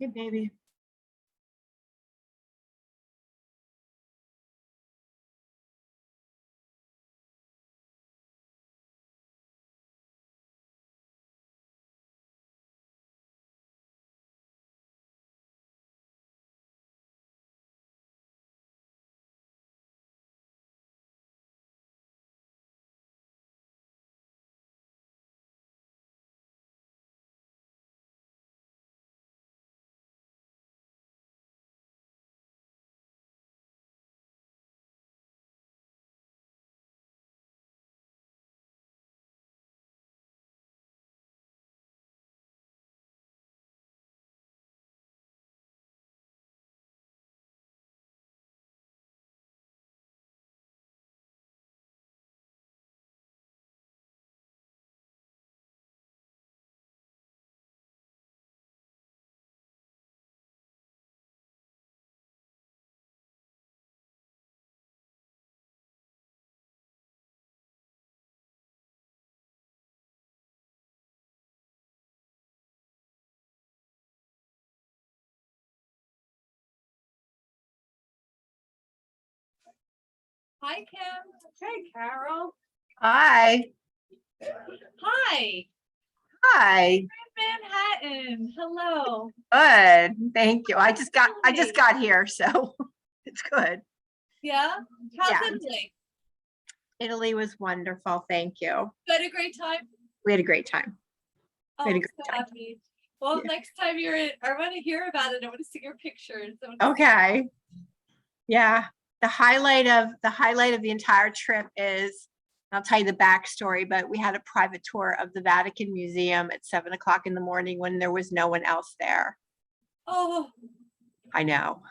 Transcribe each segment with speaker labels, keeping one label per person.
Speaker 1: Hey, baby.
Speaker 2: Hi, Kim. Hey, Carol.
Speaker 1: Hi.
Speaker 2: Hi.
Speaker 1: Hi.
Speaker 2: Manhattan. Hello.
Speaker 1: Good. Thank you. I just got here, so it's good.
Speaker 2: Yeah. How's
Speaker 1: Yeah.
Speaker 2: Italy?
Speaker 1: Italy was wonderful. Thank you.
Speaker 2: You had a great time.
Speaker 1: We had a great time.
Speaker 2: Oh,
Speaker 1: We had a
Speaker 2: I'm
Speaker 1: great
Speaker 2: so
Speaker 1: time.
Speaker 2: happy. Well,
Speaker 1: Yeah.
Speaker 2: next time you're in, I want to hear about it. I want to see your pictures.
Speaker 1: Okay. Yeah. The highlight of the entire trip is, I'll tell you the backstory, but we had a private tour of the Vatican Museum at 7 o'clock in the morning when there was no one else there.
Speaker 2: Oh,
Speaker 1: I know.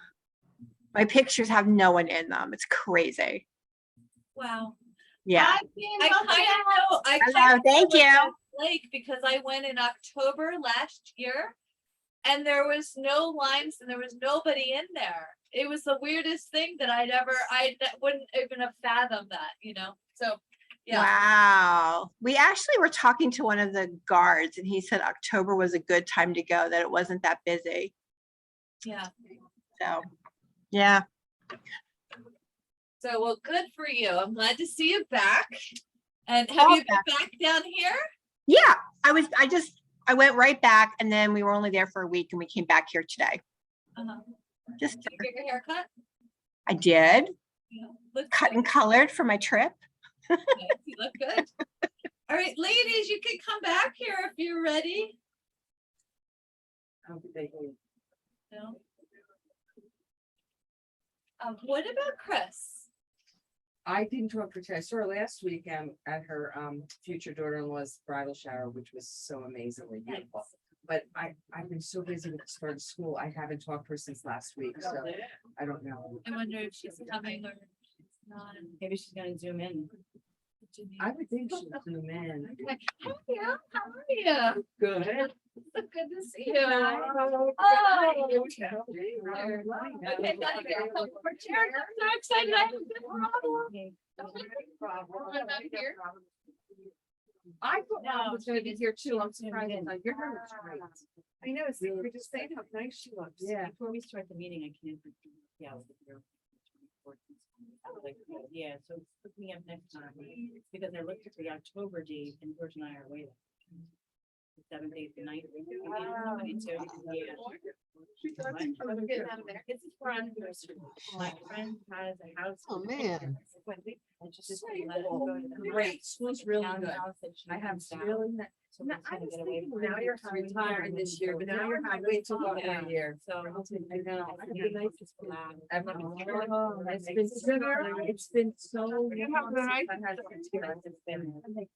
Speaker 1: My pictures have no one in them. It's crazy.
Speaker 2: wow.
Speaker 1: Yeah.
Speaker 2: I kind of know.
Speaker 1: Hello, thank you.
Speaker 2: Lake because I went in October last year, and there was no lines and there was nobody in there. It was the weirdest thing that I wouldn't even have fathomed that, you know. So, yeah.
Speaker 1: Wow. We actually were talking to one of the guards, and he said October was a good time to go, that it wasn't that busy.
Speaker 2: Yeah.
Speaker 1: So, yeah.
Speaker 2: So, well, good for you. I'm glad to see you back. And have you been back down here?
Speaker 1: Yeah, I went right back, and then we were only there for a week, and we came back here today. Just
Speaker 2: Did you get your hair cut?
Speaker 1: I did.
Speaker 2: Yeah,
Speaker 1: Cut and colored for my trip.
Speaker 2: Nice. You look good. All right, ladies, you can come back here if you're ready. No. What about Chris?
Speaker 3: I didn't talk to her. I saw her last week at her future daughter-in-law's bridal shower, which was so amazingly beautiful.
Speaker 2: Nice.
Speaker 3: But I've been so busy with the start of school. I haven't talked to her since last week, so I don't know.
Speaker 2: I wonder if she's coming or she's not.
Speaker 4: Maybe she's gonna zoom in.
Speaker 3: I would think she'd zoom in.
Speaker 2: Okay. Hey, yeah, how are you?
Speaker 3: Good.
Speaker 2: Good to see you.
Speaker 3: Oh.
Speaker 2: Okay, got to get a couple more chairs. I'm so excited. I have a good problem. I'm not here.
Speaker 3: I thought Mom was gonna be here too. I'm surprised. Your hair looks great.
Speaker 4: I know, it's, we're just saying how nice she looks.
Speaker 3: Yeah.
Speaker 4: Before we start the meeting, I can't. Yeah. I was here. Like, yeah, so put me up next time, because I looked at the October date and George and I are away. 7 days a night.
Speaker 2: Wow.
Speaker 4: Yeah. This is for anniversary. My friend has a house.
Speaker 3: Oh, man.
Speaker 4: I just let it go to the
Speaker 3: Great. School's really good.
Speaker 4: townhouse that she
Speaker 3: I have
Speaker 4: has down.
Speaker 3: really.
Speaker 4: So we're
Speaker 3: I
Speaker 4: gonna
Speaker 3: was
Speaker 4: get away
Speaker 3: thinking
Speaker 4: from
Speaker 3: now
Speaker 4: it.
Speaker 3: you're retiring this year, but now you're having wait till one
Speaker 4: Yeah.
Speaker 3: more year.
Speaker 4: So I know.
Speaker 3: It'd be nice
Speaker 4: to relax.
Speaker 3: It's been so.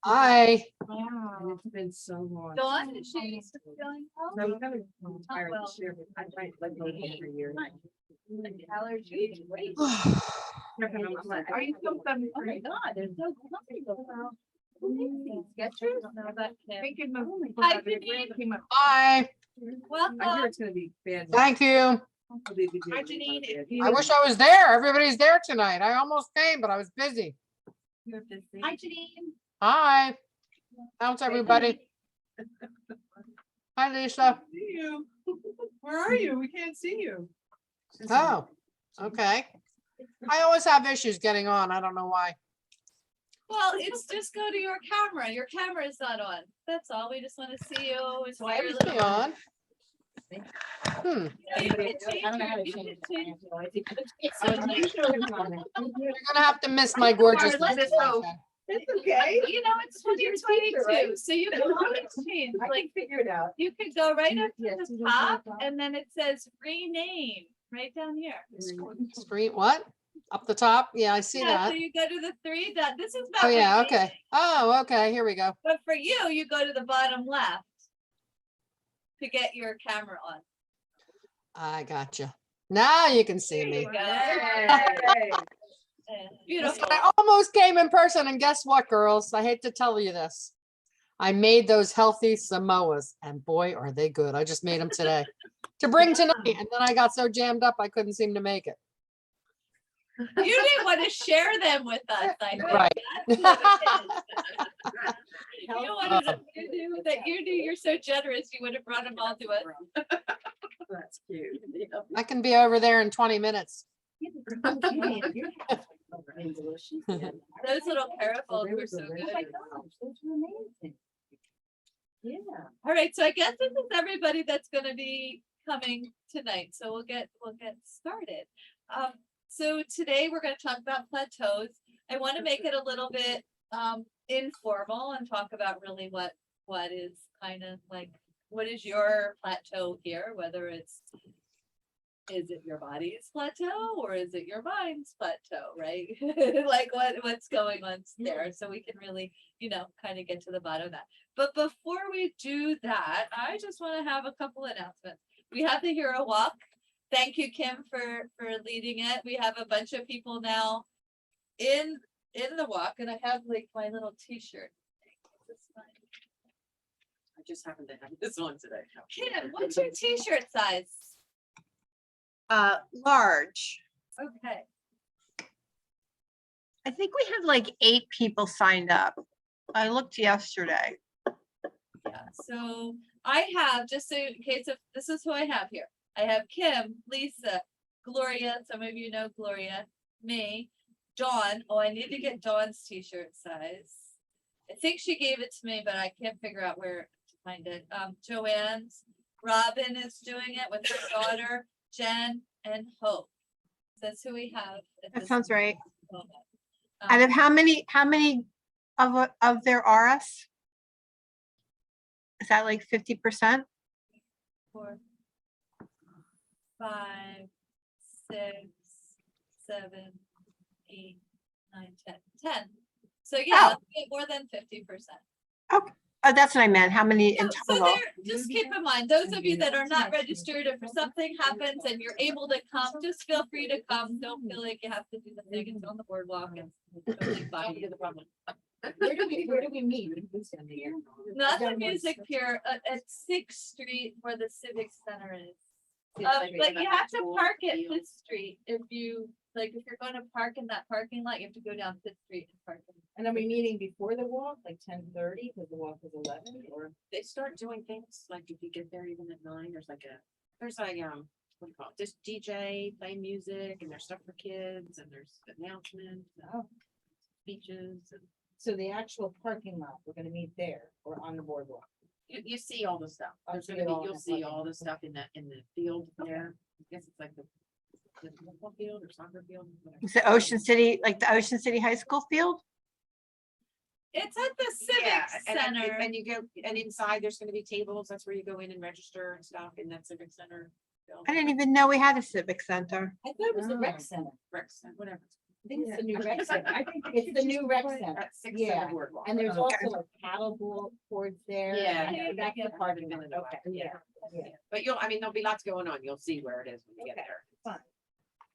Speaker 1: Hi.
Speaker 3: It's been so long.
Speaker 2: Dawn, is she feeling well?
Speaker 3: So I'm gonna retire this year, but I might let go every year.
Speaker 2: Allergies, wait.
Speaker 3: Are you still coming?
Speaker 2: Oh my God, they're so comfortable. Skechers? No, that can't. Hi, Janine.
Speaker 1: Hi.
Speaker 2: Welcome.
Speaker 3: I hear it's gonna be bad.
Speaker 5: Thank you.
Speaker 2: Hi, Janine. If you-
Speaker 5: I wish I was there. Everybody's there tonight. I almost came, but I was busy.
Speaker 2: You're busy. Hi, Janine.
Speaker 5: Hi. How's everybody? Hi, Lisa.
Speaker 6: See you. Where are you? We can't see you.
Speaker 5: Oh, okay. I always have issues getting on. I don't know why.
Speaker 2: Well, it's just go to your camera. Your camera is not on. That's all. We just want to see you. It's
Speaker 5: Why
Speaker 2: your
Speaker 5: is it
Speaker 2: little-
Speaker 5: on? Hmm.
Speaker 2: You know, you can change
Speaker 4: I don't know how to
Speaker 2: you
Speaker 4: change
Speaker 2: can change-
Speaker 5: You're gonna have to miss my gorgeous.
Speaker 2: Let's
Speaker 5: Lisa.
Speaker 2: go.
Speaker 6: It's okay.
Speaker 2: You know, it's
Speaker 6: You're a teacher,
Speaker 2: 2022,
Speaker 6: right?
Speaker 2: so you can always change.
Speaker 6: I
Speaker 2: Like
Speaker 6: can figure it out.
Speaker 2: you could go right up to
Speaker 3: Yes,
Speaker 2: the
Speaker 3: you don't
Speaker 2: top,
Speaker 3: have
Speaker 2: and then it says rename right down here.
Speaker 5: Screen, what? Up the top? Yeah, I see
Speaker 2: Yeah, so
Speaker 5: that.
Speaker 2: you go to the three dot. This is
Speaker 5: Oh,
Speaker 2: about
Speaker 5: yeah, okay.
Speaker 2: renaming.
Speaker 5: Oh, okay, here we go.
Speaker 2: But for you, you go to the bottom left to get your camera on.
Speaker 5: I got you. Now you can see
Speaker 2: There
Speaker 5: me.
Speaker 2: you go.
Speaker 6: Hey.
Speaker 2: Beautiful.
Speaker 5: I almost came in person, and guess what, girls? I hate to tell you this. I made those healthy Samoas, and boy, are they good. I just made them today to bring tonight, and then I got so jammed up I couldn't seem to make it.
Speaker 2: You didn't want to share them with us, I think.
Speaker 5: Right.
Speaker 2: That's what it is. You wanted to, you knew you're so generous, you would have brought them all to us.
Speaker 6: That's cute.
Speaker 5: I can be over there in 20 minutes.
Speaker 2: Those little parables were so good.
Speaker 4: Yeah.
Speaker 2: All right, so I guess this is everybody that's gonna be coming tonight, so we'll get started. So today we're gonna talk about plateaus. I want to make it a little bit informal and talk about really what is kind of like, what is your plateau here, whether is it your body's plateau or is it your mind's plateau, right? Like what's going on there, so we can really, kind of get to the bottom of that. But before we do that, I just want to have a couple announcements. We have the Hero Walk. Thank you, Kim, for leading it. We have a bunch of people now in the walk, and I have like my little T-shirt.
Speaker 6: I just happened to have this one today.
Speaker 2: Kim, what's your T-shirt size?
Speaker 1: Large.
Speaker 2: Okay.
Speaker 1: I think we have like 8 people signed up. I looked yesterday.
Speaker 2: Yeah, so I have, just so in case of, this is who I have here. I have Kim, Lisa, Gloria, some of you know Gloria, me, Dawn. Oh, I need to get Dawn's T-shirt size. I think she gave it to me, but I can't figure out where to find it. Joanne's, Robin is doing it with her daughter, Jen, and Hope. That's who we have. at
Speaker 1: That
Speaker 2: this
Speaker 1: sounds right.
Speaker 2: moment.
Speaker 1: Out of how many of there are us? Is that like 50%?
Speaker 2: 4, 5, 6, 7, 8, 9, 10. So yeah,
Speaker 1: Oh.
Speaker 2: we get more than 50%.
Speaker 1: Oh, that's what I meant. How many in
Speaker 2: So
Speaker 1: total?
Speaker 2: there, just keep in mind, those of you that are not registered, if something happens and you're able to come, just feel free to come. Don't feel like you have to do the thing. It's on the boardwalk. It's totally fine.
Speaker 4: Where do we meet?
Speaker 2: Not the music pier at 6th Street where the Civic Center is. But you have to park at 5th Street if you're going to park in that parking lot, you have to go down 5th Street and park.
Speaker 4: And are we meeting before the walk, like 10:30, because the walk is 11, or?
Speaker 6: They start doing things like if you get there even at 9, there's a what do you call it? Just DJ, play music, and there's stuff for kids, and there's announcements, speeches, and
Speaker 4: So the actual parking lot, we're gonna meet there or on the boardwalk?
Speaker 6: you see all the stuff.
Speaker 4: I'll
Speaker 6: There's
Speaker 4: see
Speaker 6: gonna
Speaker 4: it
Speaker 6: be,
Speaker 4: all in
Speaker 6: you'll
Speaker 4: the
Speaker 6: see
Speaker 4: parking
Speaker 6: all the
Speaker 4: lot.
Speaker 6: stuff in the field there. I guess it's like the football field or soccer field. whatever.
Speaker 1: Is it Ocean City, like the Ocean City High School field?
Speaker 2: It's at the Civic Center.
Speaker 6: And you go, and inside there's gonna be tables, that's where you go in and register and stuff in that civic center.
Speaker 1: I didn't even know we had a civic center.
Speaker 4: I thought it was the
Speaker 3: Oh.
Speaker 4: rec center.
Speaker 6: Rex, whatever.
Speaker 4: I think it's the new rec center. I think it's the new rec center.
Speaker 6: At 6
Speaker 4: Yeah,
Speaker 6: Center Boardwalk.
Speaker 4: And there's
Speaker 1: Okay.
Speaker 4: also a paddle boards there.
Speaker 6: Yeah.
Speaker 4: and That's the part of it.
Speaker 6: Yeah.
Speaker 4: Okay, yeah. Yeah.
Speaker 6: But there'll be lots going on. You'll see where it is when you get
Speaker 4: Okay.
Speaker 6: there.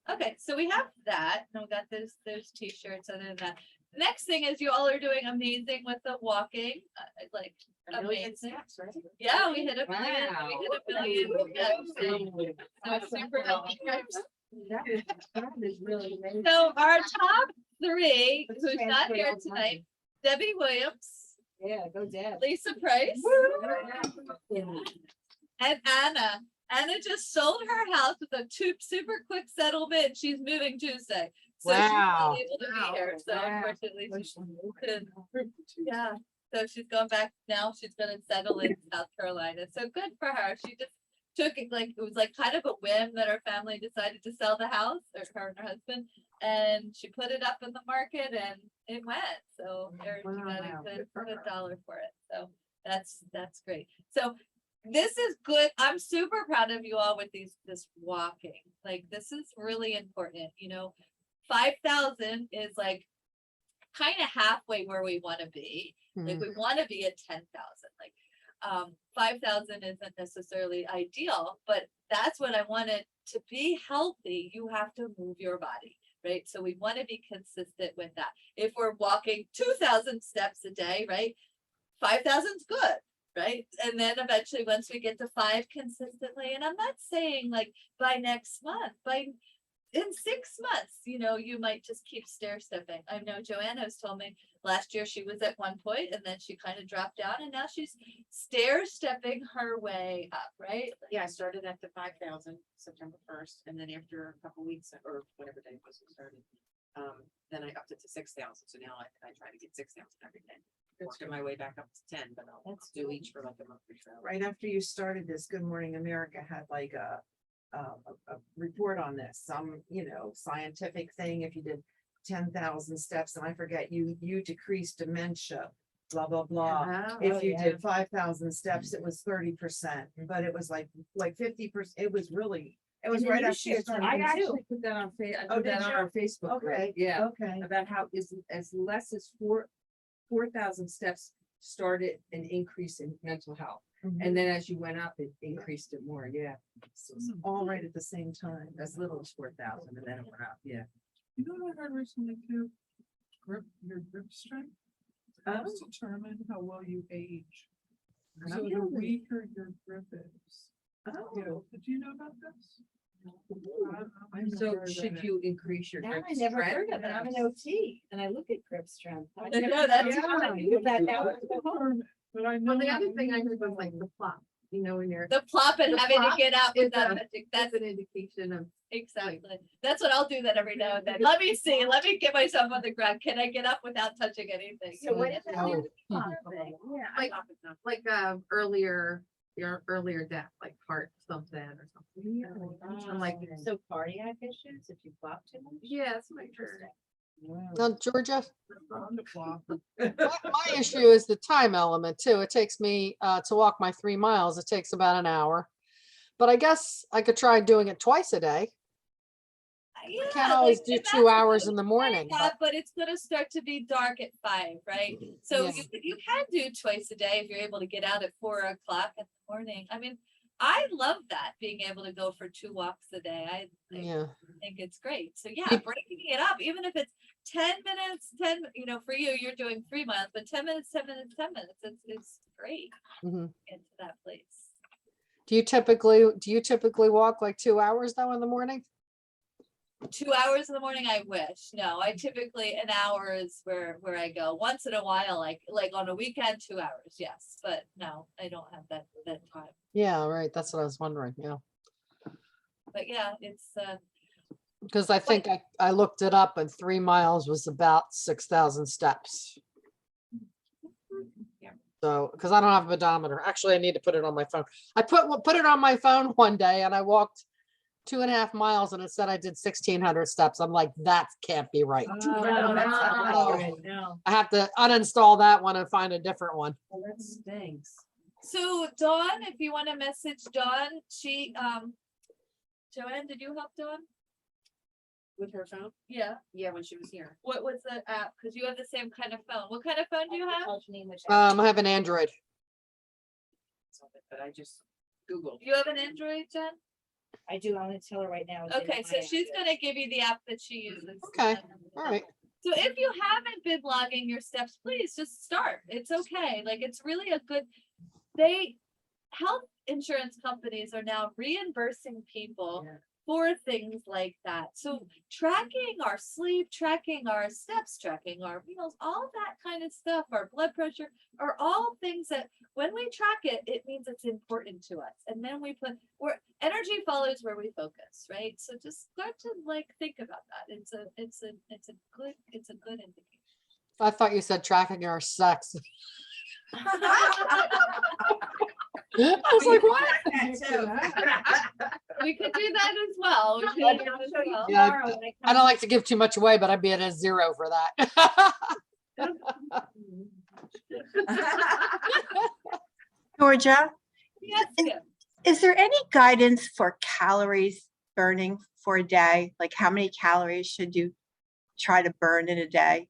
Speaker 2: Okay, so we have that, and we got those T-shirts, and then that. Next thing is you all are doing amazing with the walking, like,
Speaker 6: A million
Speaker 2: amazing.
Speaker 6: steps, right?
Speaker 2: Yeah, we hit a million,
Speaker 4: Wow.
Speaker 2: we hit a million. Yeah, so super healthy.
Speaker 4: That is really amazing.
Speaker 2: So our top 3,
Speaker 4: Let's
Speaker 2: who's not
Speaker 4: transfer
Speaker 2: here
Speaker 4: all the money.
Speaker 2: tonight, Debbie Williams,
Speaker 3: Yeah, go Deb.
Speaker 2: Lisa Price. And Anna just sold her house with a super quick settlement. She's moving Tuesday. So she's
Speaker 5: Wow.
Speaker 2: not able to be here. So
Speaker 3: Wow.
Speaker 2: unfortunately, she couldn't. Yeah. So she's going back now. She's gonna settle in South Carolina. So good for her. She just took it like, it was like kind of a whim that her family decided to sell the house, or her and her husband. And she put it up in the market and it went. So she got
Speaker 3: Wow.
Speaker 2: a good dollar for it. So that's great. So this is good. I'm super proud of you all with this walking. Like, this is really important, 5,000 is like kind of halfway where we want to be. Like,
Speaker 5: Mhm.
Speaker 2: we want to be at 10,000. Like, 5,000 isn't necessarily ideal, but that's what I wanted. To be healthy, you have to move your body, right? So we want to be consistent with that. If we're walking 2,000 steps a day, right? 5,000 is good, right? And then eventually, once we get to 5 consistently, and I'm not saying like by next month, in 6 months, you might just keep stair stepping. I know Joanna has told me last year she was at one point and then she kind of dropped down and now she's stair stepping her way up, right?
Speaker 6: Yeah, I started at the 5,000 September 1st, and then after a couple weeks or whatever day it was we started, then I upped it to 6,000. So now I try to get 6,000 every day. Working my way back up to 10, but I'll do each for like a month or so.
Speaker 7: Right after you started this, Good Morning America had like a report on this, some, scientific thing. If you did 10,000 steps, and I forget, you decreased dementia, blah, blah, blah.
Speaker 6: Oh,
Speaker 7: If you
Speaker 6: yeah.
Speaker 7: did 5,000 steps, it was 30%, but it was like 50%. It was right after you started.
Speaker 3: I
Speaker 7: too.
Speaker 3: actually put that on
Speaker 7: Oh,
Speaker 3: put
Speaker 7: did
Speaker 3: that on
Speaker 7: you?
Speaker 3: our Facebook group.
Speaker 7: Okay,
Speaker 3: Yeah,
Speaker 7: okay.
Speaker 3: about how is as less as 4,000 steps started an increase in mental health.
Speaker 7: Mhm.
Speaker 3: And then as you went up, it increased it more, yeah. So it's
Speaker 7: All right at the same time.
Speaker 3: as little as 4,000 and then it went up, yeah.
Speaker 8: You know what I heard recently too? Your grip strength helps determine how well you age. So the
Speaker 7: Really?
Speaker 8: weaker your grip is.
Speaker 7: Oh.
Speaker 8: Did you know about this?
Speaker 3: So should you increase your
Speaker 4: Now
Speaker 3: grip
Speaker 4: I never heard
Speaker 3: strength?
Speaker 4: of it. I'm an OT and I look at grip strength. I
Speaker 2: Yeah,
Speaker 4: never-
Speaker 2: that's-
Speaker 4: I'm gonna do that now.
Speaker 8: But I know.
Speaker 6: Well, the other thing I heard was like the plop, when you're.
Speaker 2: The plop and
Speaker 6: The
Speaker 2: having to
Speaker 6: plop
Speaker 2: get out
Speaker 6: is
Speaker 2: without
Speaker 6: a-
Speaker 2: touching,
Speaker 6: That's
Speaker 2: that's
Speaker 6: an indication of.
Speaker 2: exactly. That's what I'll do that every now and then. Let me see, let me get myself on the ground. Can I get up without touching anything?
Speaker 4: So what is that?
Speaker 5: Oh.
Speaker 4: Yeah.
Speaker 6: Like your earlier death, like heart something or something. I'm like,
Speaker 4: So cardiac issues if you flop too much?
Speaker 6: yeah, that's what I heard.
Speaker 5: Now, Georgia,
Speaker 8: On the flop.
Speaker 5: my issue is the time element too. It takes me to walk my 3 miles. It takes about an hour. But I guess I could try doing it twice a day.
Speaker 2: Yeah,
Speaker 5: Can't always
Speaker 2: like,
Speaker 5: do
Speaker 2: and
Speaker 5: 2
Speaker 2: that's
Speaker 5: hours
Speaker 2: what
Speaker 5: in the
Speaker 2: I'm
Speaker 5: morning.
Speaker 2: saying, but it's gonna start to be dark at 5, right? So
Speaker 5: Yeah.
Speaker 2: you can do twice a day if you're able to get out at 4 o'clock in the morning. I mean, I love that, being able to go for 2 walks a day. I
Speaker 5: Yeah.
Speaker 2: think it's great. So yeah,
Speaker 5: You-
Speaker 2: breaking it up, even if it's 10 minutes, for you, you're doing 3 miles, but 10 minutes, 10 minutes, 10 minutes, it's great.
Speaker 5: Mhm.
Speaker 2: Get to that place.
Speaker 5: Do you typically walk like 2 hours though in the morning?
Speaker 2: 2 hours in the morning, I wish. No, I typically, an hour is where I go. Once in a while, like on a weekend, 2 hours, yes, but no, I don't have that time.
Speaker 5: Yeah, right. That's what I was wondering. Yeah.
Speaker 2: But yeah, it's
Speaker 5: Because I think I looked it up and 3 miles was about 6,000 steps.
Speaker 6: Yeah.
Speaker 5: So, because I don't have a pedometer. Actually, I need to put it on my phone. I put it on my phone one day and I walked 2.5 miles and it said I did 1,600 steps. I'm like, that can't be right.
Speaker 4: No.
Speaker 5: I have to uninstall that one and find a different one.
Speaker 3: Well, that stinks.
Speaker 2: so Dawn, if you want to message Dawn, she Joanne, did you help Dawn?
Speaker 6: With her phone?
Speaker 2: Yeah.
Speaker 6: Yeah, when she was here.
Speaker 2: What was the app? Because you have the same kind of phone. What kind of phone do you have?
Speaker 5: I have an Android.
Speaker 6: But I just Googled.
Speaker 2: You have an Android, Jen?
Speaker 4: I do. I'm gonna tell her right now.
Speaker 2: Okay, so she's gonna give you the app that she uses.
Speaker 5: Okay. All right.
Speaker 2: So if you haven't been logging your steps, please just start. It's okay. Like, it's really a good, health insurance companies are now reimbursing people
Speaker 3: Yeah.
Speaker 2: for things like that. So tracking our sleep, tracking our steps, tracking our meals, all that kind of stuff, our blood pressure, are all things that when we track it, it means it's important to us. And then we put where energy follows where we focus, right? So just start to like think about that. It's a good indication.
Speaker 5: I thought you said tracking our sex. I was like, what?
Speaker 2: We could do that as well. We could do that as well.
Speaker 5: Yeah, I don't like to give too much away, but I'd be at a 0 for that.
Speaker 1: Georgia,
Speaker 2: Yes, Kim.
Speaker 1: is there any guidance for calories burning for a day? Like how many calories should you try to burn in a day?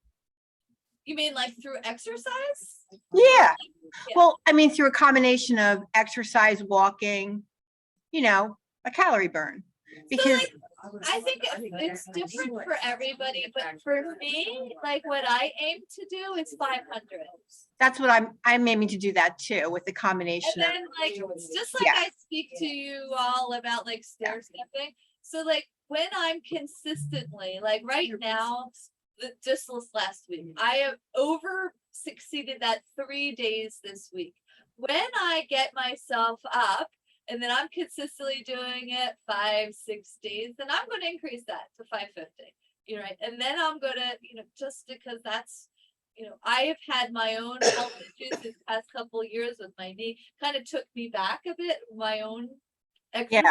Speaker 2: You mean like through exercise?
Speaker 1: Yeah.
Speaker 2: Yeah.
Speaker 1: Well, I mean, through a combination of exercise, walking, a calorie burn. Because
Speaker 2: I think it's different for everybody, but for me, like what I aim to do is 500.
Speaker 1: that's what I'm aiming to do that too, with the
Speaker 2: And
Speaker 1: combination of,
Speaker 2: then like, it's just like
Speaker 1: Yeah.
Speaker 2: I speak to you all about like stair stepping. So like when I'm consistently, like right now, just this last week, I have over succeeded that 3 days this week. When I get myself up and then I'm consistently doing it 5, 6 days, then I'm going to increase that to 550. Right. And then I'm going to, just because that's, I have had my own health issues this past couple of years with my knee, kind of took me back a bit, my own exercise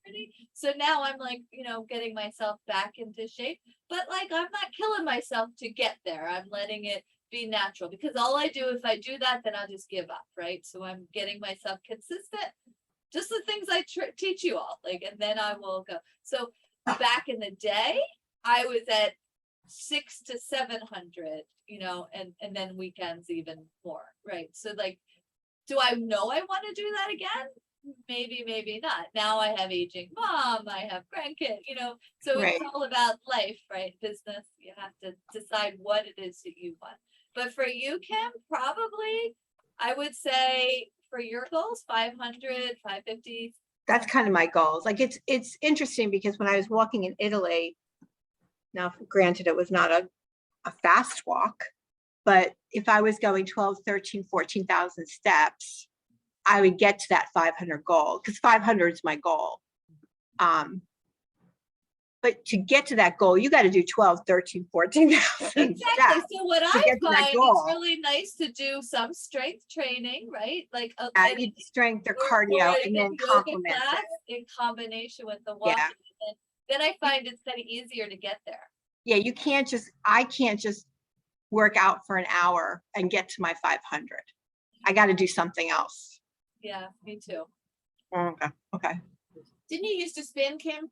Speaker 2: journey. So now I'm like, getting myself back into shape, but like, I'm not killing myself to get there. I'm letting it be natural because all I do, if I do that, then I'll just give up. Right. So I'm getting myself consistent, just the things I teach you all, like, and then I will go. So back in the day, I was at 600 to 700, and then weekends even more. Right. So like, do I know I want to do that again? Maybe, maybe not. Now I have aging mom, I have grandkid, so
Speaker 1: Right.
Speaker 2: it's all about life, right? Business. You have to decide what it is that you want. But for you, Kim, probably I would say for your goals, 500, 550.
Speaker 1: that's kind of my goals. Like it's interesting because when I was walking in Italy, now granted it was not a fast walk, but if I was going 12, 13, 14,000 steps, I would get to that 500 goal because 500 is my goal. But to get to that goal, you got to do 12, 13, 14,000
Speaker 2: Exactly.
Speaker 1: steps.
Speaker 2: So what I
Speaker 1: get to that
Speaker 2: find it's
Speaker 1: goal.
Speaker 2: really nice to do some strength training, right? Like
Speaker 1: You do strength or
Speaker 2: or
Speaker 1: cardio
Speaker 2: a
Speaker 1: and then
Speaker 2: yoga
Speaker 1: complement
Speaker 2: class
Speaker 1: it.
Speaker 2: in combination with the walking. And then I find it's kind of easier to get there.
Speaker 1: Yeah, I can't just work out for an hour and get to my 500. I got to do something else.
Speaker 2: Yeah, me too.
Speaker 1: Okay.
Speaker 6: Didn't you used to spin, Kim?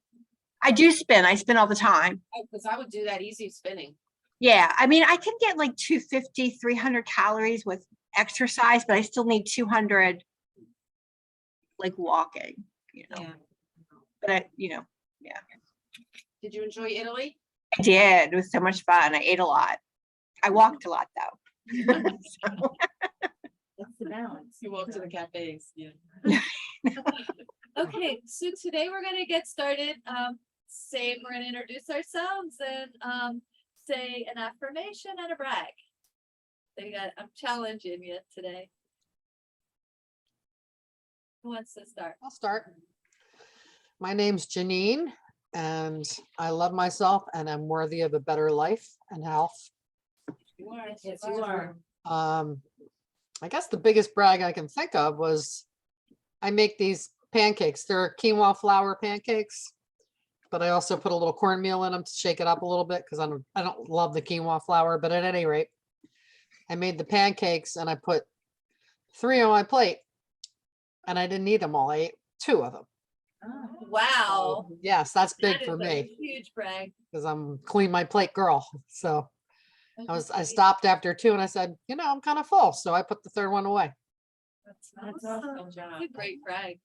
Speaker 1: I do spin. I spin all the time.
Speaker 6: Oh, because I would do that easy spinning.
Speaker 1: Yeah, I mean, I can get like 250, 300 calories with exercise, but I still need 200 like walking,
Speaker 6: Yeah.
Speaker 1: but
Speaker 6: Did you enjoy Italy?
Speaker 1: I did. It was so much fun. I ate a lot. I walked a lot though. So,
Speaker 4: That's the balance.
Speaker 6: You walked to the cafes, yeah.
Speaker 2: Okay, so today we're gonna get started. We're gonna introduce ourselves and say an affirmation and a brag. I'm challenging you today. Who wants to start?
Speaker 5: I'll start. My name's Janine and I love myself and I'm worthy of a better life and health.
Speaker 6: You are.
Speaker 4: Yes, you are.
Speaker 5: I guess the biggest brag I can think of was I make these pancakes. They're quinoa flour pancakes, but I also put a little cornmeal in them to shake it up a little bit because I don't love the quinoa flour, but at any rate, I made the pancakes and I put 3 on my plate and I didn't eat them all. I ate 2 of them.
Speaker 2: Wow.
Speaker 5: Yes, that's big
Speaker 2: That
Speaker 5: for
Speaker 2: is a
Speaker 5: me
Speaker 2: huge brag.
Speaker 5: because I'm clean my plate girl. So I
Speaker 2: Okay.
Speaker 5: stopped after 2 and I said, I'm kind of full. So I put the 3rd one away.
Speaker 2: That's
Speaker 4: awesome.
Speaker 2: awesome. That's a great brag.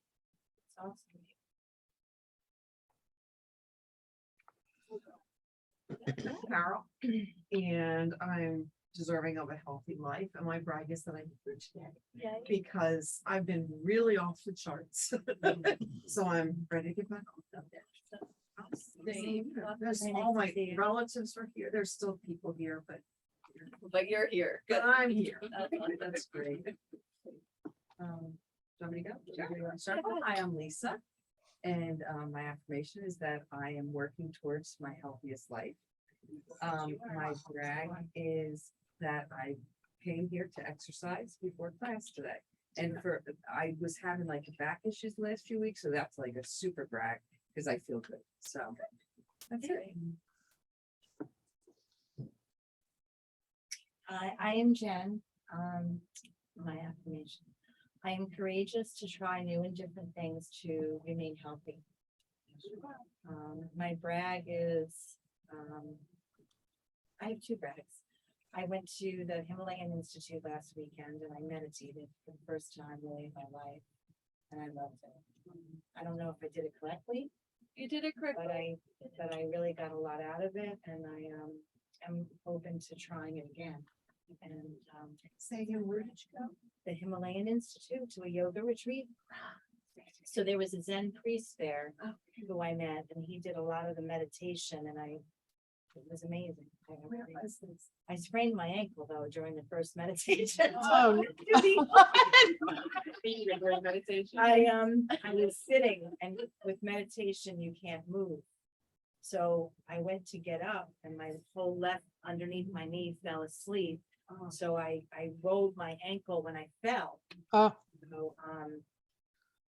Speaker 7: Carol, and I'm deserving of a healthy life, and my brag is that I'm here today
Speaker 2: Yeah.
Speaker 7: because I've been really off the charts. So I'm ready to get back on. There's all my relatives are here. There's still people here, but
Speaker 2: But you're here. Good.
Speaker 7: I'm here.
Speaker 3: That's great. Want me to go? Yeah, you wanna start? Hi, I'm Lisa. And my affirmation is that I am working towards my healthiest life. My brag is that I came here to exercise before class today. And I was having like back issues the last few weeks, so that's like a super brag because I feel good. So that's it.
Speaker 9: I am Jen. My affirmation. I am courageous to try new and different things to remain healthy. My brag is, I have two brags. I went to the Himalayan Institute last weekend and I meditated for the first time really in my life. And I loved it. I don't know if I did it correctly,
Speaker 2: You did it correctly.
Speaker 9: but I really got a lot out of it and I am open to trying it again. And
Speaker 7: Say again, where did you go?
Speaker 9: the Himalayan Institute to a yoga retreat. So there was a Zen priest there who I met and he did a lot of the meditation and it was amazing.
Speaker 7: Where was this?
Speaker 9: I sprained my ankle though during the first meditation.
Speaker 5: Oh,
Speaker 9: I was sitting and with meditation, you can't move. So I went to get up and my whole left underneath my knee fell asleep. So I rolled my ankle when I fell.
Speaker 5: Oh.
Speaker 9: So,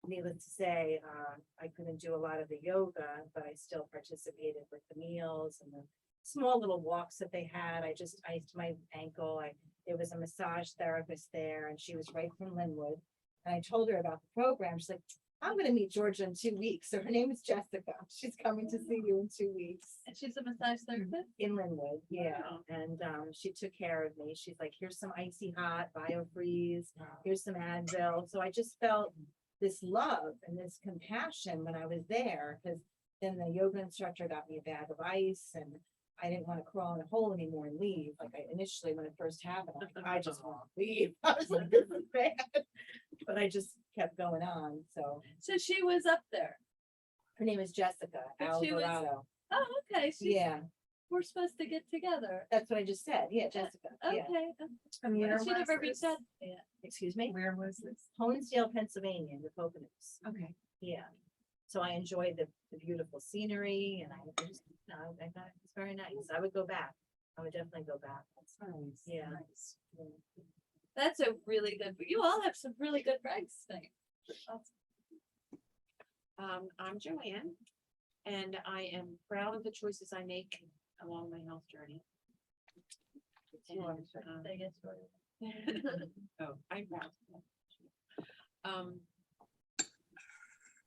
Speaker 9: needless to say, I couldn't do a lot of the yoga, but I still participated with the meals and the small little walks that they had. I just iced my ankle. There was a massage therapist there and she was right from Linwood. And I told her about the program. She's like, I'm gonna meet Georgia in 2 weeks. So her name is Jessica. She's coming to see you in 2 weeks.
Speaker 2: And she's a massage therapist.
Speaker 9: In Linwood, yeah,
Speaker 2: Wow.
Speaker 9: and she took care of me. She's like, here's some icy hot BioFreeze, here's some Advil. So I just felt this love and this compassion when I was there, because then the yoga instructor got me a bag of ice and I didn't want to crawl in a hole anymore and leave. Like I initially, when it first happened, I'm like, I just want to leave. I was like, this is bad. But I just kept going on. So
Speaker 2: So she was up there.
Speaker 9: her name is Jessica
Speaker 2: But she was-
Speaker 9: Alvarado.
Speaker 2: Oh, okay.
Speaker 9: Yeah,
Speaker 2: We're supposed to get together.
Speaker 9: that's what I just said. Yeah, Jessica. Yeah.
Speaker 2: Okay.
Speaker 7: And where
Speaker 2: She never
Speaker 7: was
Speaker 2: reached
Speaker 7: this?
Speaker 2: out. Yeah.
Speaker 9: Excuse me?
Speaker 7: Where was this?
Speaker 9: Honesdale, Pennsylvania, the Poconos.
Speaker 7: Okay.
Speaker 9: Yeah. So I enjoyed the beautiful scenery and I just, no, I thought it was very nice. I would go back. I would definitely go back.
Speaker 7: Nice.
Speaker 9: Yeah.
Speaker 7: Nice.
Speaker 2: That's a really good, you all have some really good brags tonight.
Speaker 6: I'm Joanne, and I am proud of the choices I make along my health journey. And,
Speaker 2: I guess we're-
Speaker 6: oh, I'm proud.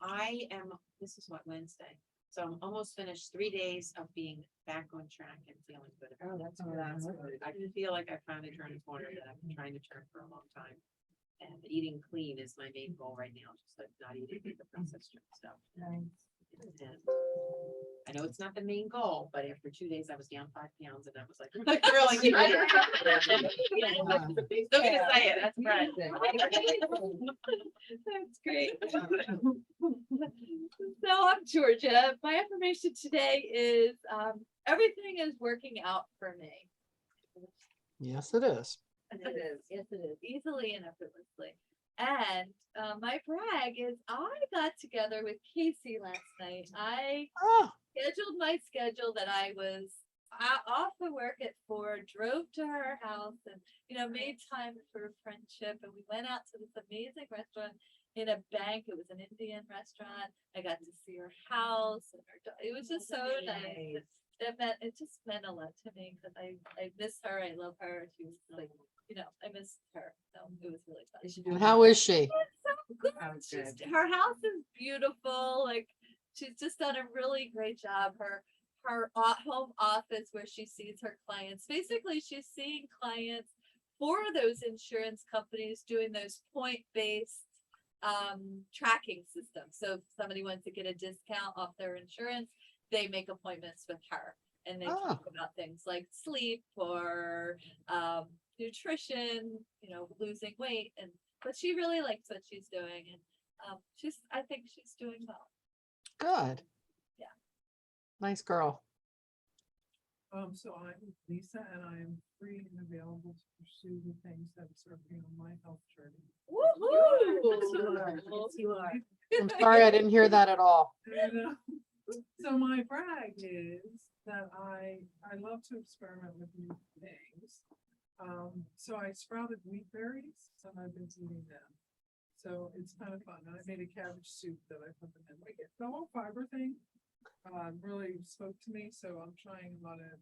Speaker 6: I am, this is what, Wednesday, so I'm almost finished 3 days of being back on track and feeling good.
Speaker 3: Oh, that's
Speaker 6: good. I feel like I finally turned a corner that I've been trying to turn for a long time. And eating clean is my main goal right now, just like not eating the processed stuff. And I know it's not the main goal, but after 2 days, I was down 5 pounds and I was like, really? Still gonna say it, that's right.
Speaker 2: That's great. So I'm Georgia. My affirmation today is everything is working out for me.
Speaker 5: Yes, it is.
Speaker 2: It is. Yes, it is. Easily and effortlessly. And my brag is I got together with Casey last night. I
Speaker 5: Oh,
Speaker 2: scheduled my schedule that I was off of work at 4, drove to her house and, made time for friendship. And we went out to this amazing restaurant in a bank. It was an Indian restaurant. I got to see her house and it was just so nice. It just meant a lot to me because I miss her. I love her. She was like, I miss her. So it was really fun.
Speaker 5: and how is she?
Speaker 2: So good.
Speaker 3: Oh,
Speaker 2: Her house is beautiful. Like she's just done a really great job. Her home office where she sees her clients. Basically, she's seeing clients for those insurance companies doing those point-based tracking systems. So if somebody wants to get a discount off their insurance, they make appointments with her. And they
Speaker 5: Oh.
Speaker 2: talk about things like sleep or nutrition, you know, losing weight, and but she really likes what she's doing, and I think she's doing well.
Speaker 5: Good.
Speaker 2: Yeah.
Speaker 5: Nice girl.
Speaker 8: So I'm Lisa and I am free and available to pursue the things that serve me on my health journey.
Speaker 2: Woohoo!
Speaker 9: You are.
Speaker 5: I'm sorry I didn't hear that at all.
Speaker 8: And, so my brag is that I love to experiment with new things. So I sprouted wheat berries and I've been eating them. So it's kind of fun. And I made a cabbage soup that I put them in. Like the whole fiber thing really spoke to me. So I'm trying a lot of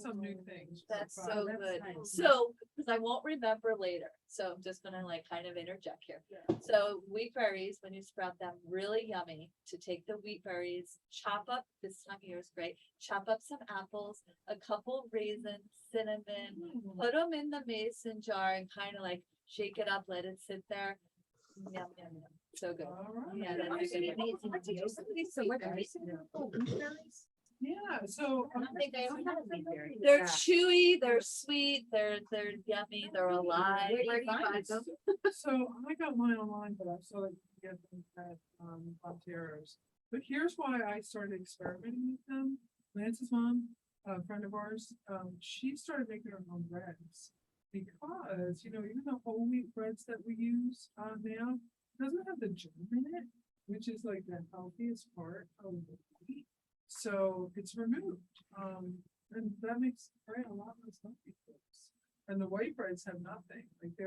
Speaker 8: some new things. for
Speaker 2: That's
Speaker 8: fiber.
Speaker 2: so
Speaker 9: that's
Speaker 2: good.
Speaker 9: nice.
Speaker 2: So, because I won't remember later, so I'm just gonna like kind of interject here. So wheat berries, when you sprout them, really yummy to take the wheat berries, chop up, this time of year is great, chop up some apples, a couple raisins, cinnamon, put them in the mason jar and kind of like shake it up, let it sit there. Yum, yum, yum. So good.
Speaker 8: All right.
Speaker 2: Yeah, that's a good one.
Speaker 9: So what are you?
Speaker 8: Yeah, so
Speaker 9: I don't think I ever had wheat berries.
Speaker 2: They're
Speaker 9: Yeah.
Speaker 2: chewy, they're sweet, they're yummy, they're alive.
Speaker 9: Where do you find them?
Speaker 8: So I got mine online, but I saw that you can get them at Bontero's. But here's why I started experimenting with them. Lance's mom, a friend of ours, she started making her own breads. Because, you know, even the whole wheat breads that we use now doesn't have the germ in it, which is like the healthiest part of the wheat. So it's removed. And that makes bread a lot less healthy for us. And the white breads have nothing. Like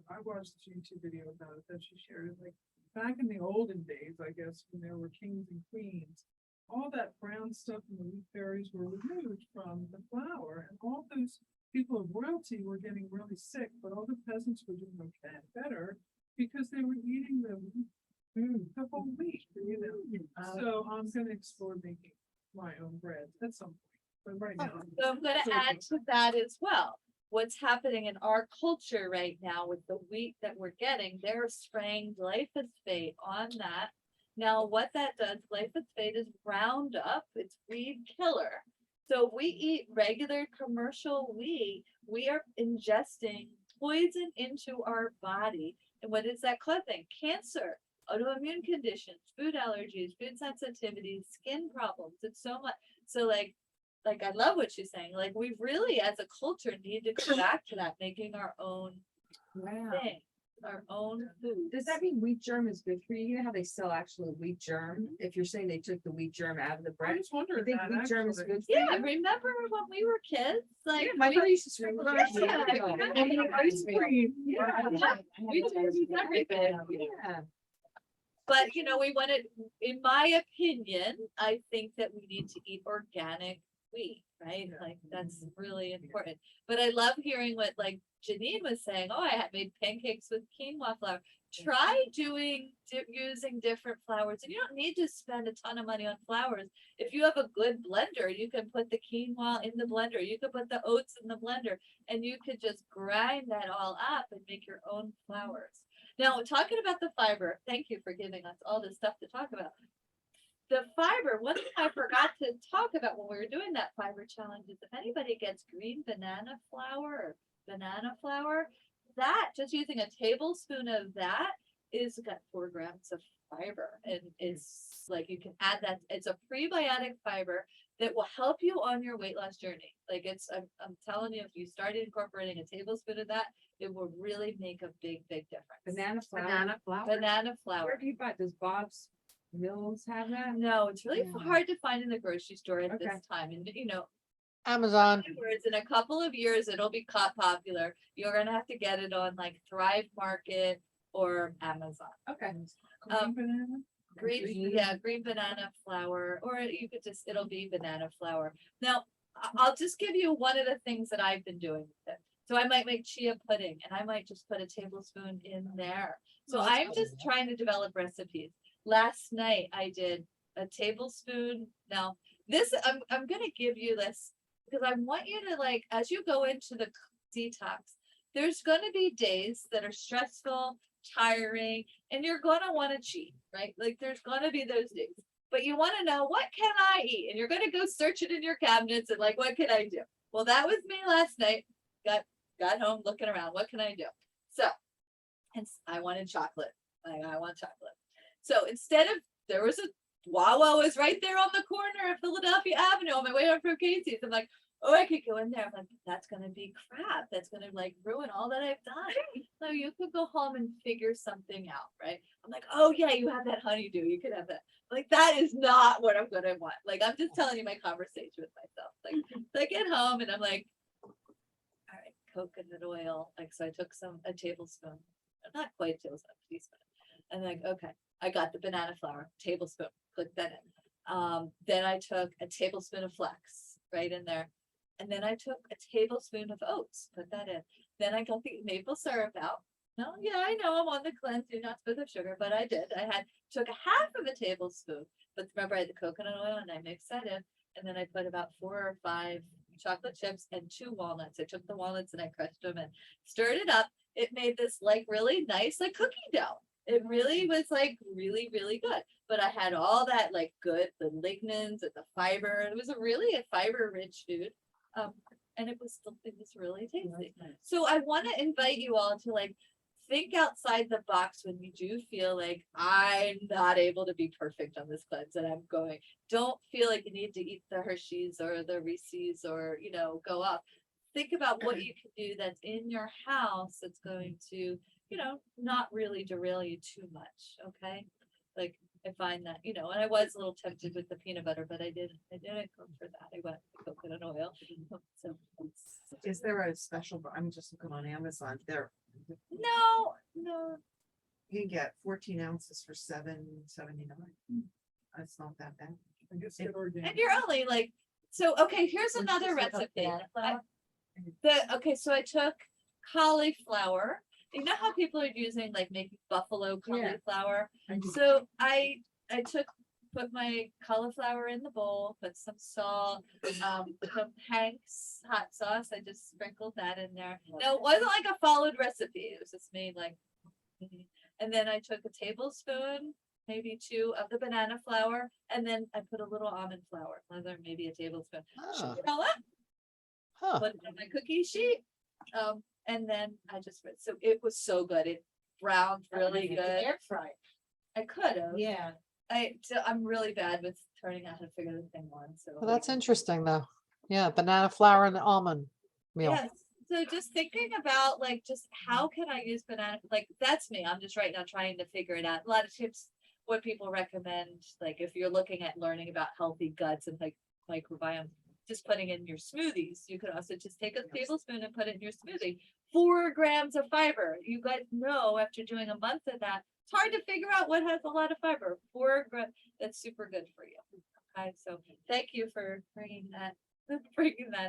Speaker 8: I watched a YouTube video about it that she shared. Like back in the olden days, I guess, when there were kings and queens, all that brown stuff in the wheat berries were removed from the flour, and all those people of royalty were getting really sick, but all the peasants were doing okay, better because they were eating the whole wheat, you know. So I'm gonna explore making my own bread at some point, but right now.
Speaker 2: So I'm gonna add to that as well. What's happening in our culture right now with the wheat that we're getting, they're spraying glyphosate on that. Now, what that does, glyphosate is Roundup, it's weed killer. So if we eat regular commercial wheat, we are ingesting poison into our body. And what is that causing? Cancer, autoimmune conditions, food allergies, food sensitivities, skin problems. It's so much. So like I love what she's saying. Like we really, as a culture, need to go back to that, making our own thing, our own food.
Speaker 3: Does that mean wheat germ is good for you? You know how they sell actual wheat germ? If you're saying they took the wheat germ out of the
Speaker 8: I
Speaker 3: bread,
Speaker 8: just
Speaker 3: you
Speaker 8: wondered
Speaker 3: think
Speaker 8: that
Speaker 3: wheat germ is
Speaker 8: actually.
Speaker 3: good? for
Speaker 2: Yeah,
Speaker 3: you?
Speaker 2: remember when we were kids? Like
Speaker 3: Yeah, my
Speaker 2: we-
Speaker 3: mother used to sprinkle it on
Speaker 2: Yeah,
Speaker 3: cereal.
Speaker 2: I remember
Speaker 8: Ice cream.
Speaker 3: Yeah.
Speaker 2: We did everything.
Speaker 3: Yeah.
Speaker 2: But you know, we wanted, in my opinion, I think that we need to eat organic wheat, right? Like that's really important. But I love hearing what like Janine was saying. Oh, I had made pancakes with quinoa flour. Try using different flours, and you don't need to spend a ton of money on flours. If you have a good blender, you can put the quinoa in the blender. You could put the oats in the blender, and you could just grind that all up and make your own flours. Now, talking about the fiber, thank you for giving us all this stuff to talk about. The fiber, one thing I forgot to talk about when we were doing that fiber challenge is if anybody gets green banana flour, that just using a tablespoon of that is got 4 grams of fiber. And it's like you can add that. It's a prebiotic fiber that will help you on your weight loss journey. Like I'm telling you, if you started incorporating a tablespoon of that, it will really make a big difference.
Speaker 3: Banana flour.
Speaker 2: Banana flour.
Speaker 3: Where do you buy? Does Bob's Mills have that?
Speaker 2: No, it's really
Speaker 3: Yeah.
Speaker 2: hard to find in the grocery store at
Speaker 3: Okay.
Speaker 2: this time. And you know,
Speaker 5: Amazon.
Speaker 2: words, in a couple of years, it'll be popular. You're gonna have to get it on like Thrive Market or Amazon.
Speaker 3: Okay.
Speaker 8: Green banana?
Speaker 2: Green banana flour, or you could just, it'll be banana flour. Now, I'll just give you one of the things that I've been doing with it. So I might make chia pudding and I might just put a tablespoon in there. So
Speaker 5: Oh, that's
Speaker 2: I'm
Speaker 5: good.
Speaker 2: just trying to develop recipes. Last night I did a tablespoon. Now this, I'm gonna give you this because I want you to, like, as you go into the detox, there's gonna be days that are stressful, tiring, and you're gonna want to cheat, right? Like there's gonna be those days. but you want to know, what can I eat? And you're going to go search it in your cabinets and like, what can I do? Well, that was me last night. Got home looking around. What can I do? So, and I wanted chocolate. I want chocolate. So instead of, there was a Wawa was right there on the corner of Philadelphia Avenue on my way home from Casey's. I'm like, oh, I could go in there. I'm like, that's gonna be crap. That's gonna like ruin all that I've done. So you could go home and figure something out, right? I'm like, oh yeah, you have that honeydew. You could have that. Like that is not what I'm gonna want. Like I'm just telling you my conversation with myself. Like so I get home and I'm like, all right, coconut oil. Like so I took a tablespoon, not quite a tablespoon, a teaspoon. And like, okay, I got the banana flour, tablespoon, click that in. Then I took a tablespoon of flax right in there. And then I took a tablespoon of oats, put that in. Then I got the maple syrup out. No, yeah, I know I'm on the cleanse, you're not supposed to have sugar, but I did. Took a half of a tablespoon, but remember I had the coconut oil and I mixed that in. And then I put about 4 or 5 chocolate chips and 2 walnuts. I took the walnuts and I crushed them and stirred it up. It made this like really nice like cookie dough. It really was like really, really good. But I had all that like good, the lignans and the fiber. It was really a fiber rich food. And it was really tasty. So I want to invite you all to like think outside the box when you do feel like I'm not able to be perfect on this cleanse and I'm going. Don't feel like you need to eat the Hershey's or the Reese's or, you know, go up. Think about what you can do that's in your house that's going to, you know, not really derail you too much. Okay. Like I find that, you know, and I was a little tempted with the peanut butter, but I didn't go for that. I went with coconut oil. So
Speaker 7: Is there a special, I'm just looking on Amazon,
Speaker 2: no.
Speaker 7: you can get 14 ounces for $7.79. That's not that bad.
Speaker 8: I guess get organic.
Speaker 2: And you're only like, so, okay, here's another recipe. So I took cauliflower. You know how people are using like making buffalo cauliflower? So I put my cauliflower in the bowl, put some salt, some Hank's hot sauce. I just sprinkled that in there. No, it wasn't like a followed recipe. It was just made like, and then I took a tablespoon, maybe 2 of the banana flour, and then I put a little almond flour, another maybe a tablespoon.
Speaker 5: Ah,
Speaker 2: Shook it all up,
Speaker 5: huh.
Speaker 2: put it on my cookie sheet. And then I just, so it was so good. It browned really good.
Speaker 9: Air fry.
Speaker 2: I could have.
Speaker 9: Yeah.
Speaker 2: I'm really bad with turning out how to figure the thing on, so.
Speaker 5: Well, that's interesting though. Yeah, banana flour and almond meal.
Speaker 2: Yes, so just thinking about like, just how can I use banana, like, that's me. I'm just right now trying to figure it out. A lot of tips, what people recommend, like if you're looking at learning about healthy guts and like microbiome, just putting in your smoothies. You could also just take a tablespoon and put it in your smoothie. 4 grams of fiber. You guys know after doing a month of that, it's hard to figure out what has a lot of fiber. 4 grams, that's super good for you. Okay, so thank you for bringing that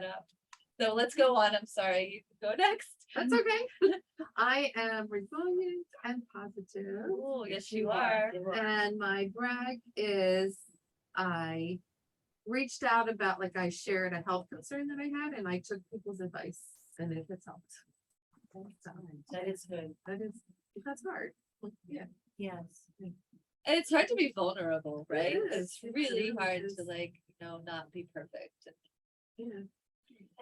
Speaker 2: up. So let's go on. I'm sorry, you can go next.
Speaker 3: That's okay. I am resilient and positive.
Speaker 2: Oh, yes, you are.
Speaker 3: And my brag is I reached out about, like, I shared a health concern that I had and I took people's advice and it has helped.
Speaker 2: That is good.
Speaker 3: That's hard. Yeah.
Speaker 2: Yes. And it's hard to be vulnerable, right?
Speaker 3: It is.
Speaker 2: It's really
Speaker 3: It
Speaker 2: hard
Speaker 3: is.
Speaker 2: to like, you know, not be perfect.
Speaker 3: Yeah.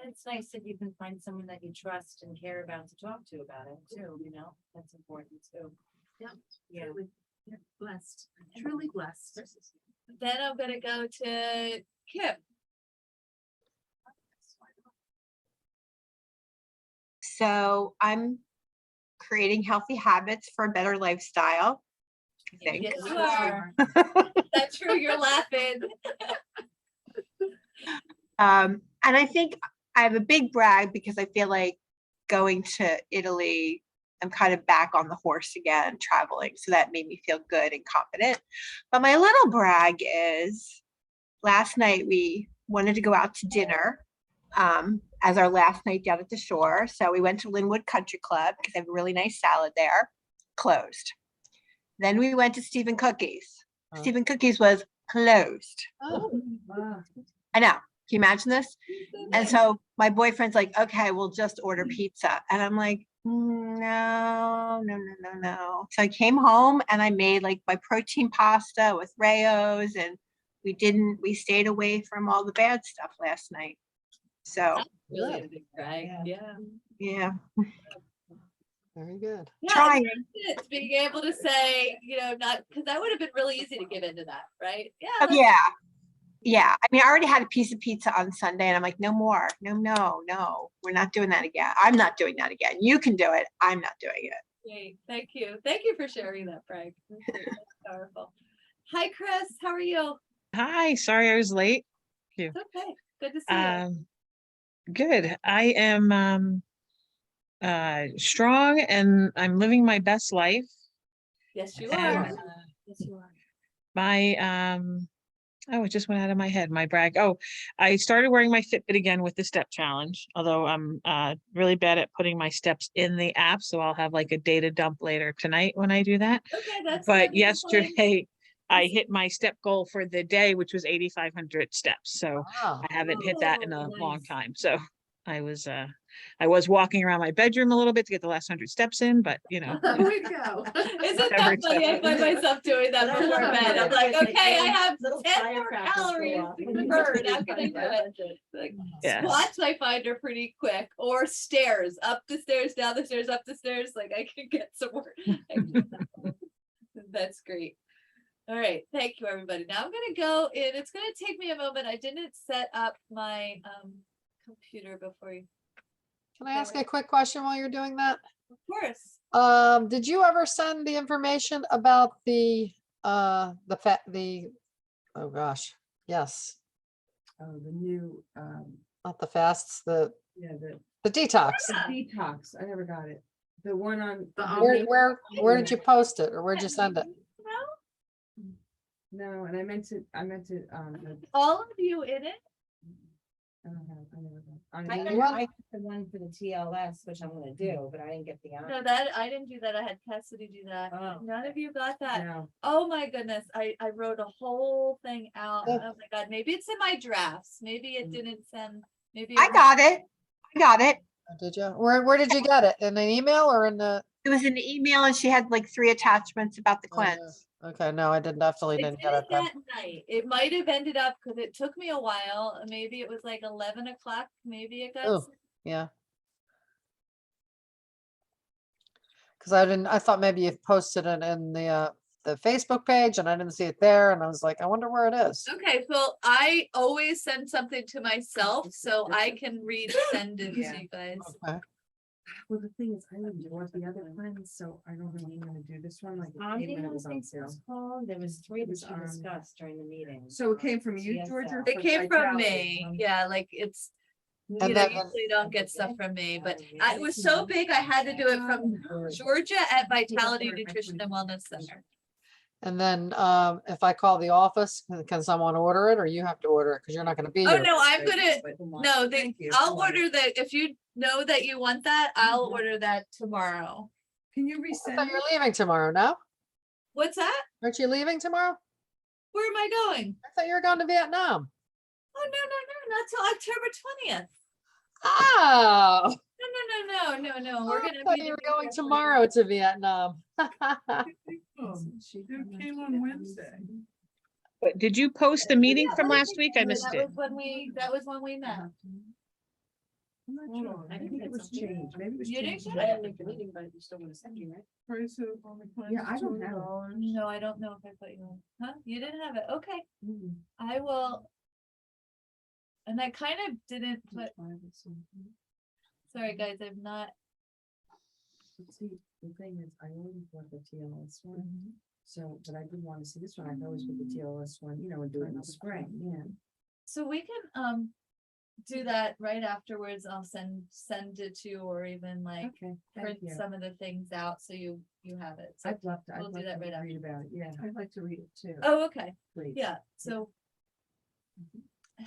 Speaker 6: And it's nice that you can find someone that you trust and care about to talk to about it too, you know, that's important too. Yeah.
Speaker 3: Truly, yeah, blessed, truly blessed.
Speaker 2: Then I'm gonna go to Kim.
Speaker 1: So I'm creating healthy habits for a better lifestyle. I think.
Speaker 2: Yes, you are. That's true, you're laughing.
Speaker 1: And I think I have a big brag because I feel like going to Italy, I'm kind of back on the horse again, traveling. So that made me feel good and confident. But my little brag is last night we wanted to go out to dinner as our last night down at the shore. So we went to Linwood Country Club because they have a really nice salad there, closed. Then we went to Stephen Cookies.
Speaker 5: Oh.
Speaker 1: Stephen Cookies was closed.
Speaker 5: Oh,
Speaker 1: I know. Can you imagine this? And so my boyfriend's like, okay, we'll just order pizza. And I'm like, no. So I came home and I made like my protein pasta with Rayo's and we stayed away from all the bad stuff last night. So,
Speaker 2: Really a
Speaker 5: Good.
Speaker 2: big brag, yeah.
Speaker 1: yeah,
Speaker 5: Very good.
Speaker 2: Yeah,
Speaker 1: trying.
Speaker 2: it's being able to say, not, because that would have been really easy to give into that, right? Yeah.
Speaker 1: Oh, yeah. Yeah, I mean, I already had a piece of pizza on Sunday and I'm like, no more, no, we're not doing that again. I'm not doing that again. You can do it. I'm not doing it.
Speaker 2: Great, thank you. Thank you for sharing that, Frank. That's powerful. Hi, Chris, how are you?
Speaker 10: Hi, sorry I was late.
Speaker 2: It's okay, good to see you.
Speaker 10: Good. I am strong and I'm living my best life.
Speaker 2: Yes, you
Speaker 10: and,
Speaker 2: are.
Speaker 10: uh,
Speaker 2: Yes, you are.
Speaker 10: My oh, it just went out of my head, my brag. Oh, I started wearing my Fitbit again with the step challenge, although I'm really bad at putting my steps in the app, so I'll have like a data dump later tonight when I do that.
Speaker 2: Okay, that's.
Speaker 10: But
Speaker 2: fine.
Speaker 10: yesterday I hit my step goal for the day, which was 8,500 steps. So
Speaker 5: Wow.
Speaker 10: I haven't hit that in
Speaker 2: Oh,
Speaker 10: a long
Speaker 2: nice.
Speaker 10: time. So I was walking around my bedroom a little bit to get the last 100 steps in, but
Speaker 2: There
Speaker 8: we go.
Speaker 2: Isn't
Speaker 10: Whatever,
Speaker 2: that funny? I find myself doing that before bed. I'm like, okay, I have
Speaker 9: Little
Speaker 2: 10 more
Speaker 9: firecrackers go
Speaker 2: calories
Speaker 9: off.
Speaker 2: to burn. How can I do it? Like,
Speaker 10: Yes.
Speaker 2: squats I find are pretty quick, or stairs, up the stairs, down the stairs, up the stairs. Like I can get somewhere. That's great. All right, thank you, everybody. Now I'm gonna go in. It's gonna take me a moment. I didn't set up my computer before you.
Speaker 5: Can I ask a quick question while you're doing that?
Speaker 2: Of course.
Speaker 5: Did you ever send the information about the oh gosh, yes,
Speaker 3: Oh, the new,
Speaker 5: not the fasts, the
Speaker 3: yeah,
Speaker 5: detox.
Speaker 3: the detox, I never got it. The one on.
Speaker 5: Where did you post it or where'd you send it?
Speaker 3: No, and I meant to,
Speaker 2: All of you in it?
Speaker 3: I don't have, I never got.
Speaker 9: I
Speaker 3: On
Speaker 9: got
Speaker 3: the-
Speaker 5: Well-
Speaker 9: I got the one for the TLS, which I'm gonna do, but I didn't get the.
Speaker 2: No, that I didn't do that. I had Cassidy do that.
Speaker 9: Oh.
Speaker 2: None of you got that.
Speaker 3: No,
Speaker 2: Oh my goodness, I wrote a whole thing out.
Speaker 5: Oh.
Speaker 2: Oh my God, maybe it's in my drafts. Maybe it didn't send, maybe.
Speaker 1: I got it.
Speaker 5: Did you? Where did you get it? In an email or in the?
Speaker 1: It was an email and she had like 3 attachments about the
Speaker 5: Oh,
Speaker 1: cleanse.
Speaker 5: Okay, no, I definitely
Speaker 2: I
Speaker 5: didn't
Speaker 2: did
Speaker 5: get
Speaker 2: it
Speaker 5: it then.
Speaker 2: that night. It might have ended up, because it took me a while. Maybe it was like 11 o'clock. Maybe it got.
Speaker 5: Oh. Yeah. Cause I thought maybe you posted it in the Facebook page and I didn't see it there and I was like, I wonder where it is.
Speaker 2: Okay, well, I always send something to myself so I can resend it to
Speaker 3: Yeah.
Speaker 2: you guys.
Speaker 5: Okay.
Speaker 3: well, the thing is, I didn't want the other cleanse, so I don't know if I'm gonna do this one, like. it came when it was on sale.
Speaker 9: There was 3
Speaker 3: was,
Speaker 9: that you discussed during the meeting.
Speaker 3: So it came from you,
Speaker 9: TSL.
Speaker 3: George? or
Speaker 2: It came from
Speaker 3: Vitality?
Speaker 2: me. Yeah, like it's,
Speaker 5: And
Speaker 2: you
Speaker 5: then-
Speaker 2: usually don't get stuff from me, but it was so big, I had to do it from Georgia at Vitality Nutrition and Wellness Center.
Speaker 5: And then if I call the office, can someone order it or you have to order it? Cause you're not gonna be
Speaker 2: Oh,
Speaker 5: here.
Speaker 2: no, I'm gonna,
Speaker 3: But-
Speaker 2: no,
Speaker 3: Thank you.
Speaker 2: I'll order that. If you know that you want that, I'll order that tomorrow.
Speaker 3: Can you
Speaker 5: I
Speaker 3: resend?
Speaker 5: thought
Speaker 3: it?
Speaker 5: you're leaving tomorrow, no?
Speaker 2: What's that?
Speaker 5: Aren't you leaving tomorrow?
Speaker 2: Where am I going?
Speaker 5: I thought you were going to Vietnam.
Speaker 2: Oh, no, not till October 20th.
Speaker 5: Oh,
Speaker 2: No, we're
Speaker 5: I
Speaker 2: gonna
Speaker 5: thought
Speaker 2: be.
Speaker 5: you were going tomorrow to Vietnam.
Speaker 8: Oh, It came on Wednesday.
Speaker 10: But did you post the meeting
Speaker 2: Yeah,
Speaker 10: from
Speaker 2: what did
Speaker 10: last
Speaker 2: you
Speaker 10: week?
Speaker 2: say?
Speaker 10: I missed it.
Speaker 2: That was when we met.
Speaker 3: I'm not
Speaker 8: Hold
Speaker 3: sure.
Speaker 8: on.
Speaker 3: I think it was changed. Maybe it was
Speaker 2: You didn't
Speaker 3: changed.
Speaker 2: get
Speaker 6: I
Speaker 2: it?
Speaker 6: didn't make the meeting, but you still want to send me, right?
Speaker 8: Price of on the cleanse.
Speaker 3: Yeah, I don't have it.
Speaker 8: $200.
Speaker 2: No, I don't know if I put you on. Huh? You didn't have it. Okay,
Speaker 3: Mhm.
Speaker 2: I will. And I kind of didn't put, sorry, guys, I'm not.
Speaker 3: But see, the thing is, I already bought the TLS one, so, but I did want to see this one, I always put the TLS one, and do it in the spring, yeah.
Speaker 2: So we can do that right afterwards. I'll send it to you, or even like
Speaker 3: Okay,
Speaker 2: print
Speaker 3: thank you.
Speaker 2: some of the things out so you have it. So,
Speaker 3: I'd love to,
Speaker 2: we'll
Speaker 3: I'd
Speaker 2: do
Speaker 3: love
Speaker 2: that
Speaker 3: to
Speaker 2: right after.
Speaker 3: read about it, yeah, I'd like to read it too.
Speaker 2: oh, okay,
Speaker 3: Please.
Speaker 2: yeah, so.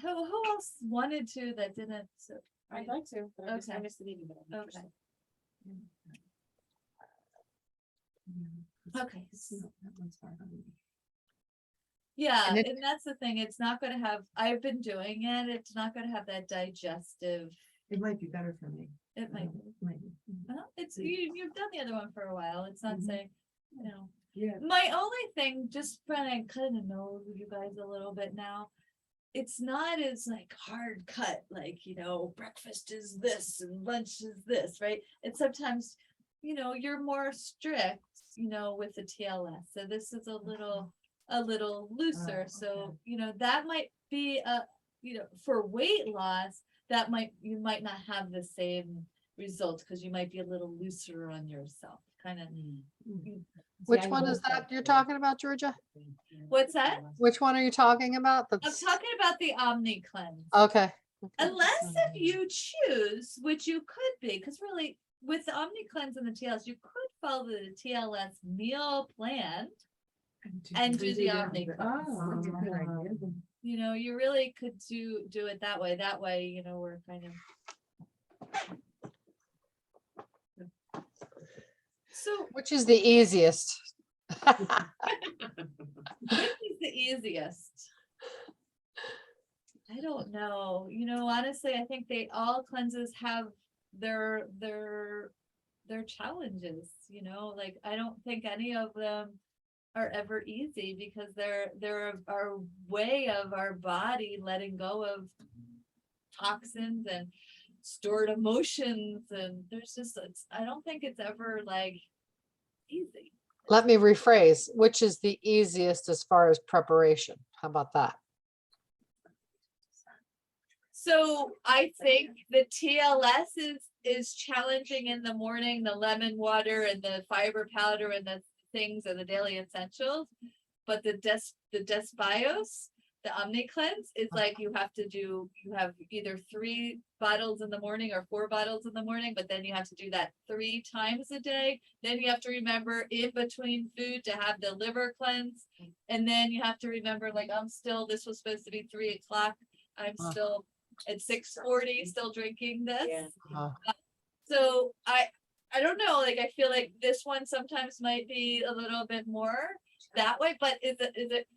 Speaker 2: Who else wanted to that didn't? So,
Speaker 6: I'd like to, but I
Speaker 2: Okay.
Speaker 6: missed the meeting. but I'm
Speaker 2: okay,
Speaker 6: interested.
Speaker 3: Yeah,
Speaker 2: okay.
Speaker 3: that one's hard on me.
Speaker 2: Yeah,
Speaker 10: And
Speaker 2: and that's the thing, it's not gonna have, I've been doing it, it's not gonna have that digestive,
Speaker 3: It might be better for me.
Speaker 2: it might be.
Speaker 3: Might be.
Speaker 2: Well, it's, you've done the other one for a while, it's not
Speaker 3: Mhm.
Speaker 2: saying, you know.
Speaker 3: Yeah.
Speaker 2: My only thing, just trying to kind of know you guys a little bit now. It's not as like hard cut, like, you know, breakfast is this and lunch is this, right? And sometimes, you know, you're more strict, you know, with the TLS. So this is a little looser. So,
Speaker 3: okay.
Speaker 2: you know, that might be you know, for weight loss, you might not have the same results because you might be a little looser on yourself, kind of.
Speaker 5: Which one is that you're talking about, Georgia?
Speaker 2: What's that?
Speaker 5: Which one are you talking about?
Speaker 2: I'm
Speaker 5: That's,
Speaker 2: talking about the Omni Cleanse.
Speaker 5: okay.
Speaker 2: Unless if you choose, which you could be, because really with the Omni Cleanse and the TLS, you could follow the TLS meal plan and do the Omni Cleanse.
Speaker 3: Oh, that's a good idea.
Speaker 2: You know, you really could do it that way. That way, you know, we're kind of. So
Speaker 5: Which is the easiest?
Speaker 2: which is the easiest? I don't know. You know, honestly, I think all cleanses have their challenges, you know, like I don't think any of them are ever easy because they're our way of our body letting go of toxins and stored emotions, and there's just I don't think it's ever like easy.
Speaker 5: Let me rephrase, which is the easiest as far as preparation? How about that?
Speaker 2: So I think the TLS is challenging in the morning, the lemon water and the fiber powder and the things and the daily essentials. But the Desbios, the Omni Cleanse is like you have either 3 bottles in the morning or 4 bottles in the morning, but then you have to do that 3 times a day. Then you have to remember in between food to have the liver cleanse. And then you have to remember, like, this was supposed to be 3 o'clock. I'm still at 6:40, still drinking this.
Speaker 4: Yeah.
Speaker 5: Uh,
Speaker 2: So I don't know, like, I feel like this one sometimes might be a little bit more that way, but is it,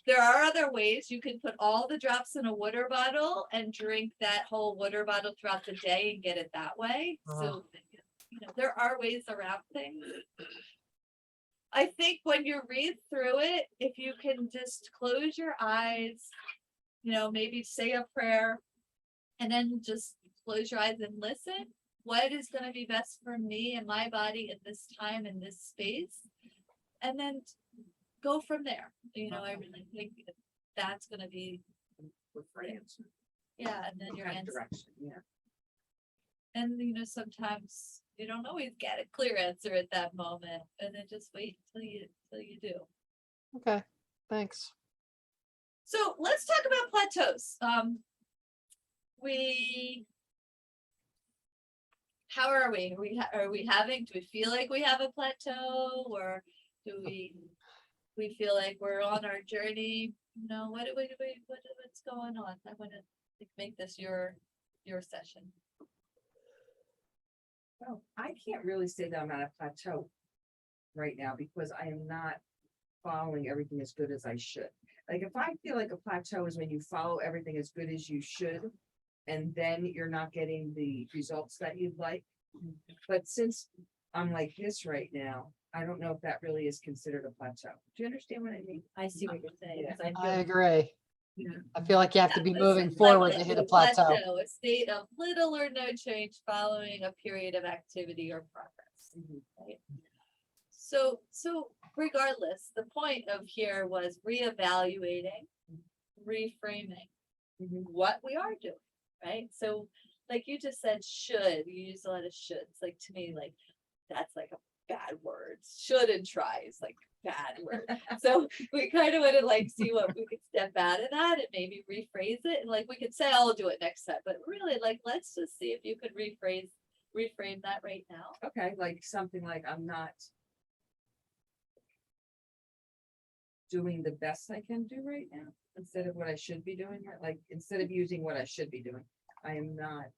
Speaker 2: there are other ways. You can put all the drops in a water bottle and drink that whole water bottle throughout the day and get it that way. So, you know, there are ways around things. I think when you read through it, if you can just close your eyes, you know, maybe say a prayer and then just close your eyes and listen. What is going to be best for me and my body at this time in this space? And then go from there. You know, I really think that's going to be,
Speaker 3: Preferred answer.
Speaker 2: yeah, and then your
Speaker 3: Kind of
Speaker 2: answer.
Speaker 3: direction, yeah.
Speaker 2: And, you know, sometimes you don't always get a clear answer at that moment, and then just wait till you do.
Speaker 5: Okay, thanks.
Speaker 2: So let's talk about plateaus. How are we? Are we having? Do we feel like we have a plateau, or do we feel like we're on our journey? No, what's going on? I want to make this your session.
Speaker 3: Well, I can't really say that I'm at a plateau right now because I am not following everything as good as I should. Like if I feel like a plateau is when you follow everything as good as you should, and then you're not getting the results that you'd like. But since I'm like this right now, I don't know if that really is considered a plateau. Do you understand what I mean?
Speaker 2: I see what you're saying. 'Cause I
Speaker 5: I
Speaker 2: feel
Speaker 5: agree.
Speaker 3: Yeah.
Speaker 5: I feel like you have to be
Speaker 2: this
Speaker 5: moving
Speaker 2: is like
Speaker 5: forward to hit a plateau.
Speaker 2: A state of little or no change following a period of activity or progress.
Speaker 3: Mhm.
Speaker 2: Right? So regardless, the point of here was reevaluating, reframing
Speaker 3: Mhm.
Speaker 2: what we are doing, right? So like you just said, should, you use a lot of shoulds, like to me, like that's like a bad word. Should and try is like bad word. So we kind of want to like see what we could step out of that and maybe rephrase it. And like we could say, I'll do it next time, but really like, let's just see if you could reframe that right now.
Speaker 3: Okay, like something like I'm not doing the best I can do right now instead of what I should be doing. Like instead of using what I should be doing, I am not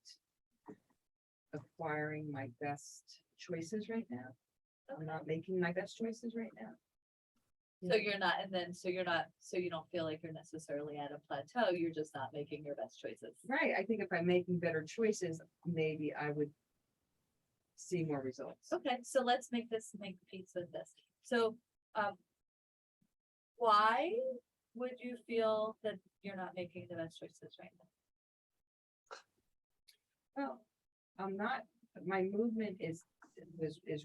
Speaker 3: acquiring my best choices right now. I'm not making my best choices right now.
Speaker 2: So you're not, so you don't feel like you're necessarily at a plateau, you're just not making your best choices.
Speaker 3: Right, I think if I'm making better choices, maybe I would see more results.
Speaker 2: Okay, so let's make peace with this. So Why would you feel that you're not making the best choices right now?
Speaker 3: Well, I'm not, my movement is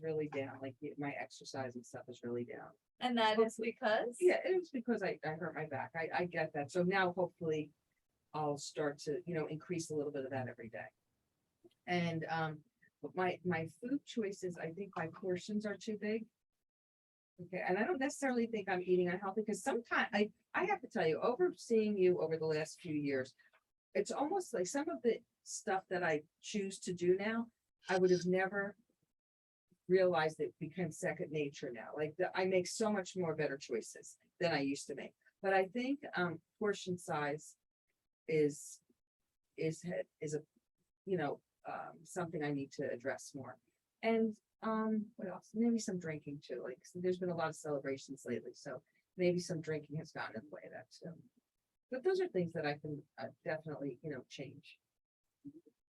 Speaker 3: really down, like my exercise and stuff is really down.
Speaker 2: And that is because?
Speaker 3: Yeah, it was because I hurt my back. I get that. So now hopefully I'll start to, increase a little bit of that every day. And, but my food choices, I think my portions are too big. Okay, and I don't necessarily think I'm eating unhealthy, because sometimes I have to tell you, overseeing you over the last few years, it's almost like some of the stuff that I choose to do now, I would have never realized it became second nature now. Like I make so much more better choices than I used to make. But I think portion size is a something I need to address more. And what else? Maybe some drinking too. Like there's been a lot of celebrations lately, so maybe some drinking has gotten in the way of that too. But those are things that I can definitely, change.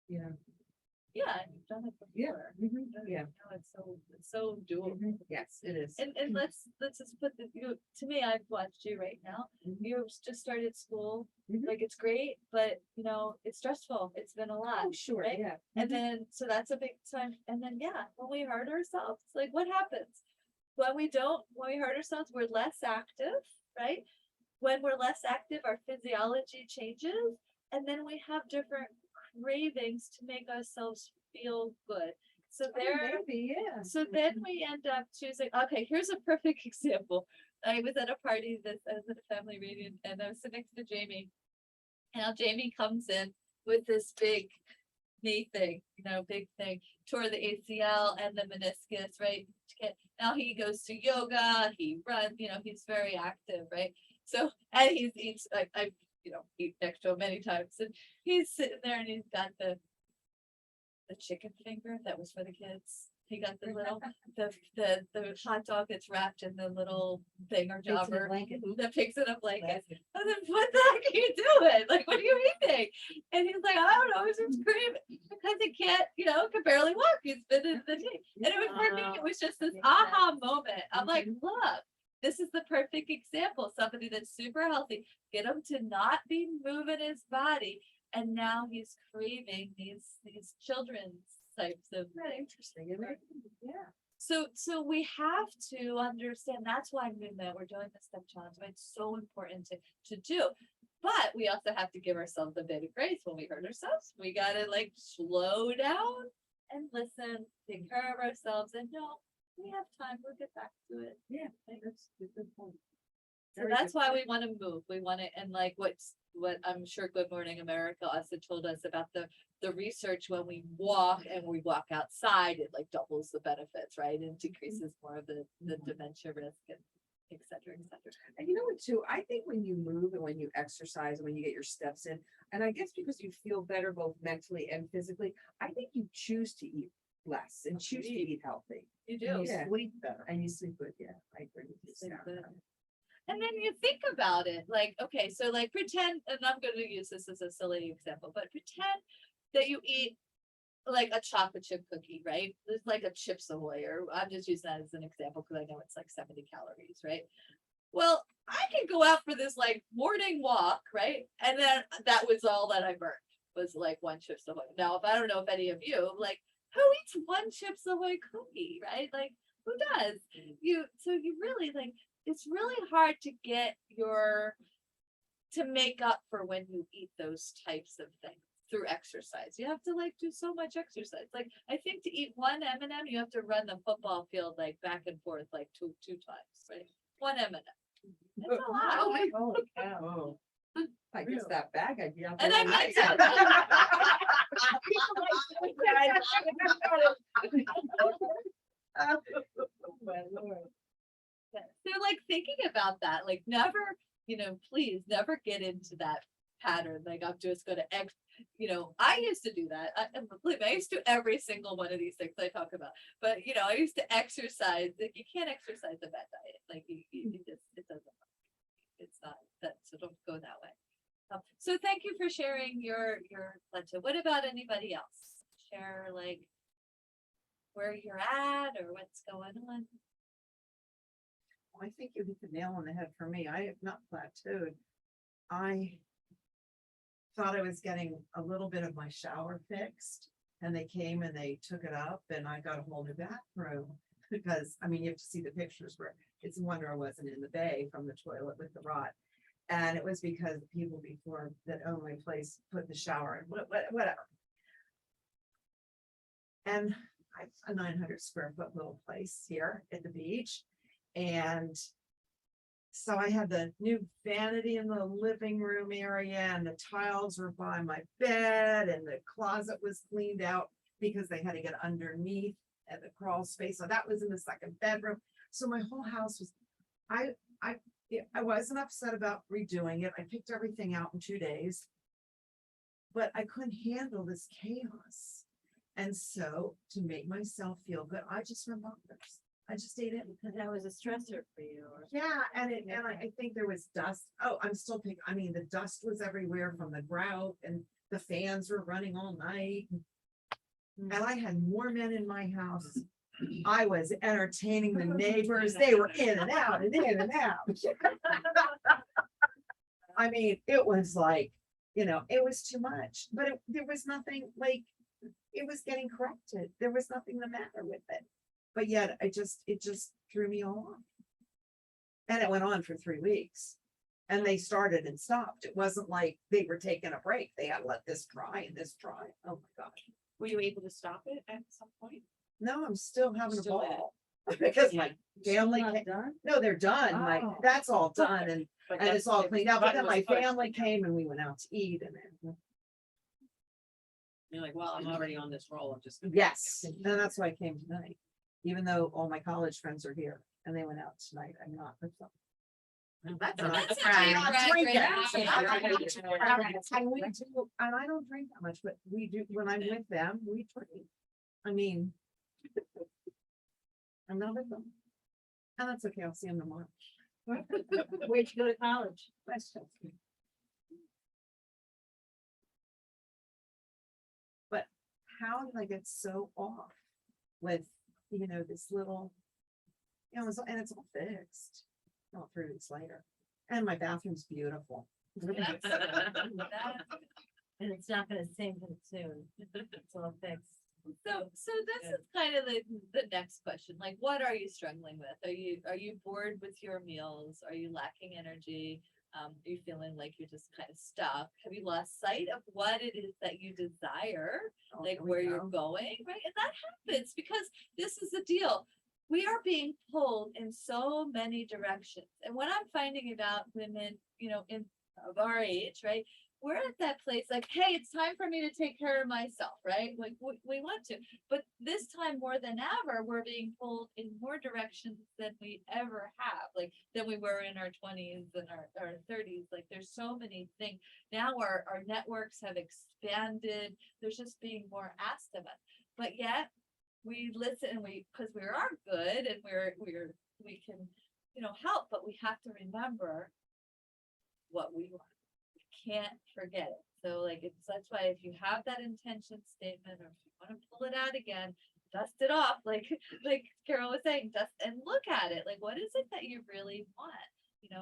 Speaker 2: Yeah, you've done it
Speaker 3: Yeah.
Speaker 2: before.
Speaker 3: Yeah.
Speaker 2: No, it's so doable.
Speaker 3: Yes, it is.
Speaker 2: And let's just put to me, I've watched you right now.
Speaker 3: Mhm.
Speaker 2: You've just started school,
Speaker 3: Mhm.
Speaker 2: like it's great, but it's stressful. It's been a lot.
Speaker 3: Oh, sure,
Speaker 2: right?
Speaker 3: yeah.
Speaker 2: And then, so that's a big time. And then, yeah, when we hurt ourselves, like what happens? When we hurt ourselves, we're less active, right? When we're less active, our physiology changes, and then we have different cravings to make ourselves feel good. So
Speaker 3: Maybe, yeah.
Speaker 2: so then we end up choosing, okay, here's a perfect example. I was at a party I was at a family reunion, and I was sitting next to Jamie. And now Jamie comes in with this big knee thing, big thing, tore the ACL and the meniscus, right? Now he goes to yoga, he runs, he's very active, right? So, and he's eats, I've eaten next to him many times, and he's sitting there and he's got the chicken finger that was for the kids. He got the little, the hot dog that's wrapped in the little thing or
Speaker 9: Pigs in a
Speaker 2: jobber,
Speaker 9: blanket.
Speaker 2: the pigs in a blanket. And then what the heck are you doing? Like, what are you eating? And he's like, I don't know, he's just craving because he can't, can barely walk. He's been in the team. And it was for me, it was just this aha moment. I'm like, look, this is the perfect example. Somebody that's super healthy, get him to not be moving his body. And now he's craving these children's types of things.
Speaker 3: Interesting. Yeah.
Speaker 2: So we have to understand that's why we're doing the step challenge. It's so important to do. But we also have to give ourselves a bit of grace when we hurt ourselves. We gotta slow down and listen, take care of ourselves, and we have time. We'll get back to it.
Speaker 3: Yeah, that's a good point.
Speaker 2: So that's why we want to move. We want to, and what I'm sure Good Morning America also told us about the research when we walk and we walk outside, it doubles the benefits, right? And decreases more of the dementia risk and et cetera, et cetera.
Speaker 3: And you know what too? I think when you move and when you exercise and when you get your steps in, and I guess because you feel better both mentally and physically, I think you choose to eat less and choose to eat healthy.
Speaker 2: You do.
Speaker 3: And you sleep better. And you sleep good. Yeah, I agree with you.
Speaker 2: Sleep
Speaker 3: Sarah.
Speaker 2: good. And then you think about it, okay, so pretend, and I'm going to use this as a silly example, but pretend that you eat a chocolate chip cookie, right? There's a Chips Ahoy, or I'm just using that as an example because I know it's 70 calories, right? Well, I can go out for this morning walk, right? And then that was all that I burned was one Chips Ahoy. Now, if I don't know if any of you, who eats one Chips Ahoy cookie, right? Who does? So you really it's really hard to get to make up for when you eat those types of things through exercise. You have to do so much exercise. I think to eat one M&M, you have to run the football field back and forth two times, right? One M&M. It's a lot.
Speaker 3: Holy cow. I guess that bag I'd be out
Speaker 2: And
Speaker 3: there
Speaker 2: I
Speaker 3: all
Speaker 2: meant
Speaker 3: night.
Speaker 2: So thinking about that, never, please never get into that pattern. I'm just going to I used to do that. Believe me, I used to do every single one of these things I talk about. But I used to exercise. You can't exercise a bad diet. It doesn't work. It's not that. So don't go that way. So thank you for sharing your plateau. What about anybody else? Share where you're at or what's going on.
Speaker 7: I think you hit the nail on the head for me. I have not plateaued. I thought I was getting a little bit of my shower fixed, and they came and they took it up, and I got a whole new bathroom. Because, I mean, you have to see the pictures where it's a wonder I wasn't in the bay from the toilet with the rot. And it was because the people before that owned my place put the shower in, whatever. And I have a 900 square foot little place here at the beach. And so I had the new vanity in the living room area, and the tiles were by my bed, and the closet was cleaned out because they had to get underneath at the crawl space. So that was in the second bedroom. So my whole house was, I wasn't upset about redoing it. I picked everything out in 2 days, but I couldn't handle this chaos. And so to make myself feel good, I just went bonkers. I just ate it.
Speaker 9: Because that was a stressor for you.
Speaker 7: Yeah, and I think there was dust. Oh, I'm still picking, I mean, the dust was everywhere from the grout, and the fans were running all night. And I had more men in my house. I was entertaining the neighbors. They were in and out and in and out. I mean, it was like, it was too much, but there was nothing like, it was getting corrected. There was nothing the matter with it. But yet it just threw me all off. And it went on for 3 weeks. And they started and stopped. It wasn't like they were taking a break. They had to let this dry and this dry. Oh my gosh.
Speaker 6: Were you able to stop it at some point?
Speaker 7: No, I'm still having a
Speaker 6: Still in it.
Speaker 7: ball. Because my family,
Speaker 9: Not
Speaker 7: came-
Speaker 9: done?
Speaker 7: no, they're done. Like,
Speaker 9: Oh.
Speaker 7: that's all done, and it's all cleaned out. But then my
Speaker 6: was
Speaker 7: family came and we went out to eat, and then,
Speaker 6: You're like, well, I'm already on this roll. I'm just.
Speaker 7: yes, and that's why I came tonight. Even though all my college friends are here and they went out tonight, I'm not with them.
Speaker 6: That's
Speaker 7: And
Speaker 6: a
Speaker 7: I-
Speaker 2: That's a
Speaker 7: and
Speaker 2: big
Speaker 7: I'm
Speaker 2: brag
Speaker 7: drinking.
Speaker 2: right there.
Speaker 7: And we do, and I don't drink that much, but we do, when I'm with them, we drink. I mean, I'm not with them. And that's okay, I'll see them tomorrow.
Speaker 9: Where'd you go to college?
Speaker 7: Question. But how did I get so off with, this little, and it's all fixed, not 3 weeks later. And my bathroom's beautiful.
Speaker 9: And it's not gonna sink soon. It's all fixed.
Speaker 2: So this is kind of the next question, like, what are you struggling with? Are you bored with your meals? Are you lacking energy? Are you feeling like you're just kind of stuck? Have you lost sight of what it is that you desire?
Speaker 7: Oh,
Speaker 2: Like
Speaker 7: here we
Speaker 2: where you're
Speaker 7: go.
Speaker 2: going, right? And that happens because this is the deal. We are being pulled in so many directions. And what I'm finding about women, of our age, right? We're at that place like, hey, it's time for me to take care of myself, right? Like we want to, but this time more than ever, we're being pulled in more directions than we ever have, like than we were in our 20s and our 30s. Like there's so many things. Now our networks have expanded. There's just being more asked of us. But yet we listen and because we are good and we can, help, but we have to remember what we want. Can't forget it. So like that's why if you have that intention statement, or if you want to pull it out again, dust it off, like Carol was saying, dust and look at it. Like, what is it that you really want?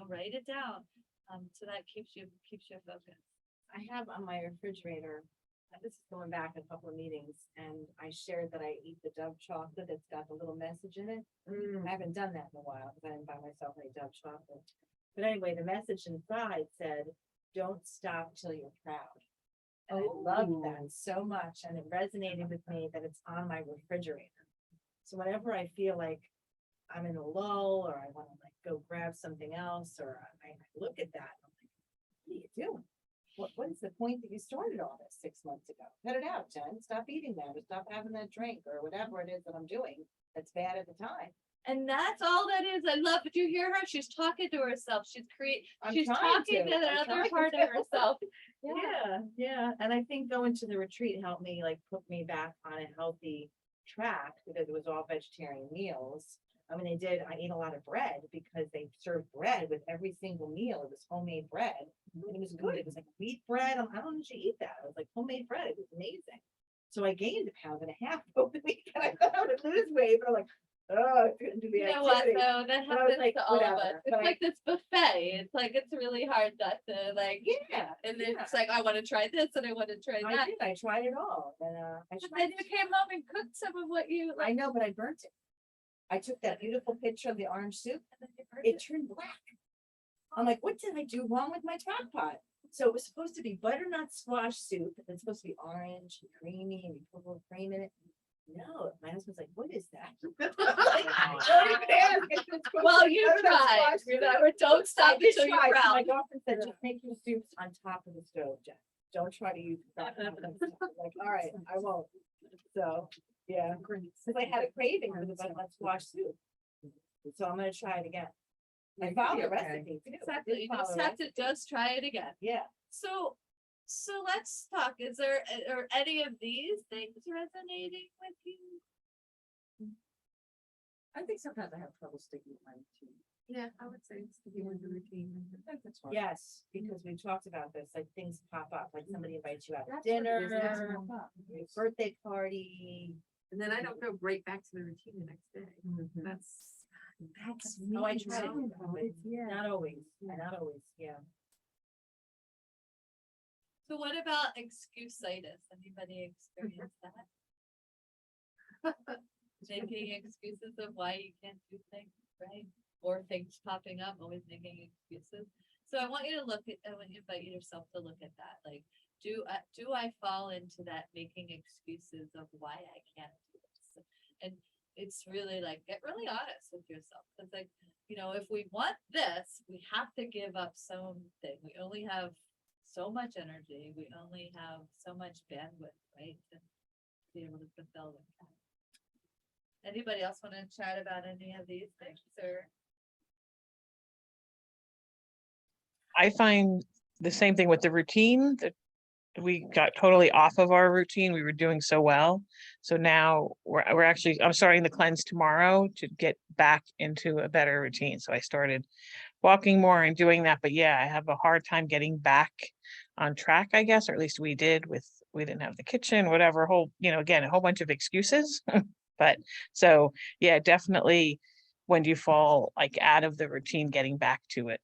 Speaker 2: Write it down. So that keeps you focused.
Speaker 9: I have on my refrigerator, this is going back a couple of meetings, and I shared that I eat the Dove chocolate. It's got the little message in it. I haven't done that in a while because I didn't buy myself any Dove chocolate. But anyway, the message inside said, "Don't stop till you're proud." And I loved that so much, and it resonated with me that it's on my refrigerator. So whenever I feel like I'm in a lull, or I want to like go grab something else, or I look at that, I'm like, what are you doing? What is the point that you started all this 6 months ago? Cut it out, Jen. Stop eating that, or stop having that drink, or whatever it is that I'm doing that's bad at the time.
Speaker 2: And that's all that is. I love, did you hear her? She's talking to herself. She's
Speaker 9: I'm
Speaker 2: she's
Speaker 9: trying
Speaker 2: talking
Speaker 9: to.
Speaker 2: to
Speaker 9: I'm
Speaker 2: another
Speaker 9: trying
Speaker 2: part
Speaker 9: to.
Speaker 2: of herself.
Speaker 9: Yeah. And I think going to the retreat helped me like put me back on a healthy track because it was all vegetarian meals. I mean, I ate a lot of bread because they served bread with every single meal. It was homemade bread. And it was good. It was like wheat bread. I don't usually eat that. It was like homemade bread. It was amazing. So I gained 1.5 pounds over the week, and I thought I would lose weight, but I'm like, oh, couldn't do the
Speaker 2: You know what,
Speaker 9: activity.
Speaker 2: though, that
Speaker 9: And I was
Speaker 2: happens
Speaker 9: like,
Speaker 2: to all of us.
Speaker 9: whatever,
Speaker 2: It's
Speaker 9: but I-
Speaker 2: like this buffet. It's like, it's really hard not to like,
Speaker 9: Yeah,
Speaker 2: and then
Speaker 9: yeah.
Speaker 2: it's like, I wanna try this and I wanna try
Speaker 9: I
Speaker 2: that.
Speaker 9: did, I tried it all, and, I
Speaker 2: But
Speaker 9: tried
Speaker 2: then you came home and cooked some of what you
Speaker 9: I
Speaker 2: like.
Speaker 9: know, but I burnt it. I took that beautiful picture of the orange soup,
Speaker 2: and then you burned
Speaker 9: it turned black. I'm like, what did I do wrong with my crock pot? So it was supposed to be butternut squash soup, and it's supposed to be orange and creamy, and you put a little cream in it. No, my husband's like, what is that? Don't even ask, it's supposed to
Speaker 2: Well,
Speaker 9: be
Speaker 2: you
Speaker 9: butternut
Speaker 2: tried,
Speaker 9: squash soup.
Speaker 2: remember, don't
Speaker 9: I
Speaker 2: stop
Speaker 9: did
Speaker 2: until you're
Speaker 9: try, so
Speaker 2: proud.
Speaker 9: my girlfriend said, just make your soups on top of the stove, Jen. Don't try to use. the crock pot and stuff." I'm like, all right, I won't. So, yeah, because I had a craving for the butternut squash soup. So I'm gonna try it again. I followed the recipe. too. I
Speaker 2: Exactly,
Speaker 9: did
Speaker 2: you
Speaker 9: follow
Speaker 2: just
Speaker 9: the
Speaker 2: have to
Speaker 9: recipe.
Speaker 2: just try it again.
Speaker 9: Yeah.
Speaker 2: So let's talk, is there, are any of these things resonating with you?
Speaker 3: I think sometimes I have trouble sticking with my routine.
Speaker 6: Yeah, I would say sticking with the routine.
Speaker 3: That's hard.
Speaker 9: Yes, because we talked about this, like things pop up, like somebody invites you out to
Speaker 6: That's what it is, that's
Speaker 9: dinner,
Speaker 6: what pop up.
Speaker 9: your birthday party.
Speaker 6: And then I don't go right back to the routine the next day. That's
Speaker 9: Oh, I
Speaker 6: me,
Speaker 9: try to do that, but
Speaker 6: yeah.
Speaker 9: not always, yeah.
Speaker 2: So what about excuse-itis? Anybody experience that? Making excuses of why you can't do things, right? Or things popping up, always making excuses. So I want you to look at, I want you to invite yourself to look at that, like, do I fall into that making excuses of why I can't do this? And it's really like, get really honest with yourself. It's like, you know, if we want this, we have to give up something. We only have so much energy. We only have so much bandwidth, right? To be able to fulfill them. Anybody else want to chat about any of these things or?
Speaker 10: I find the same thing with the routine, that we got totally off of our routine. We were doing so well. So now we're actually, I'm starting the cleanse tomorrow to get back into a better routine. So I started walking more and doing that. But yeah, I have a hard time getting back on track, I guess, or at least we did with, we didn't have the kitchen, whatever, whole, you know, again, a whole bunch of excuses. But so, yeah, definitely when do you fall like out of the routine, getting back to it.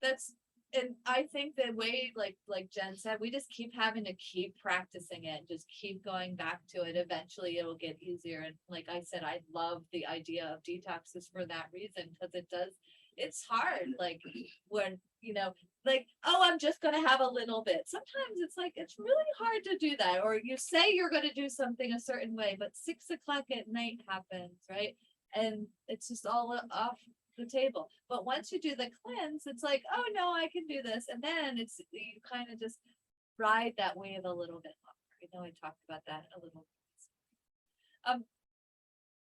Speaker 2: That's, and I think the way, like Jen said, we just keep having to keep practicing it, just keep going back to it. Eventually it'll get easier. And like I said, I love the idea of detoxes for that reason, because it does, it's hard. Like when, you know, like, oh, I'm just gonna have a little bit. Sometimes it's like, it's really hard to do that. Or you say you're gonna do something a certain way, but 6 o'clock at night happens, right? And it's just all off the table. But once you do the cleanse, it's like, oh no, I can do this. And then it's, you kind of just ride that wave a little bit longer. I know I talked about that a little.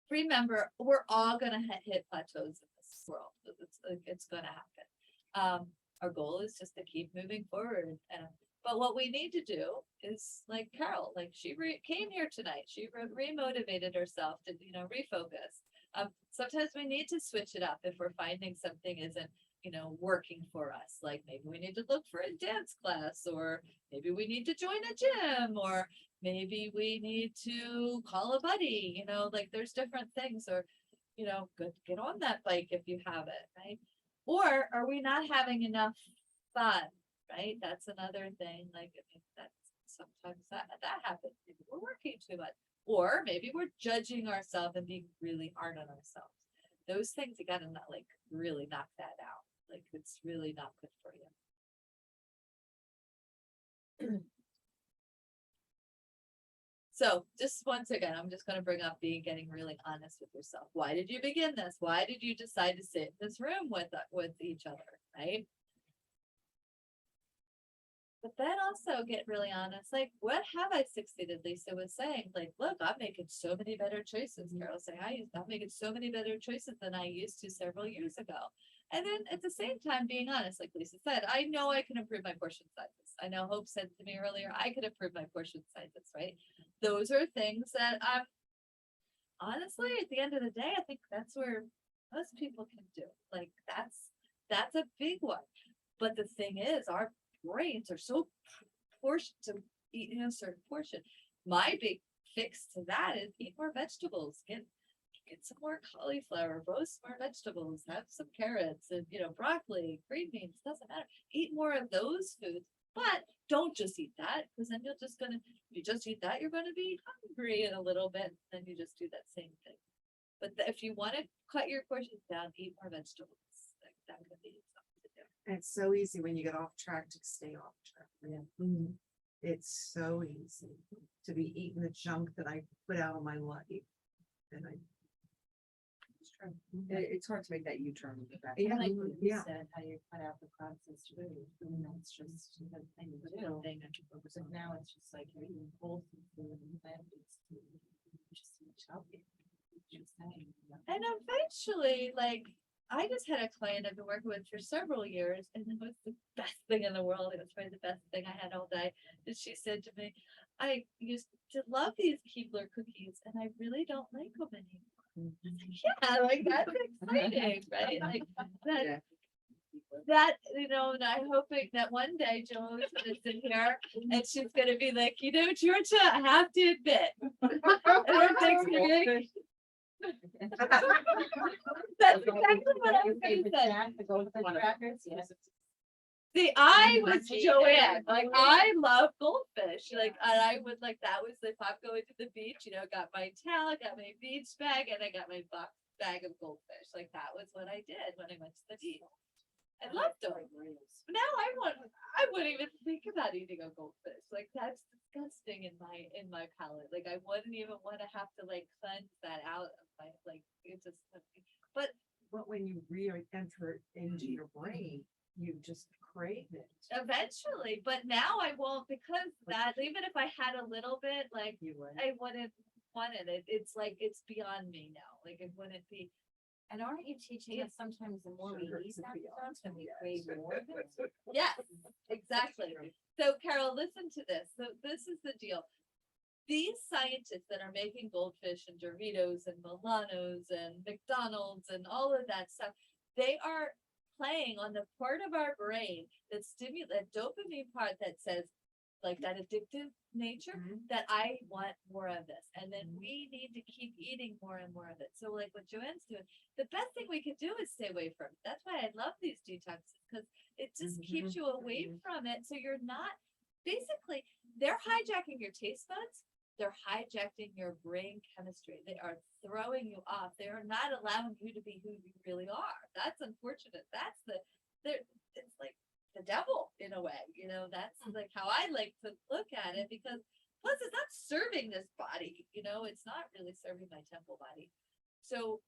Speaker 2: Remember, we're all gonna hit plateaus in this world. It's gonna happen. Our goal is just to keep moving forward. But what we need to do is like Carol, like she came here tonight. She remotivated herself to, you know, refocus. Sometimes we need to switch it up if we're finding something isn't, you know, working for us. Like maybe we need to look for a dance class, or maybe we need to join a gym, or maybe we need to call a buddy, you know, like there's different things, or, you know, get on that bike if you have it, right? Or are we not having enough fun, right? That's another thing. Like, I mean, that's sometimes that happens. Maybe we're working too much. Or maybe we're judging ourselves and being really hard on ourselves. Those things, you gotta not like really knock that out. Like it's really not good for you. So just once again, I'm just gonna bring up getting really honest with yourself. Why did you begin this? Why did you decide to sit in this room with each other, right? But then also get really honest, like, what have I succeeded? Lisa was saying, like, look, I'm making so many better choices. Carol saying, I'm making so many better choices than I used to several years ago. And then at the same time, being honest, like Lisa said, I know I can improve my portion sizes. I know Hope said to me earlier, I could improve my portion sizes, right? Those are things that I'm, honestly, at the end of the day, I think that's where most people can do. Like, that's a big one. But the thing is, our brains are so portioned to eat in a certain portion. My big fix to that is eat more vegetables, get some more cauliflower, roast more vegetables, have some carrots and, broccoli, green beans, doesn't matter. Eat more of those foods, but don't just eat that, because then if you just eat that, you're gonna be hungry in a little bit, then you just do that same thing. But if you wanna cut your portions down, eat more vegetables, like that could be something to do.
Speaker 7: And it's so easy when you get off track to stay off track. It's so easy to be eating the junk that I put out on my life. And
Speaker 3: It's hard to make that U-turn.
Speaker 7: Yeah,
Speaker 6: Like what you
Speaker 7: yeah.
Speaker 6: said, how you cut out the processed food, and that's just the thing to do. So now it's just like you're eating wholesome food and plant-based food, just so much healthier. Just saying.
Speaker 2: And eventually, like, I just had a client I've been working with for several years, and it was the best thing in the world. It was probably the best thing I had all day. And she said to me, I used to love these Keebler cookies, and I really don't like them anymore. Yeah, like that's exciting, right? Like
Speaker 3: Yeah.
Speaker 2: that, and I'm hoping that one day Joan's gonna sit here and she's gonna be like, Georgia, I have to admit. And her thing's gonna be like, that's exactly what I was gonna say. See, I was Joanne, like I love goldfish, like, and I would like, that was if I'm going to the beach, got my towel, I got my beach bag, and I got my bag of goldfish, like that was what I did when I went to the beach. I loved them. Now I wouldn't even think about eating a goldfish, like that's disgusting in my palate, like I wouldn't even want to have to like cleanse that out of my, like, it just, but
Speaker 7: when you re-enter it into your brain, you just crave it.
Speaker 2: eventually, but now I won't, because that, even if I had a little bit, like,
Speaker 7: You would.
Speaker 2: I wouldn't want it. It's like, it's beyond me now. Like, it wouldn't be.
Speaker 6: And aren't you teaching us sometimes the more we
Speaker 7: Sugar
Speaker 6: eat
Speaker 7: is
Speaker 6: that
Speaker 7: beyond
Speaker 6: stuff and we
Speaker 7: me,
Speaker 6: crave
Speaker 7: yes.
Speaker 6: more of it?
Speaker 2: Yes, exactly. So Carol, listen to this. So this is the deal. These scientists that are making goldfish and Doritos and Milanos and McDonald's and all of that stuff, they are playing on the part of our brain that that dopamine part that says, like, that addictive nature, that I want more of this. And then we need to keep eating more and more of it. So like what Joanne's doing, the best thing we could do is stay away from it. That's why I love these detoxes, because it just keeps you away from it. So you're not, basically, they're hijacking your taste buds. They're hijacking your brain chemistry. They are throwing you off. They are not allowing you to be who you really are. That's unfortunate. That's it's like the devil in a way, that's like how I like to look at it, because plus it's not serving this body, it's not really serving my temple body. So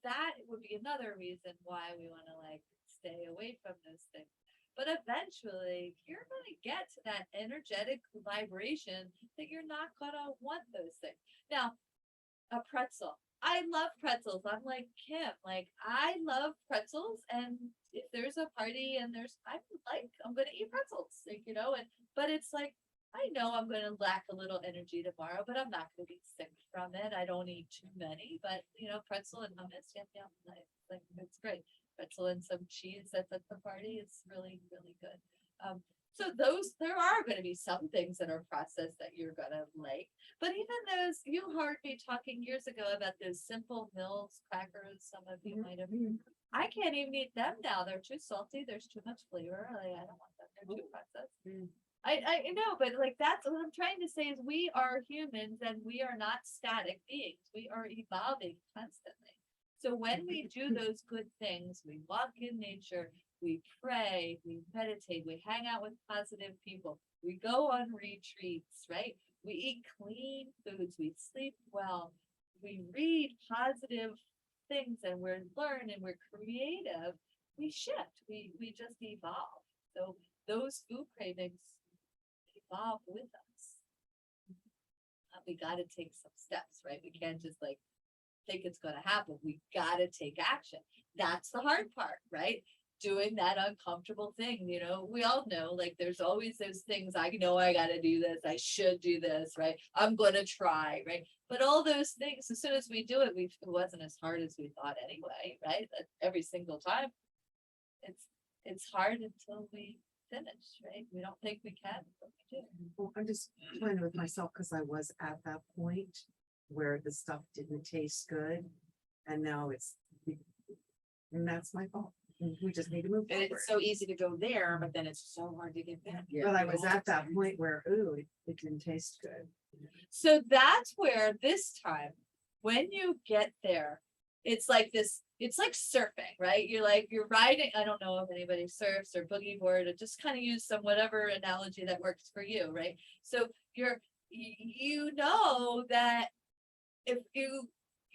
Speaker 2: that would be another reason why we want to like stay away from those things. But eventually you're going to get to that energetic vibration that you're not going to want those things. Now, a pretzel. I love pretzels. I'm like Kim, like I love pretzels, and if there's a party and I'm going to eat pretzels, like, but it's like, I know I'm going to lack a little energy tomorrow, but I'm not going to be sick from it. I don't eat too many, but pretzel and hummus, yeah, like it's great. Pretzel and some cheese that's at the party. It's really, really good. So there are going to be some things that are processed that you're going to like, but even those, you heard me talking years ago about those Simple Mills crackers. Some of you might have, I can't even eat them now. They're too salty. There's too much flavor. Like, I don't want them. They're too processed. I know, but like, that's what I'm trying to say is we are humans and we are not static beings. We are evolving constantly. So when we do those good things, we walk in nature, we pray, we meditate, we hang out with positive people, we go on retreats, right? We eat clean foods, we sleep well, we read positive things, and we're learn and we're creative, we shift, we just evolve. So those food cravings evolve with us. We got to take some steps, right? We can't just like think it's going to happen. We got to take action. That's the hard part, right? Doing that uncomfortable thing, we all know, like, there's always those things. I know I got to do this. I should do this, right? I'm going to try, right? But all those things, as soon as we do it, it wasn't as hard as we thought anyway, right? That every single time, it's hard until we finished, right? We don't think we can, but we do.
Speaker 7: Well, I'm just playing with myself because I was at that point where the stuff didn't taste good. And now and that's my fault. We just need to move
Speaker 6: And
Speaker 7: forward.
Speaker 6: it's so easy to go there, but then it's so hard to get back.
Speaker 7: But I was at that point where, ooh, it didn't taste good.
Speaker 2: So that's where this time, when you get there, it's like this, it's like surfing, right? You're riding, I don't know if anybody surfs or boogie board, or just kind of use some whatever analogy that works for you, right? So you know that if you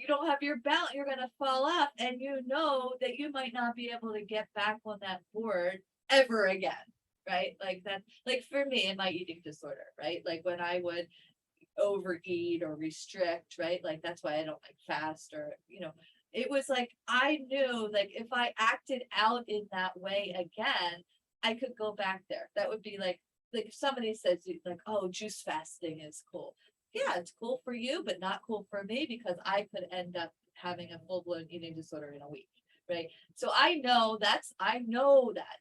Speaker 2: don't have your balance, you're gonna fall off, and you know that you might not be able to get back on that board ever again, right? Like that, like for me in my eating disorder, right? Like when I would overeat or restrict, right? Like that's why I don't like fast, or it was like I knew like if I acted out in that way again, I could go back there. That would be like if somebody says like, oh, juice fasting is cool. Yeah, it's cool for you, but not cool for me, because I could end up having a full-blown eating disorder in a week, right? So I know that, and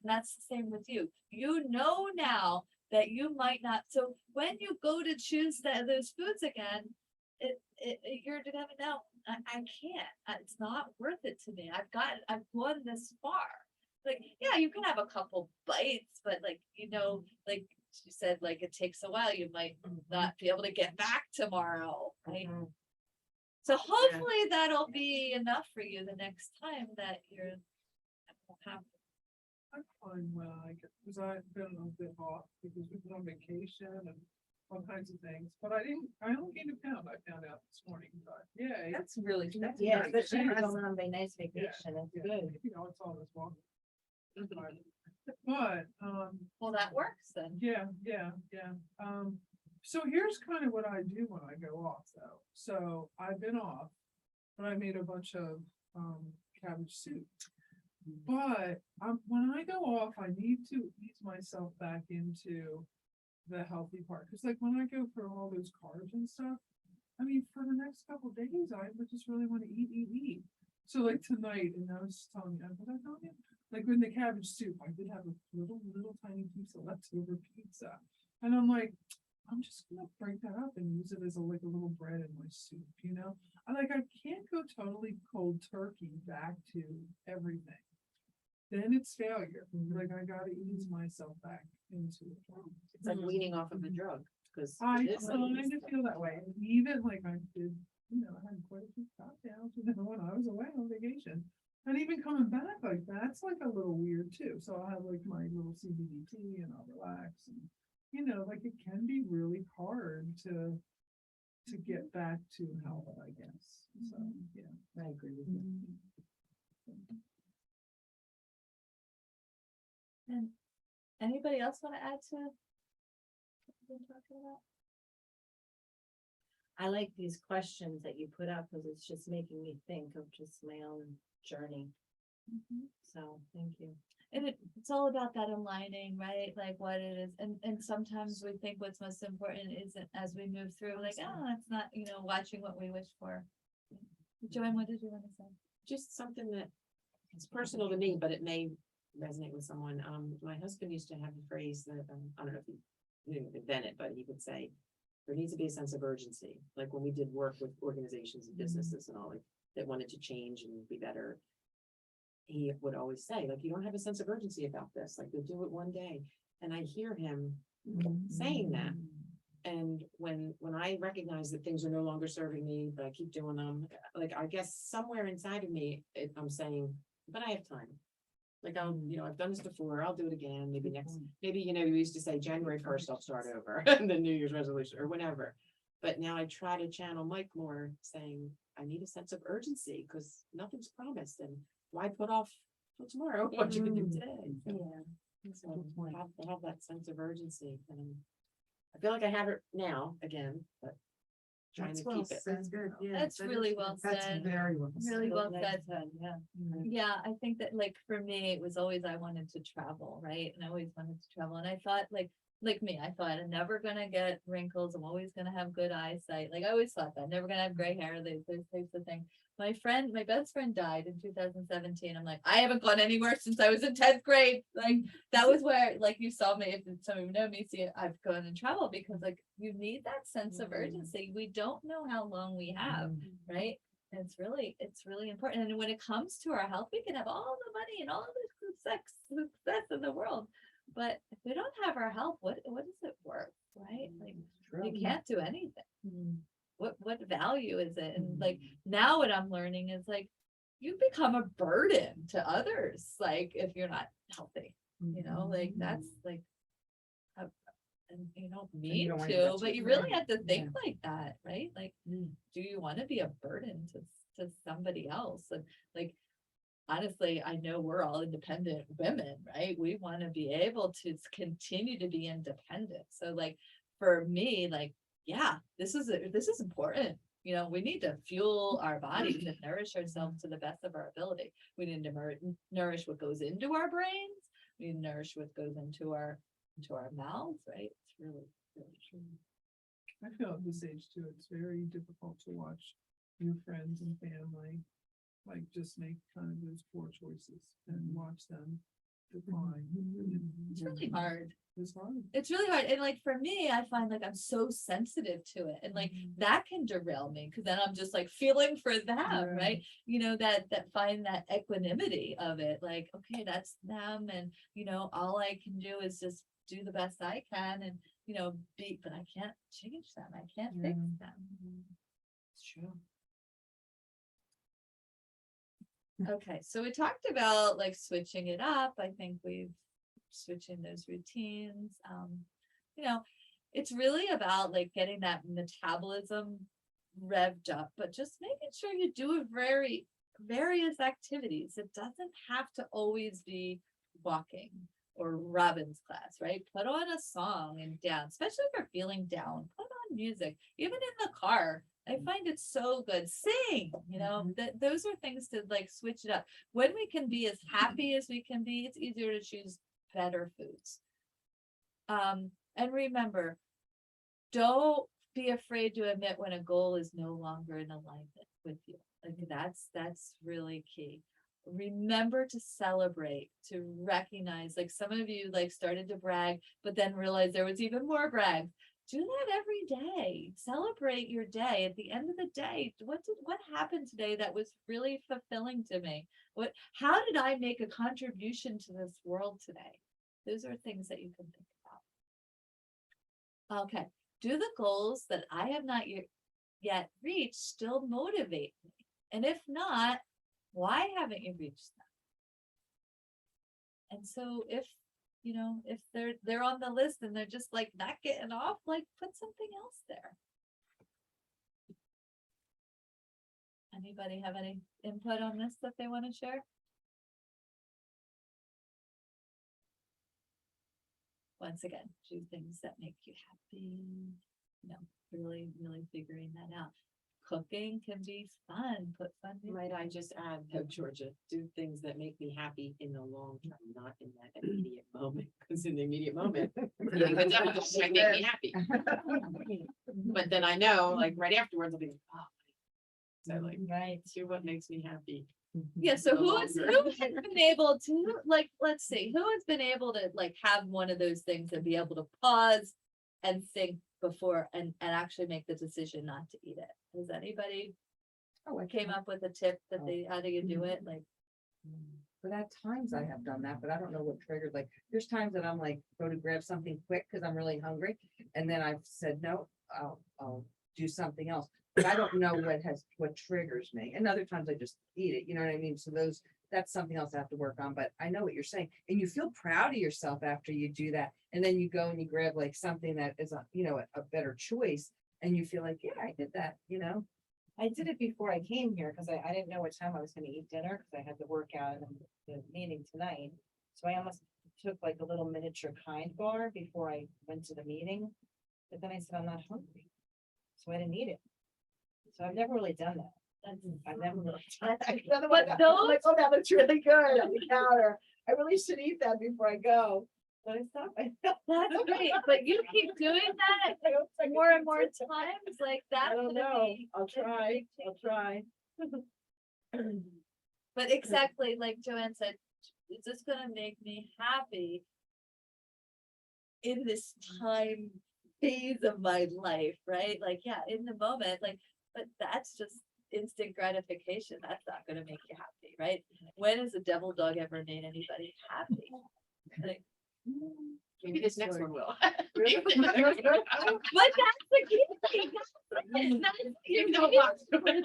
Speaker 2: that's the same with you. You know now that you might not, so when you go to choose those foods again, you're gonna know, I can't, it's not worth it to me. I've gone this far. Like, yeah, you can have a couple bites, but like, like she said, like it takes a while, you might not be able to get back tomorrow, right? So hopefully that'll be enough for you the next time that you're
Speaker 8: I'm fine when I get, because I've been a bit off because we've been on vacation and all kinds of things, but I only gained a pound, I found out this morning, but yay.
Speaker 3: That's really, that's.
Speaker 9: Yeah,
Speaker 3: nice.
Speaker 9: especially
Speaker 3: That's-
Speaker 9: going on a nice vacation, that's
Speaker 8: Yeah,
Speaker 9: good.
Speaker 8: You know, it's all this one. But,
Speaker 2: well, that works then.
Speaker 8: yeah. So here's kind of what I do when I go off though. So I've been off, but I made a bunch of, cabbage soup. But, when I go off, I need to ease myself back into the healthy part. Cause like when I go for all those carbs and stuff, I mean, for the next couple of days, I would just really want to eat. So like tonight, and I was telling you, what I tell you? Like in the cabbage soup, I did have a little tiny piece of leftover pizza. And I'm like, I'm just gonna break that up and use it as a little bread in my soup, I can't go totally cold turkey back to everything. Then it's failure. Like I gotta ease myself back into it.
Speaker 6: It's like weaning off of a drug, because.
Speaker 8: I kind of feel that way. And even like I did, I had quite a few cocktails, when I was away on vacation. And even coming back, like that's like a little weird too. So I'll have like my little CBD tea and I'll relax. And like it can be really hard to get back to health, I guess. So yeah,
Speaker 3: I agree with you.
Speaker 2: And anybody else want to add to what we've been talking about?
Speaker 9: I like these questions that you put up because it's just making me think of just my own journey. So, thank you.
Speaker 2: And it's all about that aligning, right? Like what it is. And sometimes we think what's most important isn't as we move through, like, oh, it's not, watching what we wish for. Joanne, what did you want to say?
Speaker 6: Just something that is personal to me, but it may resonate with someone. My husband used to have a phrase that, I don't know if he didn't invent it, but he would say, there needs to be a sense of urgency. Like when we did work with organizations and businesses and all that wanted to change and be better, he would always say, like, you don't have a sense of urgency about this, like you'll do it one day. And I hear him saying that. And when I recognize that things are no longer serving me, but I keep doing them, like, I guess somewhere inside of me, I'm saying, but I have time. Like, I've done this before, I'll do it again, maybe we used to say January 1st, I'll start over, and the New Year's resolution or whatever. But now I try to channel Mike more, saying, I need a sense of urgency because nothing's promised, and why put off till tomorrow what you can do today? So have that sense of urgency, and I feel like I have it now again, but trying to keep it.
Speaker 7: That's good. Yeah,
Speaker 2: That's really well
Speaker 7: That's
Speaker 2: said.
Speaker 7: very well said.
Speaker 2: Really well said.
Speaker 9: Yeah.
Speaker 2: Yeah, I think that like for me, it was always I wanted to travel, right? And I always wanted to travel. And I thought like me, I thought I'm never gonna get wrinkles. I'm always gonna have good eyesight. Like I always thought that, never gonna have gray hair, those types of things. my best friend died in 2017. I'm like, I haven't gone anywhere since I was in 10th grade. Like that was where, like you saw me, if some of you know me, see, I've gone in trouble because like you need that sense of urgency. We don't know how long we have, right? And it's really important. And when it comes to our health, we can have all the money and all the success in the world. But if we don't have our health, what is it worth, right? Like you can't do anything. What value is it? And like now what I'm learning is like you become a burden to others, like if you're not healthy, you know, like that's like and you don't mean
Speaker 3: don't wanna do
Speaker 2: to,
Speaker 3: that to
Speaker 2: but
Speaker 3: your
Speaker 2: you really
Speaker 3: friend.
Speaker 2: have to think like that, right? Like, do you want to be a burden to somebody else? And like honestly, I know we're all independent women, right? We want to be able to continue to be independent. So like for me, like, yeah, this is important. You know, we need to fuel our bodies and nourish ourselves to the best of our ability. We need to nourish what goes into our brains. We need to nourish what goes into our mouths, right? It's really true.
Speaker 8: I feel at this age too, it's very difficult to watch your friends and family, like just make kind of those poor choices and watch them decline.
Speaker 2: It's really hard.
Speaker 8: It's hard.
Speaker 2: It's really hard. And like for me, I find like I'm so sensitive to it. And like that can derail me because then I'm just like feeling for them, right? You know, that find that equanimity of it. Like, okay, that's them. And you know, all I can do is just do the best I can and you know, but I can't change them. I can't fix them. It's true. Okay, so we talked about like switching it up. I think we've switching those routines. You know, it's really about like getting that metabolism revved up, but just making sure you do various activities. It doesn't have to always be walking or Robin's class, right? Put on a song and dance, especially if you're feeling down. Put on music, even in the car. I find it so good. Sing, you know, that those are things to like switch it up. When we can be as happy as we can be, it's easier to choose better foods. And remember, don't be afraid to admit when a goal is no longer in alignment with you. Like that's really key. Remember to celebrate, to recognize, like some of you like started to brag, but then realized there was even more brag. Do that every day. Celebrate your day. At the end of the day, what happened today that was really fulfilling to me? How did I make a contribution to this world today? Those are things that you can think about. Okay. Do the goals that I have not yet reached still motivate me? And if not, why haven't you reached them? And so if you know, if they're on the list and they're just like not getting off, like put something else there. Anybody have any input on this that they want to share? Once again, do things that make you happy. You know, really figuring that out. Cooking can be fun. Put fun in.
Speaker 6: Might I just add, Georgia, do things that make me happy in the long term, not in that immediate moment, because in the immediate moment, eating the devils might make me happy. But then I know, like right afterwards, I'll be like, oh. So like, do what makes me happy.
Speaker 2: Yeah, so who has been able to, like, let's see, who has been able to like have one of those things and be able to pause and think before and actually make the decision not to eat it? Has anybody came up with a tip that how do you do it? Like,
Speaker 3: But at times I have done that, but I don't know what triggered, like, there's times that I'm like, go to grab something quick because I'm really hungry. And then I've said, no, I'll do something else. But I don't know what triggers me. And other times I just eat it, you know what I mean? So that's something else I have to work on, but I know what you're saying. And you feel proud of yourself after you do that. And then you go and you grab like something that is a better choice. And you feel like, yeah, I did that, you know?
Speaker 9: I did it before I came here because I didn't know what time I was gonna eat dinner because I had to work out in the meeting tonight. So I almost took like a little miniature kind bar before I went to the meeting. But then I said, I'm not hungry. So I didn't eat it. So I've never really done that. I've never really done that.
Speaker 2: But those-
Speaker 9: Like, oh, that looks really good on the counter. I really should eat that before I go. But I stopped.
Speaker 2: that's great, but you keep doing that more and more times, like
Speaker 9: I
Speaker 2: that's
Speaker 9: don't
Speaker 2: gonna
Speaker 9: know.
Speaker 2: be.
Speaker 9: I'll try. I'll try.
Speaker 2: But exactly like Joanne said, is this gonna make me happy in this time phase of my life, right? Like, yeah, in the moment, like, but that's just instant gratification. That's not gonna make you happy, right? When has a devil dog ever made anybody happy? Like,
Speaker 6: Maybe this next one will.
Speaker 2: but that's the key thing. You're for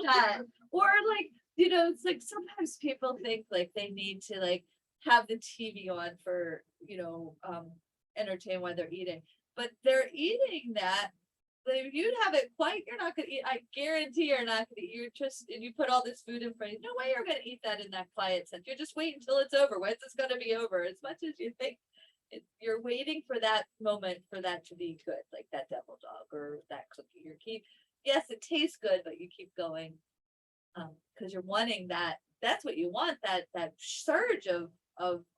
Speaker 2: that. Or like, you know, it's like sometimes people think like they need to like have the TV on for, you know, entertain while they're eating. But they're eating that. But if you'd have it quiet, you're not gonna eat. I guarantee you're not gonna eat. You're just, and you put all this food in front of you. No way you're gonna eat that in that quiet sense. You're just waiting until it's over. When's this gonna be over? As much as you think you're waiting for that moment for that to be good, like that devil dog or that cookie. You keep, yes, it tastes good, but you keep going because you're wanting that. That's what you want. That surge of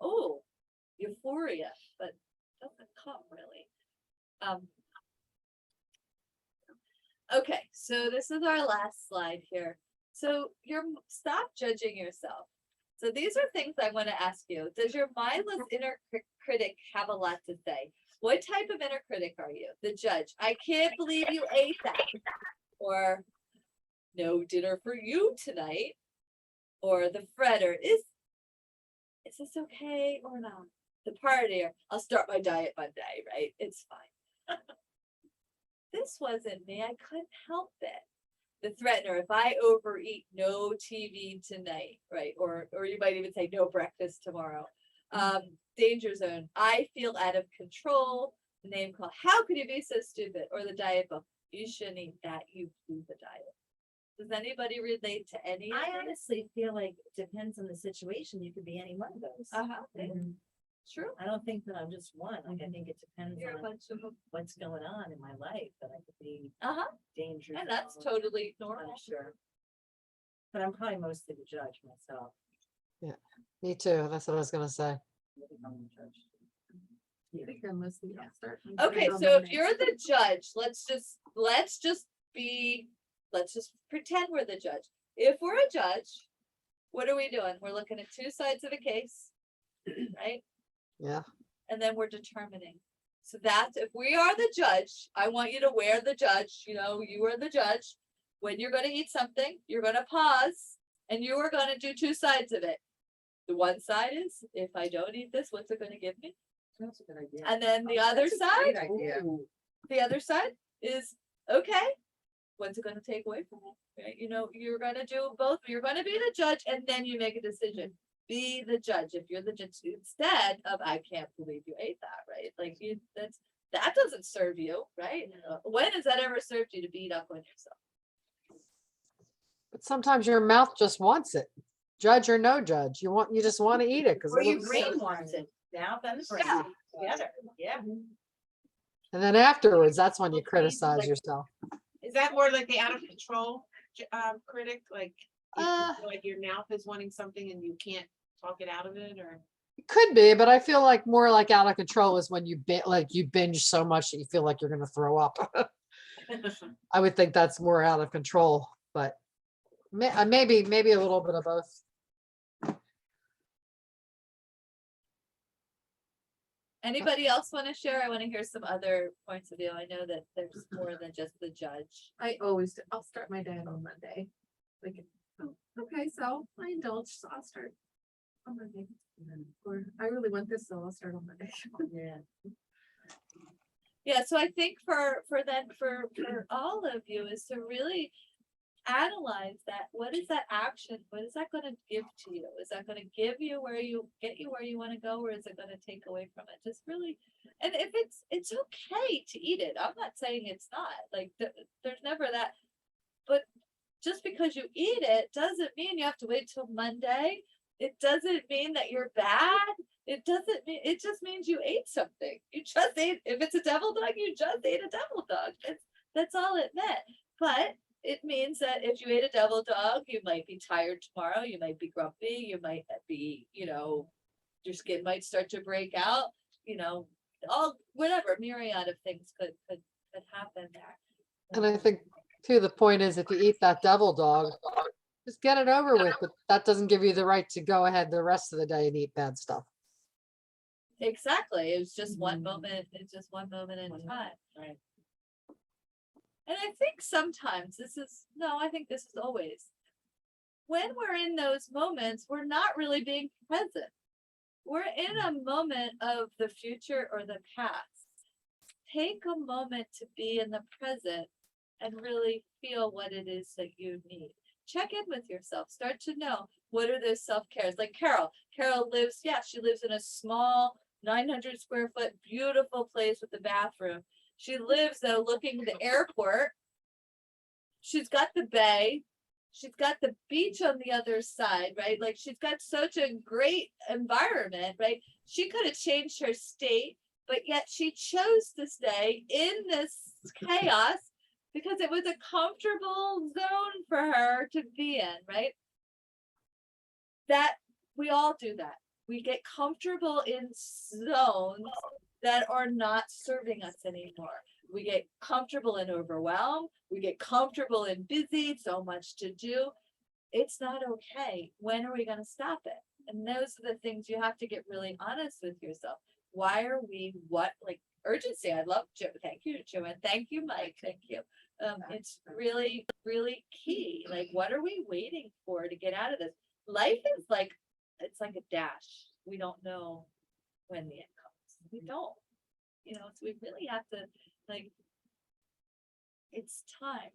Speaker 2: oh, euphoria, but it doesn't come really. Okay, so this is our last slide here. So stop judging yourself. So these are things I want to ask you. Does your mindless inner critic have a lot to say? What type of inner critic are you? The judge. I can't believe you ate that. Or no dinner for you tonight. Or the fretter. Is this okay or not? The partier. I'll start my diet Monday, right? It's fine. This wasn't me. I couldn't help it. The threatener, if I overeat, no TV tonight, right? Or you might even say no breakfast tomorrow. Danger zone, I feel out of control. The name call, how could you be so stupid? Or the diet book, you shouldn't eat that, you blew the diet. Does anybody relate to any of
Speaker 9: I
Speaker 2: these?
Speaker 9: honestly feel like it depends on the situation. You could be any one of those.
Speaker 2: Mhm. True.
Speaker 9: I don't think that I'm just one. Like, I think it depends
Speaker 2: You're a
Speaker 9: on
Speaker 2: bunch of them.
Speaker 9: what's going on in my life that I could be dangerous.
Speaker 2: And that's totally normal.
Speaker 9: Sure. But I'm probably mostly the judge myself.
Speaker 5: Me too. That's what I was gonna say.
Speaker 8: I think I'm mostly, yeah, start.
Speaker 2: Okay, so if you're the judge, let's just pretend we're the judge. If we're a judge, what are we doing? We're looking at two sides of a case, right?
Speaker 5: Yeah.
Speaker 2: And then we're determining. So that's, if we are the judge, I want you to wear the judge, you know, you are the judge. When you're gonna eat something, you're gonna pause and you are gonna do two sides of it. The one side is, if I don't eat this, what's it gonna give me?
Speaker 3: That's a good idea.
Speaker 2: And then the other
Speaker 3: That's a
Speaker 2: side,
Speaker 3: great idea.
Speaker 2: the other side is, okay, what's it gonna take away from me? Right? You know, you're gonna do both. You're gonna be the judge and then you make a decision. Be the judge. If you're the judge instead of, I can't believe you ate that, right? Like that doesn't serve you, right? When has that ever served you to beat up on yourself?
Speaker 5: But sometimes your mouth just wants it. Judge or no judge. You just want to eat it because
Speaker 9: Or
Speaker 5: it
Speaker 9: your
Speaker 5: looks
Speaker 9: brain
Speaker 5: so-
Speaker 9: wants it. Now then the brain
Speaker 2: Yeah.
Speaker 9: together. Yeah.
Speaker 5: And then afterwards, that's when you
Speaker 6: Well, crazy,
Speaker 5: criticize
Speaker 6: like-
Speaker 5: yourself.
Speaker 6: Is that more like the out of control critic? Like, you
Speaker 5: Uh,
Speaker 6: feel like your mouth is wanting something and you can't talk it out of it, or?
Speaker 5: It could be, but I feel like more like out of control is when you binge so much that you feel like you're going to throw up. I would think that's more out of control, but maybe a little bit of both.
Speaker 2: Anybody else want to share? I want to hear some other points of view. I know that there's more than just the judge.
Speaker 8: I'll start my diet on Monday. Like, oh, okay, so I indulge, so I'll start on Monday. Or I really want this, so I'll start on Monday.
Speaker 9: Yeah.
Speaker 2: Yeah, so I think for all of you is to really analyze that. What is that action? What is that going to give to you? Is that going to get you where you want to go, or is it going to take away from it? Just really, and if it's okay to eat it. I'm not saying it's not. Like there's never that, but just because you eat it doesn't mean you have to wait till Monday. It doesn't mean that you're bad. It doesn't mean, it just means you ate something. You just ate, if it's a devil dog, you just ate a devil dog. That's all it meant. But it means that if you ate a devil dog, you might be tired tomorrow. You might be grumpy. You might be, you know, your skin might start to break out, you know, all, whatever, myriad of things could happen there.
Speaker 5: And I think too, the point is if you eat that devil dog, just just get it over with, but that doesn't give you the right to go ahead the rest of the day and eat bad stuff.
Speaker 2: Exactly. It was just one moment, it's just one moment in time.
Speaker 4: Right.
Speaker 2: And I think sometimes I think this is always. When we're in those moments, we're not really being present. We're in a moment of the future or the past. Take a moment to be in the present and really feel what it is that you need. Check in with yourself. Start to know what are those self-cares. Like Carol. Carol lives, she lives in a small 900 square foot, beautiful place with a bathroom. She lives though looking at the airport. She's got the bay. She's got the beach on the other side, right? Like she's got such a great environment, right? She could have changed her state, but yet she chose to stay in this chaos because it was a comfortable zone for her to be in, right? That we all do that. We get comfortable in zones that are not serving us anymore. We get comfortable and overwhelmed. We get comfortable and busy, so much to do. It's not okay. When are we going to stop it? And those are the things you have to get really honest with yourself. Why are we, urgency? I love, thank you, Joanne. Thank you, Mike. Thank you. It's really, really key. Like, what are we waiting for to get out of this? Life is it's like a dash. We don't know when the end comes. We don't, so we really have to, it's time.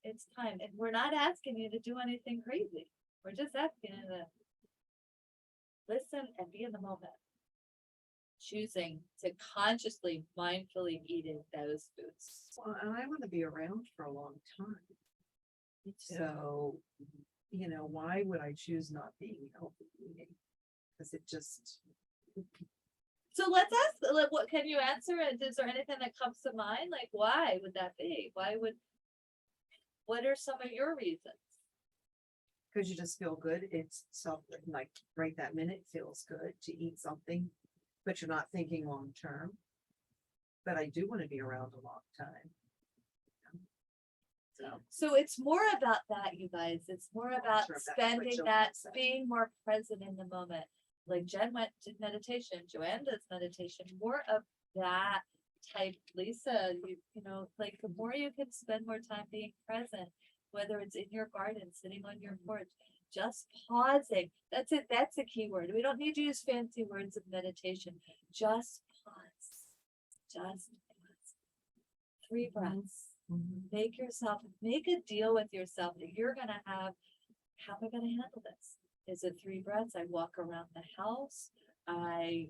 Speaker 2: It's time. And we're not asking you to do anything crazy. We're just asking you to listen and be in the moment. Choosing to consciously, mindfully eating those foods.
Speaker 7: Well, and I want to be around for a long time. So, why would I choose not being healthy eating? Because it just.
Speaker 2: So let's ask, what can you answer? Is there anything that comes to mind? Like, why would that be? What are some of your reasons?
Speaker 7: Because you just feel good. It's something like right that minute feels good to eat something, but you're not thinking long term. But I do want to be around a long time.
Speaker 2: So it's more about that, you guys. It's more about
Speaker 7: Sure, that's what
Speaker 2: spending
Speaker 7: Joanne
Speaker 2: that,
Speaker 7: said.
Speaker 2: being more present in the moment. Like Jen went to meditation, Joanne does meditation, more of that type. Lisa, the more you can spend more time being present, whether it's in your garden, sitting on your porch, just pausing. That's it. That's a key word. We don't need to use fancy words of meditation. Just pause. Just pause. 3 breaths. Make a deal with yourself that you're going to have. How am I going to handle this? Is it 3 breaths? I walk around the house. I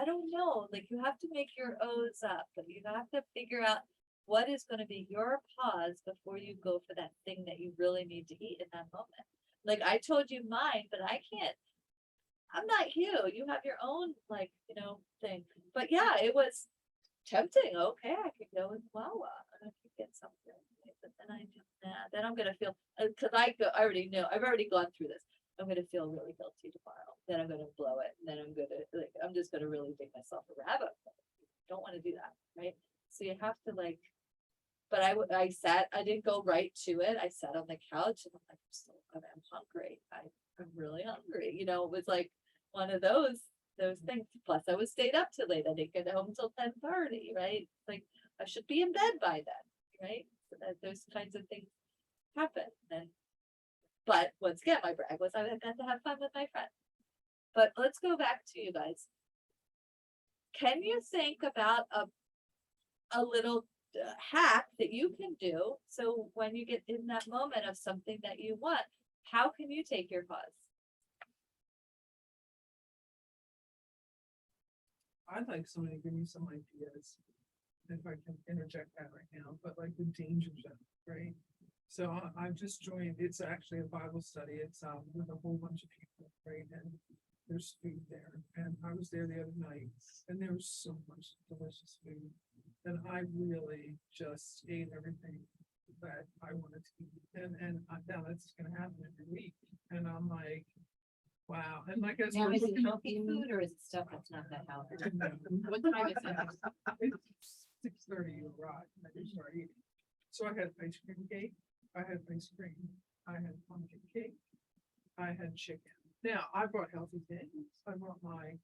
Speaker 2: don't know. Like, you have to make your O's up, but you have to figure out what is going to be your pause before you go for that thing that you really need to eat in that moment. Like, I told you mine, but I can't. I'm not you. You have your own, thing. But yeah, it was tempting. Okay, I could go with Wawa and I could get something. But then I do that. Then I'm gonna feel, because I already know. I've already gone through this. I'm gonna feel really guilty tomorrow. Then I'm gonna blow it. And then I'm just gonna really dig myself a rabbit hole. Don't want to do that, right? So you have to but I didn't go right to it. I sat on the couch and I'm like, I'm hungry. I'm really hungry. It was like one of those things. Plus I was stayed up too late. I didn't get home until 10:30, right? Like, I should be in bed by then, right? So that those kinds of things happen. But once again, my brag was I got to have fun with my friend. But let's go back to you guys. Can you think about a little hack that you can do, so when you get in that moment of something that you want, how can you take your pause?
Speaker 8: I'd like somebody to give me some ideas, if I can interject that right now, but like the danger zone, right? So I've just joined, it's actually a Bible study. It's with a whole bunch of people, right? And there's food there. And I was there the other night and there was so much delicious food. And I really just ate everything that I wanted to eat. And now that's gonna happen every week. And I'm like, wow. And like I
Speaker 6: Now,
Speaker 8: said,
Speaker 6: is it healthy food or is it stuff that's not that healthy? What time is it?
Speaker 8: 6:30, you arrived, and I just started eating. So I had ice cream cake, I had ice cream, I had pumpkin cake, I had chicken. Now, I brought healthy things. I brought my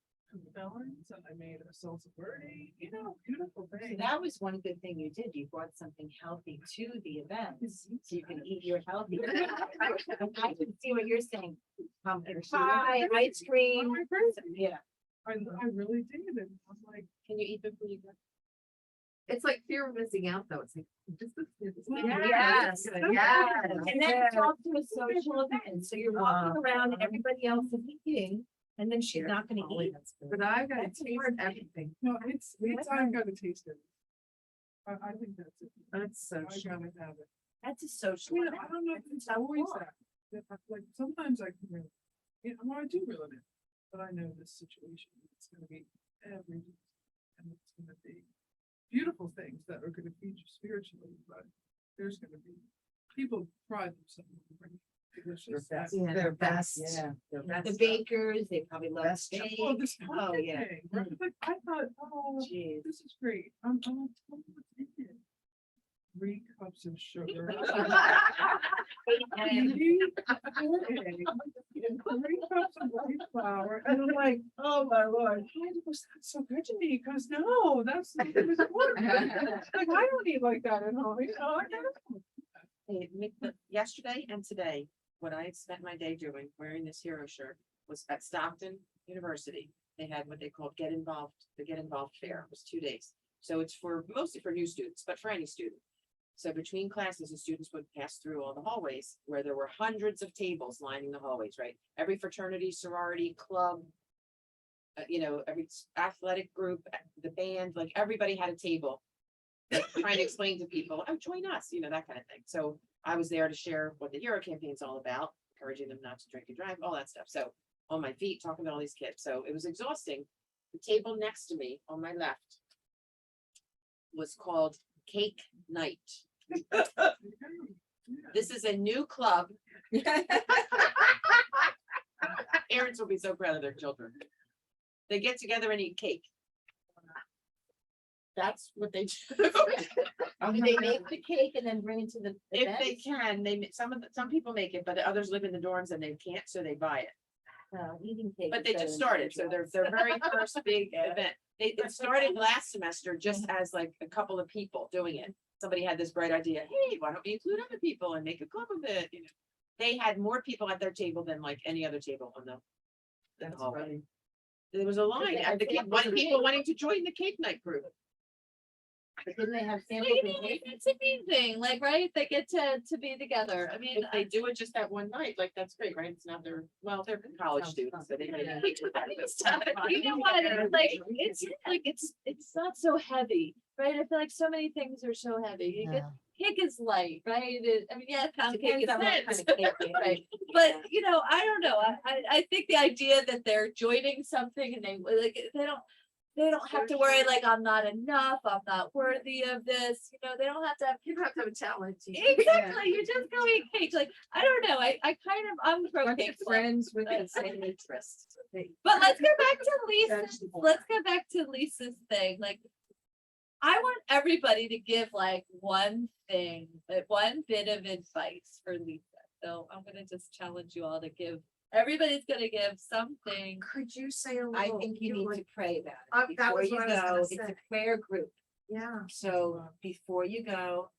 Speaker 8: melons and I made a salsa verde, beautiful
Speaker 9: So
Speaker 8: thing.
Speaker 9: that was one good thing you did. You brought something healthy to the event, so you can eat your healthy. I can see what you're saying. Pumpkin pie, ice cream.
Speaker 8: My birthday.
Speaker 9: Yeah.
Speaker 8: I really did. And I'm like,
Speaker 9: Can you eat before you go?
Speaker 3: It's like fear of missing out though. It's like,
Speaker 9: Yes, yes. And then it's also a social event, so you're walking around and everybody else is eating, and then she's not gonna eat.
Speaker 3: But I gotta
Speaker 9: That's
Speaker 3: taste
Speaker 9: hard.
Speaker 3: everything.
Speaker 8: no, it's, I've got to taste it. I think that's it.
Speaker 3: That's so.
Speaker 8: I gotta have it.
Speaker 9: That's a social
Speaker 8: I
Speaker 9: event.
Speaker 8: don't know if it's
Speaker 9: That's
Speaker 8: always
Speaker 9: cool.
Speaker 8: that. Like, sometimes I can really, well, I do reel it in, but I know this situation, it's gonna be every, and it's gonna be beautiful things that are gonna feed you spiritually, but there's gonna be, people pride themselves on bringing delicious.
Speaker 3: Their best.
Speaker 9: Yeah.
Speaker 3: Their best.
Speaker 9: The bakers, they probably love
Speaker 3: Best
Speaker 9: steak.
Speaker 8: Oh, this
Speaker 9: Oh,
Speaker 8: pumpkin
Speaker 9: yeah.
Speaker 8: thing, right? Like, I thought, oh,
Speaker 9: Jeez.
Speaker 8: this is great. I'm what's in it? 3 cups of sugar.
Speaker 9: And
Speaker 8: 3 eggs, and 3 cups of white flour, and I'm like, oh my lord, why was that so good to me? Because no, that's it was important. Like, I don't eat like that at home, I don't.
Speaker 6: Hey, yesterday and today, what I spent my day doing, wearing this hero shirt, was at Stockton University. They had what they called the Get Involved Fair. It was 2 days. So it's mostly for new students, but for any student. So between classes, the students would pass through all the hallways where there were hundreds of tables lining the hallways, right? Every fraternity, sorority, club, every athletic group, the band, like everybody had a table. Like, trying to explain to people, oh, join us, that kind of thing. So I was there to share what the Hero campaign is all about, encouraging them not to drink and drive, all that stuff. So on my feet, talking to all these kids. So it was exhausting. The table next to me on my left was called Cake Night. This is a new club. Parents will be so proud of their children. They get together and eat cake. That's what they do.
Speaker 9: do they make the cake and then bring it to the
Speaker 6: If
Speaker 9: event?
Speaker 6: they can, some people make it, but others live in the dorms and they can't, so they buy it.
Speaker 9: Eating cake.
Speaker 6: But
Speaker 9: is
Speaker 6: they
Speaker 9: better
Speaker 6: just
Speaker 9: than
Speaker 6: started, so
Speaker 9: drugs.
Speaker 6: their very first big event. It started last semester just as like a couple of people doing it. Somebody had this bright idea, hey, why don't we include other people and make a club of it? They had more people at their table than like any other table on the
Speaker 3: That's
Speaker 6: hallway.
Speaker 3: funny.
Speaker 6: There was a line, and people wanting to join the cake night group.
Speaker 9: But didn't they have
Speaker 2: Well,
Speaker 9: samples
Speaker 2: you
Speaker 9: of
Speaker 2: know,
Speaker 9: cake?
Speaker 2: it's a neat thing, like, right? They get to be together. I mean,
Speaker 6: If they do it just that one night, like, that's great, right? It's not they're college
Speaker 9: Sounds
Speaker 6: students, so they
Speaker 9: fun.
Speaker 6: make
Speaker 9: Yeah.
Speaker 6: cake with that and stuff.
Speaker 2: you know what? It's like, it's not so heavy, right? I feel like so many things are so heavy. You get cake is light, right? I mean, yeah, pound cake is
Speaker 9: Depends on what kind
Speaker 2: dense,
Speaker 9: of cake they
Speaker 2: right?
Speaker 9: make.
Speaker 2: But I don't know. I think the idea that they're joining something and they don't have to worry like I'm not enough, I'm not worthy of this. They don't have to have
Speaker 3: You have to have a challenge.
Speaker 2: exactly. You just go eat cake. Like I don't know. I'm pro
Speaker 3: We're
Speaker 2: cake. club.
Speaker 3: friends with the same interests.
Speaker 2: But let's go back to Lisa's thing. Like, I want everybody to give like one thing, like one bit of advice for Lisa. So I'm gonna just challenge you all to give. Everybody's gonna give something.
Speaker 3: Could you say a little?
Speaker 9: I think you need to pray about
Speaker 3: Oh,
Speaker 9: it.
Speaker 3: that
Speaker 9: Before
Speaker 3: was
Speaker 9: you
Speaker 3: what I was
Speaker 9: go,
Speaker 3: gonna
Speaker 9: it's a
Speaker 3: say.
Speaker 9: prayer group.
Speaker 7: Yeah.
Speaker 9: So before you go,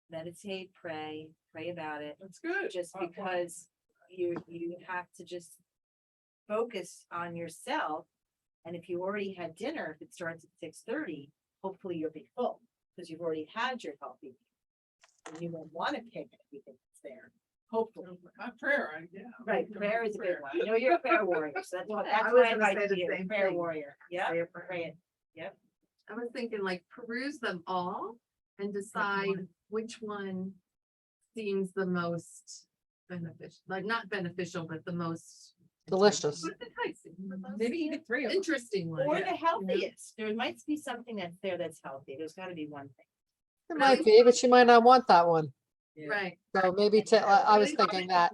Speaker 9: meditate, pray about it.
Speaker 8: That's good.
Speaker 9: Just
Speaker 8: Well,
Speaker 9: because you have to just focus on yourself. And if you already had dinner, if it starts at 6:30, hopefully you'll be full because you've already had your healthy meal. And you won't want to pick anything that's there. Hopefully.
Speaker 8: Prayer, yeah.
Speaker 9: Right, prayer is a big one. I know you're a prayer warrior, so that's
Speaker 7: I
Speaker 9: why
Speaker 7: was
Speaker 9: I
Speaker 7: gonna say
Speaker 9: invited
Speaker 7: the
Speaker 9: you,
Speaker 7: same
Speaker 9: prayer
Speaker 7: thing.
Speaker 9: warrior. Yeah,
Speaker 7: Say a prayer.
Speaker 9: pray it.
Speaker 11: I was thinking like peruse them all and decide which one seems the most beneficial, like not beneficial, but the most
Speaker 5: Delicious.
Speaker 11: enticing.
Speaker 3: Maybe even 3 of them.
Speaker 11: Interesting one.
Speaker 9: Or the healthiest. There might be something that's there that's healthy. There's gotta be one thing.
Speaker 5: It might be, but you might not want that one.
Speaker 11: Right.
Speaker 5: So maybe I was thinking that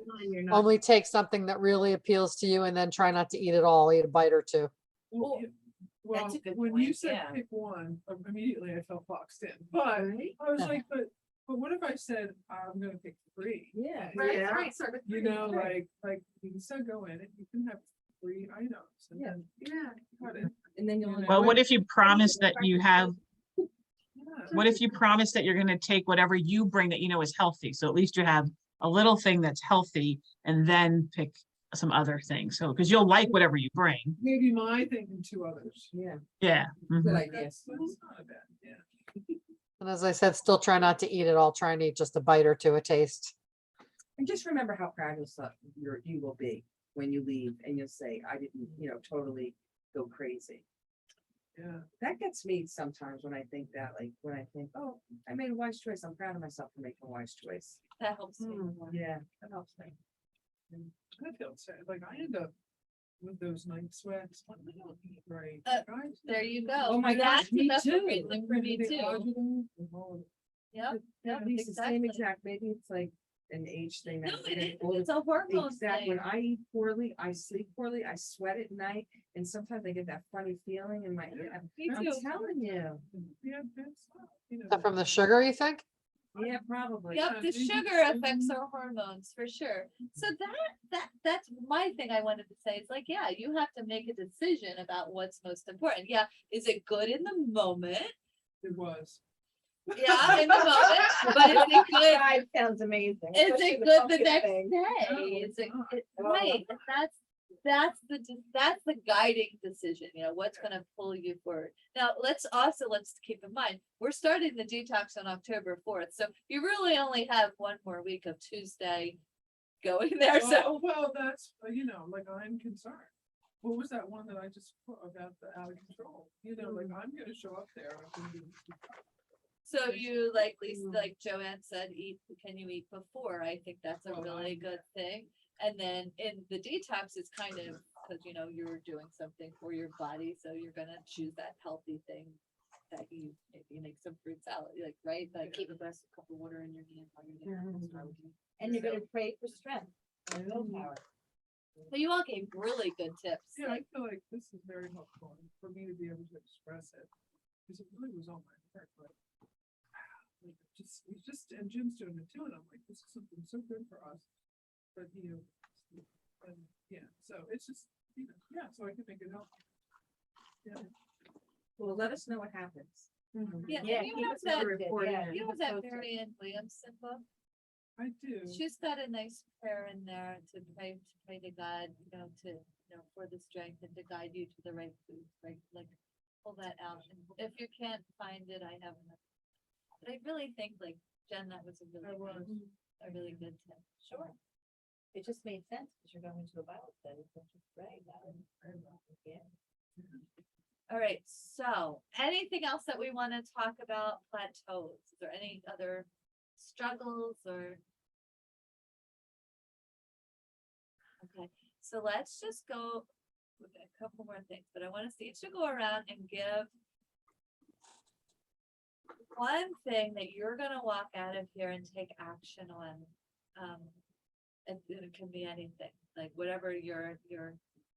Speaker 5: only take something that really appeals to you and then try not to eat it all, eat a bite or two.
Speaker 8: Well,
Speaker 9: That's a good
Speaker 8: when you
Speaker 9: point,
Speaker 8: said
Speaker 9: yeah.
Speaker 8: pick one, immediately I felt boxed in, but I was
Speaker 5: Yeah.
Speaker 8: like, but But what if I said, I'm gonna pick 3?
Speaker 3: Yeah.
Speaker 11: Right,
Speaker 7: Yeah.
Speaker 11: right, start with
Speaker 8: You
Speaker 11: three,
Speaker 8: know,
Speaker 11: right.
Speaker 8: like you can still go in and you can have 3 items. And
Speaker 3: Yeah.
Speaker 8: then
Speaker 11: Yeah,
Speaker 8: cut it.
Speaker 3: And then you'll.
Speaker 10: Well, what if you promise that you have,
Speaker 8: Yeah.
Speaker 10: what if you promise that you're gonna take whatever you bring that you know is healthy? So at least you have a little thing that's healthy and then pick some other things. So, because you'll like whatever you bring.
Speaker 8: Maybe my thing and 2 others.
Speaker 3: Yeah,
Speaker 10: Yeah.
Speaker 3: good
Speaker 10: mhm.
Speaker 3: idea.
Speaker 8: That's not a bad, yeah.
Speaker 5: And as I said, still try not to eat it all. Try and eat just a bite or 2 a taste.
Speaker 3: And just remember how proud you will be when you leave and you'll say, I didn't, totally go crazy.
Speaker 8: Yeah.
Speaker 3: That gets me sometimes when I think that, like, when I think, oh, I made a wise choice. I'm proud of myself for making a wise choice.
Speaker 2: That helps me.
Speaker 3: Yeah.
Speaker 2: That helps me.
Speaker 8: I feel sad, like I end up with those night sweats. I don't eat right.
Speaker 2: Uh,
Speaker 8: Guys,
Speaker 2: There you go.
Speaker 3: Oh my gosh,
Speaker 2: That's
Speaker 3: me
Speaker 2: enough
Speaker 3: too.
Speaker 2: reason for me
Speaker 8: the
Speaker 2: too.
Speaker 8: adjuvant and all
Speaker 2: Yep, yep,
Speaker 3: Lisa, same
Speaker 2: exactly.
Speaker 3: exact, maybe it's like an age thing.
Speaker 2: No,
Speaker 3: that
Speaker 2: it is.
Speaker 3: older-
Speaker 2: It's a hormone
Speaker 3: Exact,
Speaker 2: thing.
Speaker 3: when I eat poorly, I sleep poorly, I sweat at night, and sometimes I get that funny feeling in my,
Speaker 2: Me
Speaker 3: I'm
Speaker 2: too.
Speaker 3: telling you.
Speaker 8: Yeah, that's, you know.
Speaker 5: Is that from the sugar, you think?
Speaker 3: Yeah, probably.
Speaker 2: Yep,
Speaker 8: Yeah,
Speaker 2: the
Speaker 8: maybe
Speaker 2: sugar
Speaker 8: it's-
Speaker 2: affects our hormones for sure. So that's my thing I wanted to say. It's like, yeah, you have to make a decision about what's most important. Yeah, is it good in the moment?
Speaker 8: It was.
Speaker 2: Yeah, in the moment, but is it good?
Speaker 9: Fried sounds amazing.
Speaker 2: Is
Speaker 9: especially
Speaker 2: it
Speaker 9: the
Speaker 2: good the
Speaker 9: pumpkin
Speaker 2: next
Speaker 9: thing.
Speaker 2: day? Is it, right, and that's the guiding decision, what's gonna pull you forward. Now, let's keep in mind, we're starting the detox on October 4th, so you really only have 1 more week of Tuesday going there, so.
Speaker 8: Oh, well, that's, like I'm concerned. What was that one that I just put about the out of control? Like I'm gonna show up there. I'm gonna be-
Speaker 2: So you like Lisa, like Joanne said, can you eat before? I think that's a
Speaker 8: Well,
Speaker 2: really good thing. And then in the detox, it's kind of, because you're doing something for your body, so you're gonna choose that healthy thing that you make some fruit salad, like, right? Like
Speaker 6: Keep a glass of cup of water in your hand while you're there. That's what I would do.
Speaker 9: And you're gonna pray for strength and willpower.
Speaker 2: so you all gave really good tips.
Speaker 8: Yeah, I
Speaker 2: like,
Speaker 8: feel like this is very helpful for me to be able to express it. Because it really was on my heart, like. And Jim's doing it too, and I'm like, this is something so good for us. But and yeah, so it's just, yeah, so I can make it help. Yeah.
Speaker 3: Well, let us know what happens.
Speaker 2: Yeah,
Speaker 9: Yeah,
Speaker 2: and you
Speaker 9: keep
Speaker 2: have
Speaker 9: us
Speaker 2: that,
Speaker 9: posted, yeah.
Speaker 2: you have that Marianne Williamson book.
Speaker 8: I do.
Speaker 2: She's got a nice prayer in there to pray to God, for the strength and to guide you to the right food, right? Like, pull that out. And if you can't find it, I have enough. But I really think, like, Jen, that was a really good tip.
Speaker 9: Sure. It just made sense because you're going to a Bible study, which is great. Yeah.
Speaker 2: All right, so anything else that we want to talk about plateaus? Is there any other struggles or? Okay, so let's just go with a couple more things, but I want us each to go around and give one thing that you're gonna walk out of here and take action on. And it can be anything, like whatever you're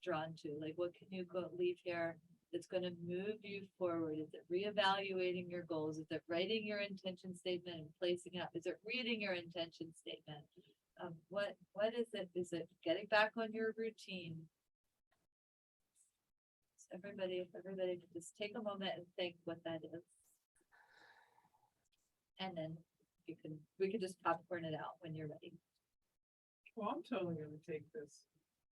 Speaker 2: drawn to, like what can you leave here that's gonna move you forward? Is it reevaluating your goals? Is it writing your intention statement and placing it? Is it reading your intention statement? What is it? Is it getting back on your routine? So everybody can just take a moment and think what that is. And then we can just popcorn it out when you're ready.
Speaker 8: Well, I'm totally gonna take this.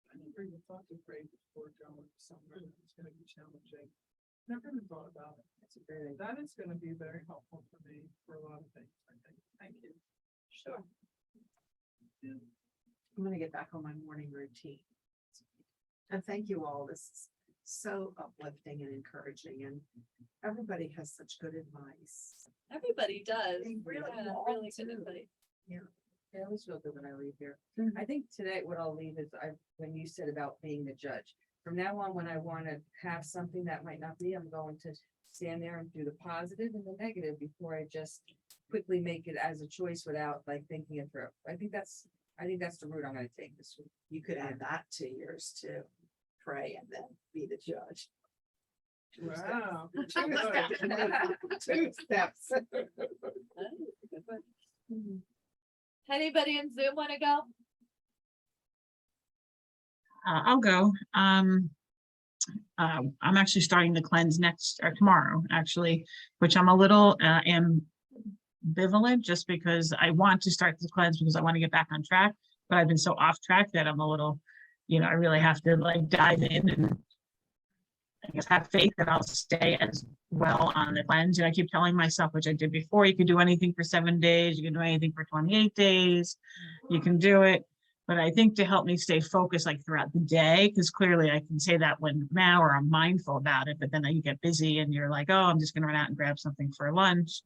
Speaker 8: I never even thought to pray before going somewhere that's gonna be challenging. Never even thought about it. That is gonna be very helpful for me for a lot of things, I think. Thank you.
Speaker 2: Sure.
Speaker 8: Yeah.
Speaker 7: I'm gonna get back on my morning routine. And thank you all. This is so uplifting and encouraging, and everybody has such good advice.
Speaker 2: Everybody does.
Speaker 7: They really
Speaker 2: Yeah,
Speaker 7: all
Speaker 2: really good
Speaker 7: do.
Speaker 2: advice.
Speaker 3: Yeah, I always feel good when I leave here.
Speaker 7: Mhm.
Speaker 3: I think today what I'll leave is when you said about being the judge. From now on, when I want to have something that might not be, I'm going to stand there and do the positive and the negative before I just quickly make it as a choice without like thinking it through. I think that's the route I'm going to take this week.
Speaker 7: You could add that to yours too. Pray and then be the judge.
Speaker 8: Wow.
Speaker 7: Two steps.
Speaker 2: Good one. Anybody in Zoom want to go?
Speaker 10: I'll go. I'm actually starting the cleanse next or tomorrow, actually, which I'm a little ambivalent just because I want to start the cleanse because I want to get back on track, but I've been so off track that I'm a little, I really have to like dive in and I guess have faith that I'll stay as well on the cleanse. And I keep telling myself, which I did before, you can do anything for 7 days, you can do anything for 28 days, you can do it. But I think to help me stay focused like throughout the day, because clearly I can say that when now or I'm mindful about it, but then you get busy and you're like, oh, I'm just gonna run out and grab something for lunch.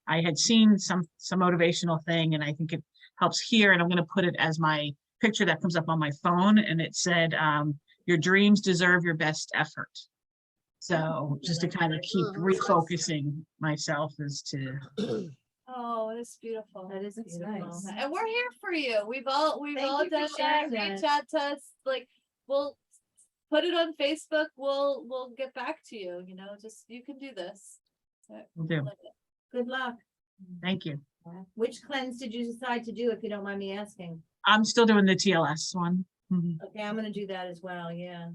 Speaker 10: I had seen some motivational thing and I think it helps here. And I'm gonna put it as my picture that comes up on my phone. And it said, your dreams deserve your best effort. So just to kind of keep refocusing myself as to.
Speaker 2: Oh, that's beautiful.
Speaker 9: That is beautiful.
Speaker 2: And we're here for you. We've all
Speaker 9: Thank
Speaker 2: done
Speaker 9: you for
Speaker 2: that.
Speaker 9: sharing
Speaker 2: Reach
Speaker 9: that.
Speaker 2: out to us. Like, we'll put it on Facebook. We'll get back to you. Just you can do this.
Speaker 10: Will do.
Speaker 9: Good luck.
Speaker 10: Thank you.
Speaker 9: Which cleanse did you decide to do, if you don't mind me asking?
Speaker 10: I'm still doing the TLS one. Mhm.
Speaker 9: Okay, I'm gonna do that as well, yeah.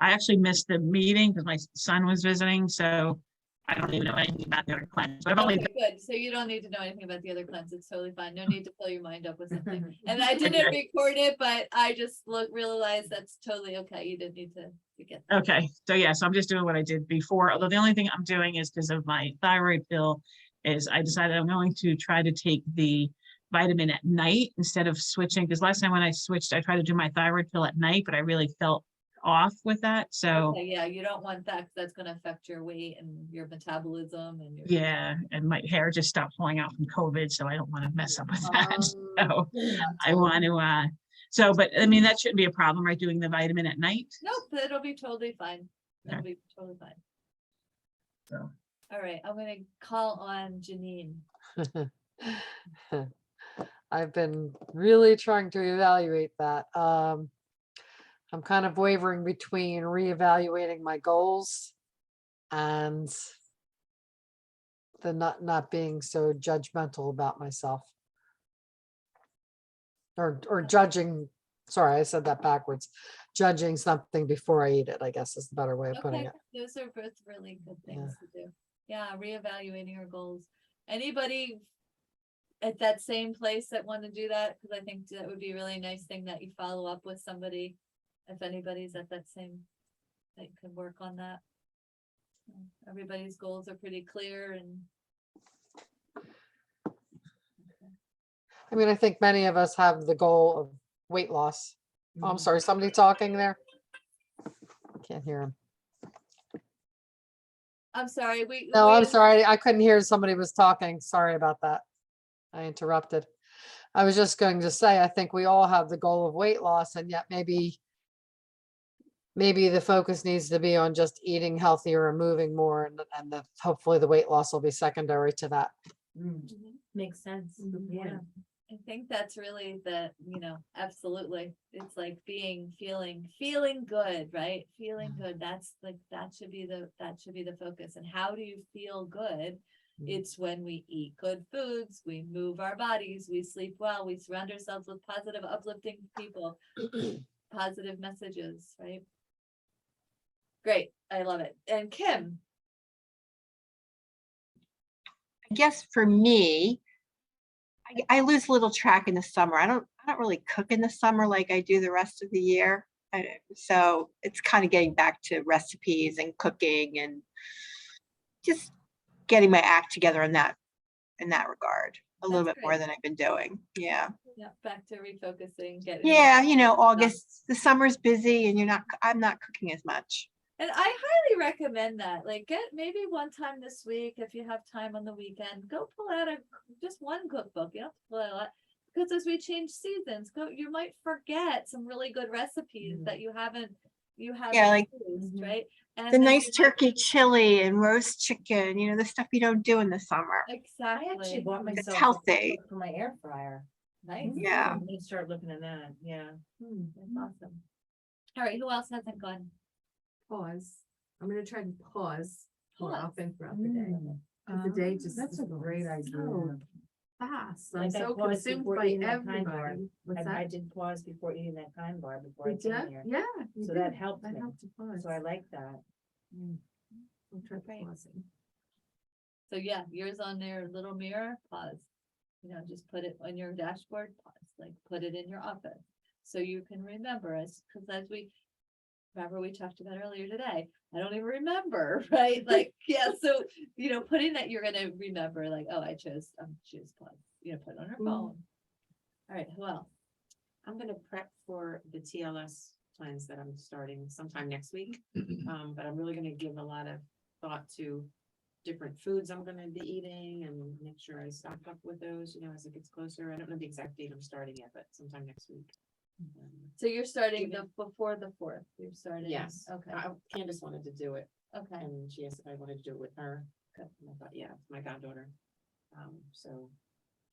Speaker 10: I actually missed the meeting because my son was visiting, so I don't even know anything about the other cleanse, but I've only
Speaker 2: Okay, good. So you don't need to know anything about the other cleanse. It's totally fine. No need to fill your mind up with something. And I didn't record it, but I just realized that's totally okay. You didn't need to get that.
Speaker 10: okay. So yeah, so I'm just doing what I did before, although the only thing I'm doing is because of my thyroid pill is I decided I'm going to try to take the vitamin at night instead of switching. Because last time when I switched, I tried to do my thyroid pill at night, but I really felt off with that. So
Speaker 2: Okay, yeah, you don't want that 'cause that's gonna affect your weight and your metabolism and your.
Speaker 10: yeah, and my hair just stopped falling out from COVID, so I don't want to mess up with that. So I want to, but I mean, that shouldn't be a problem, right? Doing the vitamin at night.
Speaker 2: Nope, that'll be totally fine. That'll be totally fine.
Speaker 10: So.
Speaker 2: All right, I'm gonna call on Janine.
Speaker 5: I've been really trying to evaluate that. I'm kind of wavering between reevaluating my goals and the not being so judgmental about myself. Or judging, sorry, I said that backwards. Judging something before I eat it, I guess is the better way of putting
Speaker 2: Okay,
Speaker 5: it.
Speaker 2: those are both really good things to do. Yeah, reevaluating your goals. Anybody at that same place that want to do that? Because I think that would be a really nice thing that you follow up with somebody. If anybody's at that same, that could work on that. Everybody's goals are pretty clear and.
Speaker 5: I mean, I think many of us have the goal of weight loss. Oh, I'm sorry, somebody talking there? Can't hear him.
Speaker 2: I'm sorry,
Speaker 5: No, I'm sorry. I couldn't hear somebody was talking. Sorry about that. I interrupted. I was just going to say, I think we all have the goal of weight loss, and yet maybe the focus needs to be on just eating healthier and moving more, and hopefully the weight loss will be secondary to that.
Speaker 9: Makes sense, yeah.
Speaker 2: I think that's really absolutely. It's like feeling good, right? Feeling good. That's like, that should be the focus. And how do you feel good? It's when we eat good foods, we move our bodies, we sleep well, we surround ourselves with positive, uplifting people, positive messages, right? Great. I love it. And Kim.
Speaker 1: I guess for me, I lose a little track in the summer. I don't really cook in the summer like I do the rest of the year. So it's kind of getting back to recipes and cooking and just getting my act together in that regard a little
Speaker 2: That's
Speaker 1: bit more
Speaker 2: great.
Speaker 1: than I've been doing. Yeah.
Speaker 2: Yeah, back to refocusing, getting.
Speaker 1: Yeah, August, the summer's busy and I'm not cooking as much.
Speaker 2: And I highly recommend that. Like, get maybe one time this week, if you have time on the weekend, go pull out just one cookbook. You don't have to pull out a lot, because as we change seasons, you might forget some really good recipes that you haven't
Speaker 1: like
Speaker 2: used, right? And
Speaker 1: the
Speaker 2: then
Speaker 1: nice turkey chili and roast chicken, the stuff you don't do in the summer.
Speaker 2: Exactly.
Speaker 9: I actually bought
Speaker 1: It's
Speaker 9: myself a
Speaker 1: healthy.
Speaker 9: cookbook for my air fryer.
Speaker 2: Nice.
Speaker 1: Yeah.
Speaker 9: I'm gonna start looking at that, yeah.
Speaker 2: That's awesome. All right, who else hasn't gone?
Speaker 11: Pause. I'm gonna try to pause more
Speaker 2: Pause.
Speaker 11: often throughout the day. 'Cause the day just.
Speaker 7: That's a great idea.
Speaker 11: fast. I'm
Speaker 9: Like I
Speaker 11: so
Speaker 9: paused
Speaker 11: consumed
Speaker 9: before
Speaker 11: by
Speaker 9: eating that kind bar.
Speaker 11: everybody. What's
Speaker 9: I
Speaker 11: that?
Speaker 9: did pause before eating that kind bar before I
Speaker 11: You
Speaker 9: came
Speaker 11: did?
Speaker 9: here.
Speaker 11: Yeah. you
Speaker 9: So that
Speaker 11: did.
Speaker 9: helped
Speaker 11: That
Speaker 9: me.
Speaker 11: helped to pause.
Speaker 9: So I like that.
Speaker 11: I'll try
Speaker 2: Great.
Speaker 11: pausing.
Speaker 2: So yeah, yours on their little mirror, pause. You know, just put it on your dashboard, pause, like put it in your office. So you can remember us, because as remember we talked about earlier today, I don't even remember, right? Like, yeah, so, you know, putting that you're gonna remember, like, oh, I chose pause, you know, put it on her phone. All right, who else?
Speaker 6: I'm gonna prep for the TLS plans that I'm starting sometime next week. But I'm really gonna give a lot of thought to different foods I'm gonna be eating and make sure I stock up with those, you know, as it gets closer. I don't know the exact date I'm starting yet, but sometime next week.
Speaker 2: So you're starting
Speaker 6: Given-
Speaker 2: before the 4th, you're starting?
Speaker 6: Yes.
Speaker 2: Okay,
Speaker 6: Candace wanted to do it
Speaker 2: okay.
Speaker 6: and she asked if I wanted to do it with her. And I thought, yeah, it's my goddaughter. So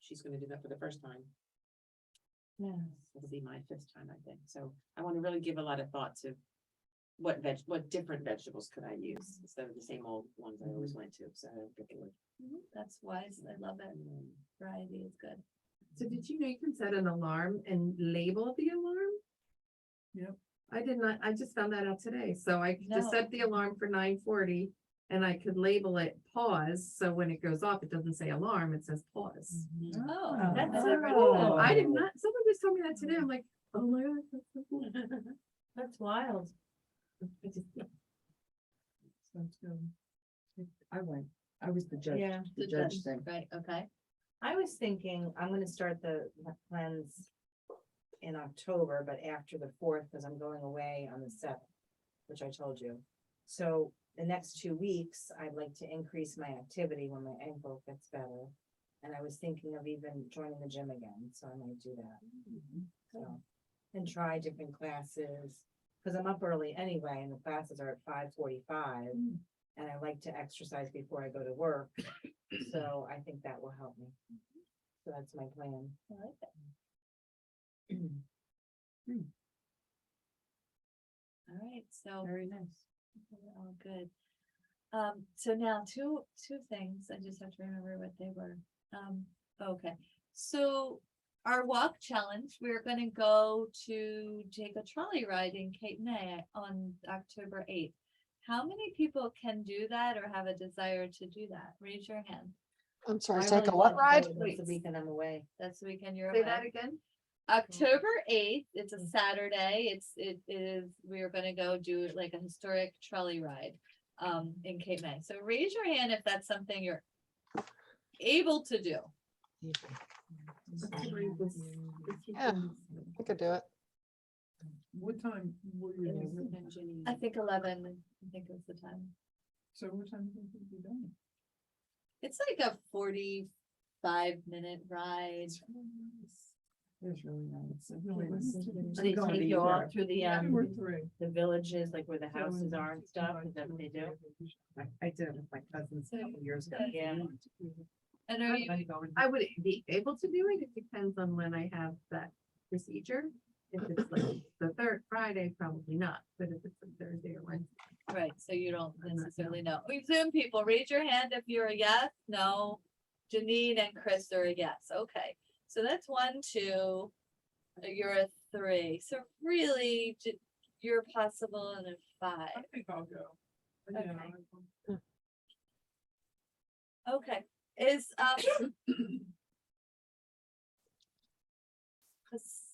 Speaker 6: she's gonna do that for the first time.
Speaker 2: Yeah.
Speaker 6: It'll be my 5th time, I think. So I want to really give a lot of thought to what different vegetables could I use instead of the same old ones I always went to. So I don't get bored.
Speaker 2: That's wise, I love it, variety is good.
Speaker 11: So did you know you can set an alarm and label the alarm?
Speaker 8: Yep.
Speaker 11: I did not, I just found that out today. So I
Speaker 2: No.
Speaker 11: just set the alarm for 9:40 and I could label it pause. So when it goes off, it doesn't say alarm, it says pause.
Speaker 2: Oh, that's
Speaker 8: Oh.
Speaker 2: cool.
Speaker 11: I did not, someone just told me that today. I'm like, oh my God, that's so cool.
Speaker 2: That's wild.
Speaker 11: I just-
Speaker 8: Sounds good.
Speaker 3: I was the judge.
Speaker 2: Yeah.
Speaker 3: the judge thing.
Speaker 2: Right, okay.
Speaker 9: I was thinking I'm gonna start the plans in October, but after the 4th, because I'm going away on the 7th, which I told you. So the next 2 weeks, I'd like to increase my activity when my ankle gets better. And I was thinking of even joining the gym again, so I might do that. So, and try different classes, because I'm up early anyway, and the classes are at 5:45. And I like to exercise before I go to work, so I think that will help me. So that's my plan.
Speaker 2: I like that. All right, so.
Speaker 11: Very nice.
Speaker 2: Oh, good. So now two things, I just have to remember what they were. Okay, so our walk challenge, we're gonna go to take a trolley ride in Cape May on October 8th. How many people can do that or have a desire to do that? Raise your hand.
Speaker 5: I'm sorry,
Speaker 9: I
Speaker 5: take
Speaker 9: really
Speaker 5: a what
Speaker 9: want to
Speaker 5: ride?
Speaker 9: go, but it's the weekend I'm away.
Speaker 2: That's the weekend you're
Speaker 11: Say
Speaker 2: away.
Speaker 11: that again?
Speaker 2: October 8th, it's a Saturday, it is, we are gonna go do like a historic trolley ride in Cape May. So raise your hand if that's something you're able to do.
Speaker 5: Yeah, I could do it.
Speaker 8: What time? What are you?
Speaker 2: I think 11, I think was the time.
Speaker 8: So what time do you think you're done?
Speaker 2: It's like a 45-minute ride.
Speaker 8: It's really nice.
Speaker 9: Do they take you all through the,
Speaker 8: Two or three.
Speaker 9: the villages, like where the houses are and stuff? Is that what they do?
Speaker 7: I did with my cousins a couple years ago.
Speaker 9: Yeah.
Speaker 2: And are you,
Speaker 11: I would be able to do it. It depends on when I have that procedure. If it's like the third Friday, probably not, but if it's a Thursday or Wednesday.
Speaker 2: right, so you don't
Speaker 11: I'm not
Speaker 2: necessarily know. We Zoom people, raise your hand if you're a yes, no. Janine and Chris are a yes, okay. So that's 1, 2, you're a 3. So really, you're possible in a 5.
Speaker 8: I think I'll go.
Speaker 2: Okay.
Speaker 8: Yeah.
Speaker 2: Okay, is,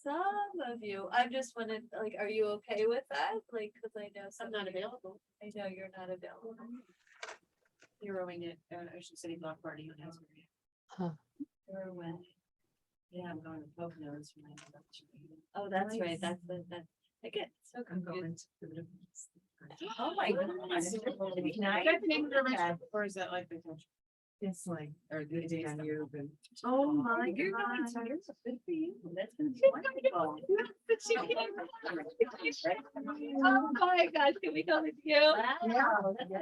Speaker 2: some of you, I just wanted, like, are you okay with that? Like, cause I know some.
Speaker 6: I'm not available.
Speaker 2: I know you're not available.
Speaker 6: Zeroing it, Ocean City Block Party in Asbury.
Speaker 2: You're away.
Speaker 6: Yeah, I'm going to Poconos for my introduction.
Speaker 2: Oh, that's right, that's I get so
Speaker 6: I'm
Speaker 2: confused.
Speaker 6: going to the.
Speaker 2: Oh my God.
Speaker 6: Or is that like the country?
Speaker 7: It's like, or the day on you, but
Speaker 11: Oh my
Speaker 2: You're going
Speaker 11: God.
Speaker 2: to, you're so good for you. That's gonna be wonderful. Oh my gosh, can we go with you?
Speaker 7: Wow.
Speaker 2: That's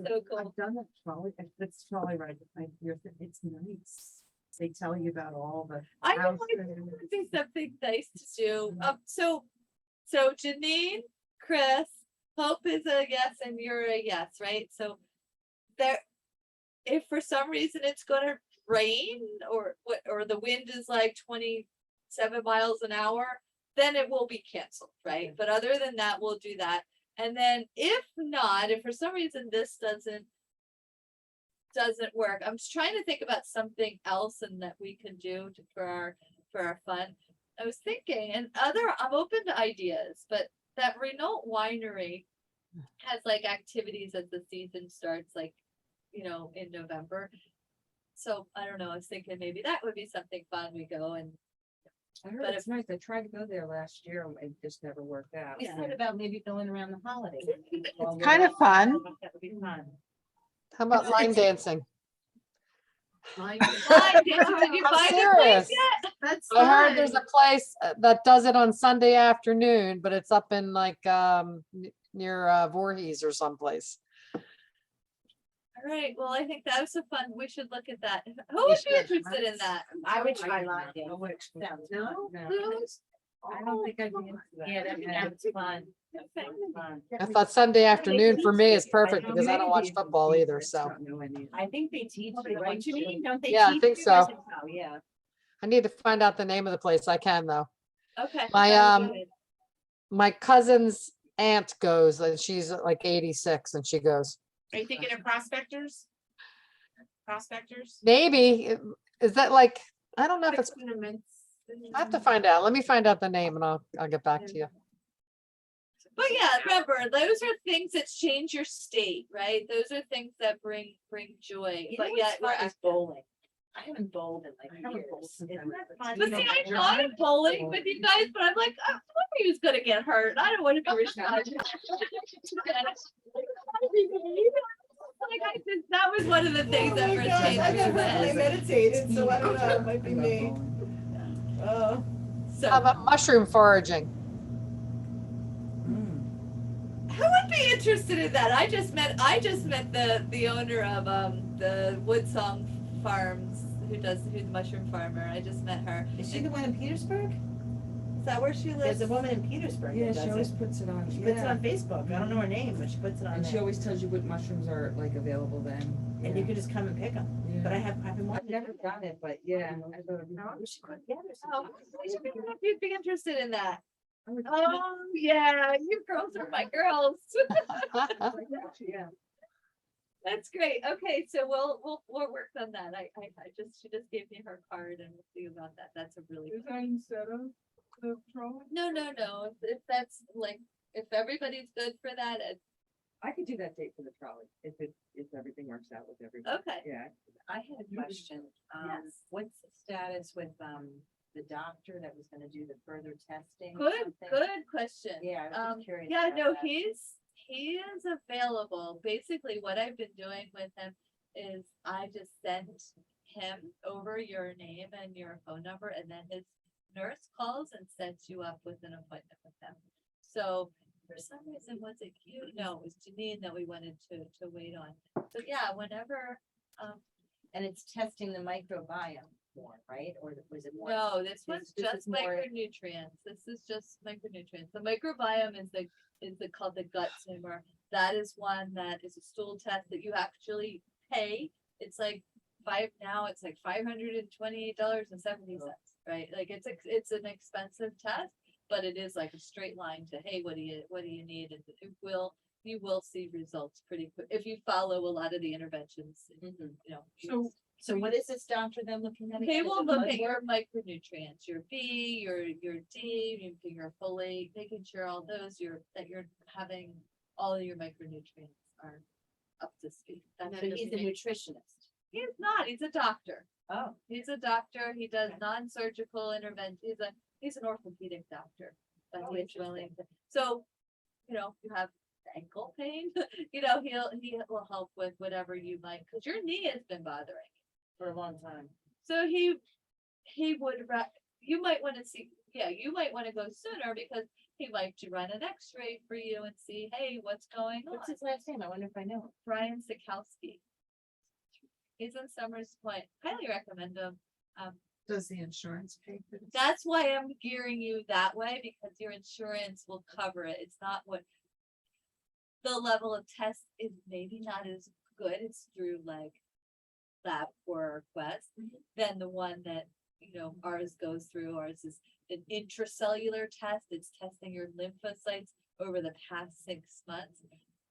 Speaker 2: so cool.
Speaker 7: I've done that trolley, it's trolley ride, it's nice. They tell you about all the.
Speaker 2: I know,
Speaker 7: houses.
Speaker 2: it'd be something nice to do. So Janine, Chris, Hope is a yes and you're a yes, right? So there, if for some reason it's gonna rain or what, or the wind is like 27 miles an hour, then it will be canceled, right? But other than that, we'll do that. And then if not, if for some reason this doesn't work, I'm just trying to think about something else and that we can do for our fun. I was thinking, and I'm open to ideas, but that Renault Winery has like activities as the season starts, like, in November. So I don't know, I was thinking maybe that would be something fun. We go and
Speaker 3: I heard
Speaker 2: But
Speaker 3: it's nice. I tried to go there last year and it just never worked out.
Speaker 9: We thought about maybe going around the holidays.
Speaker 1: It's kind of fun.
Speaker 4: That would be fun.
Speaker 5: How about line dancing?
Speaker 11: Like,
Speaker 2: Line dance, did you
Speaker 5: I'm
Speaker 2: find a place
Speaker 5: serious.
Speaker 2: yet?
Speaker 11: that's
Speaker 5: I heard there's
Speaker 11: fun.
Speaker 5: a place that does it on Sunday afternoon, but it's up in like near Voorhees or someplace.
Speaker 2: All right, well, I think that was a fun, we should look at that. Who
Speaker 5: We
Speaker 2: would be
Speaker 5: should.
Speaker 2: interested in that?
Speaker 9: I would try line dance.
Speaker 3: No,
Speaker 9: No?
Speaker 3: no. I don't think I'd be into that.
Speaker 4: Yeah, that's fun.
Speaker 2: Okay.
Speaker 4: Fun.
Speaker 5: I thought Sunday afternoon for me is perfect because I don't watch football either, so
Speaker 4: I think they teach you, right? Janine? Don't they
Speaker 5: Yeah, I
Speaker 4: teach
Speaker 5: think
Speaker 4: you?
Speaker 5: so.
Speaker 4: Oh, yeah.
Speaker 5: I need to find out the name of the place. I can though.
Speaker 2: Okay.
Speaker 5: My,
Speaker 2: sounds good.
Speaker 5: My cousin's aunt goes and she's like 86 and she goes.
Speaker 6: Are you thinking of prospectors? Prospectors?
Speaker 5: Maybe, is that like, I don't know if it's,
Speaker 11: Tournaments.
Speaker 5: I have to find out. Let me find out the name and I'll get back to you.
Speaker 2: But yeah, remember, those are things that change your state, right? Those are things that bring joy, but yet we're
Speaker 4: bowling. I haven't bowled in like years. Isn't that fun?
Speaker 2: But see, I thought of bowling with you guys, but I'm like, I wonder who's gonna get hurt. I don't want to be responsible. Like that was one of the things that first came to my head.
Speaker 7: meditated, so I don't know, it might be me.
Speaker 5: How
Speaker 2: So
Speaker 5: about mushroom foraging?
Speaker 2: who would be interested in that? I just met the owner of the Woodsong Farms, who's the mushroom farmer. I just met her.
Speaker 9: Is she the one in Petersburg?
Speaker 2: Is that where she lives?
Speaker 9: There's a woman in Petersburg
Speaker 3: Yeah,
Speaker 9: that
Speaker 3: she
Speaker 9: does
Speaker 3: always
Speaker 9: it.
Speaker 3: puts it on.
Speaker 9: She puts it
Speaker 3: yeah.
Speaker 9: on Facebook. I don't know her name, but she puts it on
Speaker 3: And she
Speaker 9: there.
Speaker 3: always tells you what mushrooms are like available then.
Speaker 9: And you can just come and pick them. But
Speaker 3: Yeah.
Speaker 9: I've been
Speaker 3: I've
Speaker 9: wanting.
Speaker 3: never done it, but yeah. I thought it'd be fun.
Speaker 2: Oh, you'd be interested in that. Oh, yeah, you girls are my girls.
Speaker 3: Yeah.
Speaker 2: That's great. Okay, so we'll work on that. She just gave me her card and we'll see about that. That's a really.
Speaker 8: Is that instead of the trolley?
Speaker 2: No. If that's like, if everybody's good for that,
Speaker 3: I could do that date for the trolley if everything works out with everybody.
Speaker 2: okay.
Speaker 3: Yeah.
Speaker 6: I had a question.
Speaker 2: Yes.
Speaker 6: What's the status with, the doctor that was gonna do the further testing? or
Speaker 2: Good,
Speaker 6: something?
Speaker 2: good question.
Speaker 6: Yeah, I was just curious.
Speaker 2: Yeah,
Speaker 6: about
Speaker 2: no,
Speaker 6: that.
Speaker 2: he is available. Basically, what I've been doing with him is I just sent him over your name and your phone number, and then his nurse calls and sets you up with an appointment with them. So for some reason, was it you? No, it was Janine that we wanted to wait on. So yeah, whenever,
Speaker 9: And it's testing the microbiome more, right? Or was it more?
Speaker 2: no, this one's
Speaker 9: this
Speaker 2: just
Speaker 9: is more-
Speaker 2: micronutrients. This is just micronutrients. The microbiome is called the gut tumor. That is one that is a stool test that you actually pay. It's like it's like $528.70, right? Like it's an expensive test, but it is like a straight line to, hey, what do you need? And you will see results pretty quick if you follow a lot of the interventions,
Speaker 9: So what is this doctor then looking at?
Speaker 2: They
Speaker 9: again? Is
Speaker 2: will
Speaker 9: it
Speaker 2: look
Speaker 9: blood
Speaker 2: at your
Speaker 9: work?
Speaker 2: micronutrients, your B, your D, your folate, making sure all those that you're having all of your micronutrients are up to speed.
Speaker 9: So
Speaker 2: That's
Speaker 9: he's a nutritionist.
Speaker 2: He's not, he's a doctor.
Speaker 9: Oh.
Speaker 2: He's a doctor. He does non-surgical intervention. He's an orthopedic doctor. But
Speaker 9: Oh,
Speaker 2: he's
Speaker 9: interesting.
Speaker 2: willing to, so, you have ankle pain, he will help with whatever you might, because your knee has been bothering you for a long time. So he would, you might want to see, you might want to go sooner because he'd like to run an x-ray for you and see, hey, what's going on?
Speaker 9: What's his last name? I wonder if I know him.
Speaker 2: Brian Sikowski. He's in Summers Point. Highly recommend him.
Speaker 7: Does the insurance pay for this?
Speaker 2: That's why I'm gearing you that way, because your insurance will cover it. It's not what the level of test is, maybe not as good. It's through like LabCorp Quest than the one that, you know, ours goes through. Ours is an intracellular test. It's testing your lymphocytes over the past 6 months.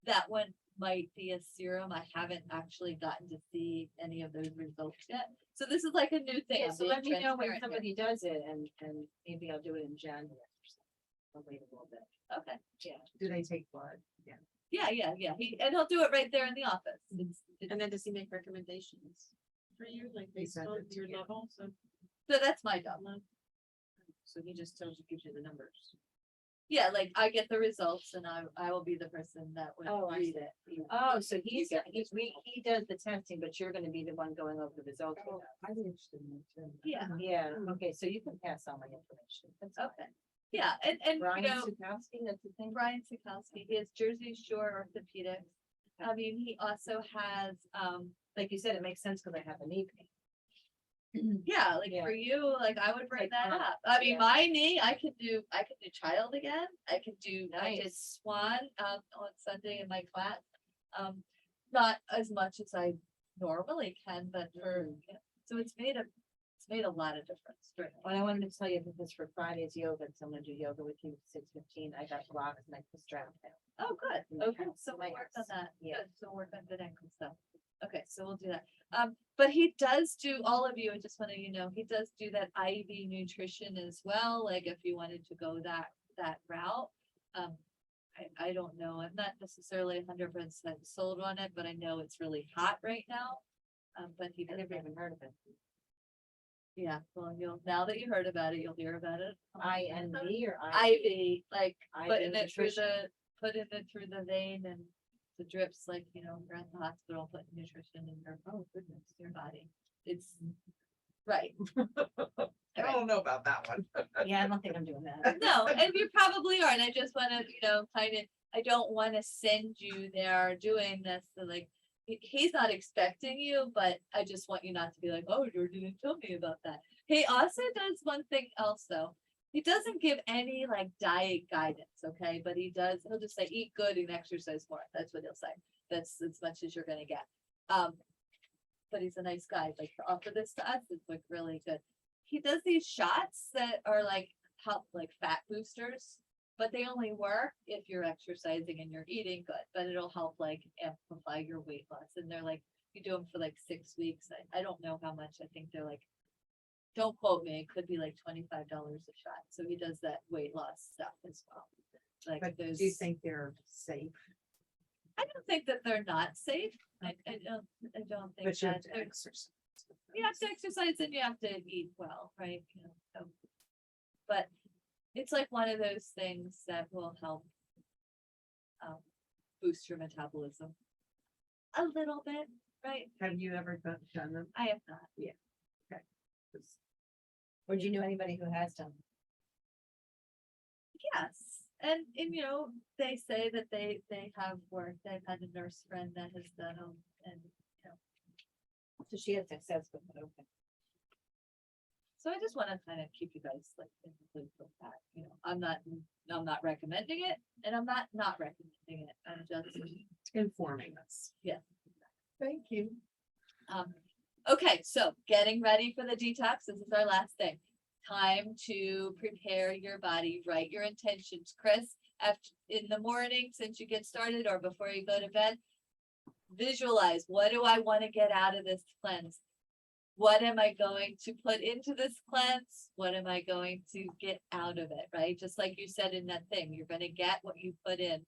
Speaker 2: That one might be a serum. I haven't actually gotten to see any of those results yet. So this is like a new thing.
Speaker 9: Yeah,
Speaker 2: I'm
Speaker 9: so
Speaker 2: being
Speaker 9: let me know when
Speaker 2: transparent here.
Speaker 9: somebody does it and maybe I'll do it in January. or something. I'll wait a little bit.
Speaker 2: Okay,
Speaker 9: Yeah.
Speaker 3: Do they take blood? Yeah.
Speaker 2: yeah. And he'll do it right there in the office. It's
Speaker 6: And then does he make recommendations for you, like based
Speaker 3: send
Speaker 6: on
Speaker 3: it to
Speaker 6: your
Speaker 3: you.
Speaker 6: level? So,
Speaker 2: so that's my job.
Speaker 6: so he just tells you, gives you the numbers.
Speaker 2: Yeah, like I get the results and I will be the person that would
Speaker 9: Oh, I
Speaker 2: read
Speaker 9: see.
Speaker 2: it.
Speaker 9: Oh, so he does the testing, but you're gonna be the one going over the results. with us.
Speaker 3: I'd be interested in that too.
Speaker 2: Yeah,
Speaker 9: Yeah, okay, so you can pass on my information. That's fine.
Speaker 2: okay. Yeah, and you
Speaker 9: Brian
Speaker 2: know,
Speaker 9: Sukowski, that's the thing.
Speaker 2: Brian Sikowski, he has Jersey Shore Orthopedics. I mean, he also has,
Speaker 9: Like you said, it makes sense because I have a knee pain.
Speaker 2: yeah, like
Speaker 9: Yeah.
Speaker 2: for you, like I would bring
Speaker 9: Like,
Speaker 2: that
Speaker 9: uh,
Speaker 2: up. I mean,
Speaker 9: yeah.
Speaker 2: my knee, I could do child again. I did
Speaker 9: Nice.
Speaker 2: Swan, on Sunday in my class. Not as much as I normally can, but for, yeah, so it's made a lot of difference. during the
Speaker 9: Well, I wanted to tell you because for Friday's yoga, so I'm gonna do yoga with you at 6:15. I got blocked and I put strap down.
Speaker 2: Oh, good.
Speaker 9: in the
Speaker 2: Okay,
Speaker 9: house,
Speaker 2: so
Speaker 9: my
Speaker 2: we'll work on
Speaker 9: house.
Speaker 2: that.
Speaker 9: Yeah.
Speaker 2: Good, so we'll work on good ankle stuff. Okay, so we'll do that. But he does do, all of you, I just wanted you to know, he does do that IV nutrition as well, like if you wanted to go that route. I don't know, I'm not necessarily 100% sold on it, but I know it's really hot right now. But he
Speaker 9: I
Speaker 2: does
Speaker 9: never
Speaker 2: that.
Speaker 9: even heard of it.
Speaker 2: Yeah, well, now that you heard about it, you'll hear about it.
Speaker 9: INV or
Speaker 2: IV, like
Speaker 9: IV
Speaker 2: putting it through
Speaker 9: nutrition.
Speaker 2: putting it through the vein and the drips, like, you know, you're at the hospital, putting nutrition in your, oh goodness, your body. It's, right.
Speaker 7: I don't know about that one.
Speaker 9: Yeah, I don't think I'm doing that.
Speaker 2: No, and you probably are, and I just wanna, you know, I don't wanna send you there doing this, so like, he's not expecting you, but I just want you not to be like, oh, you didn't tell me about that. He also does one thing else though. He doesn't give any like diet guidance, okay, but he'll just say, eat good and exercise more. That's what he'll say. That's as much as you're gonna get. But he's a nice guy, like to offer this to us, it's like really good. He does these shots that are like help like fat boosters, but they only work if you're exercising and you're eating good, but it'll help like amplify your weight loss. And they're like, you do them for like 6 weeks. I don't know how much. I think they're like, don't quote me, it could be like $25 a shot. So he does that weight loss stuff as well. Like
Speaker 7: But
Speaker 2: there's,
Speaker 7: do you think they're safe?
Speaker 2: I don't think that they're not safe. I don't think
Speaker 7: But you have
Speaker 2: that
Speaker 7: to
Speaker 2: they're,
Speaker 7: exercise.
Speaker 2: you have to exercise and you have to eat well, right? You know, so, but it's like one of those things that will help boost your metabolism a little bit, right?
Speaker 7: Have you ever done them?
Speaker 2: I have not.
Speaker 9: Or do you know anybody who has done?
Speaker 2: Yes, and you know, they say that they have worked. I've had a nurse friend that has done them, and you know,
Speaker 9: So she had success with it, okay.
Speaker 2: so I just want to kind of keep you guys like in the loop with that. You know, I'm not recommending it, and I'm not recommending it. I'm just
Speaker 7: Informing us.
Speaker 2: Yeah.
Speaker 7: Thank you.
Speaker 2: Okay, so getting ready for the detox. This is our last thing. Time to prepare your body, write your intentions. Chris, after in the morning, since you get started or before you go to bed, visualize, what do I want to get out of this cleanse? What am I going to put into this cleanse? What am I going to get out of it, right? Just like you said in that thing, you're going to get what you put in.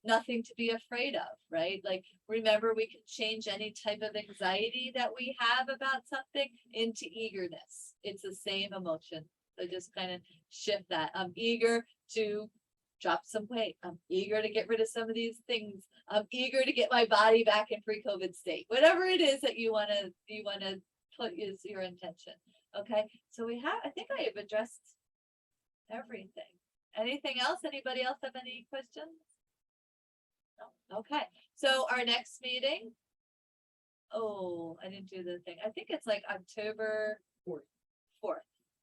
Speaker 2: Nothing to be afraid of, right? Like, remember, we can change any type of anxiety that we have about something into eagerness. It's the same emotion. So just kind of shift that. I'm eager to drop some weight. I'm eager to get rid of some of these things. I'm eager to get my body back in pre-COVID state. Whatever it is that you want to put is your intention. Okay. So I think I have addressed everything. Anything else? Anybody else have any questions? No? Okay. So our next meeting. Oh, I didn't do the thing. I think it's like October 4th.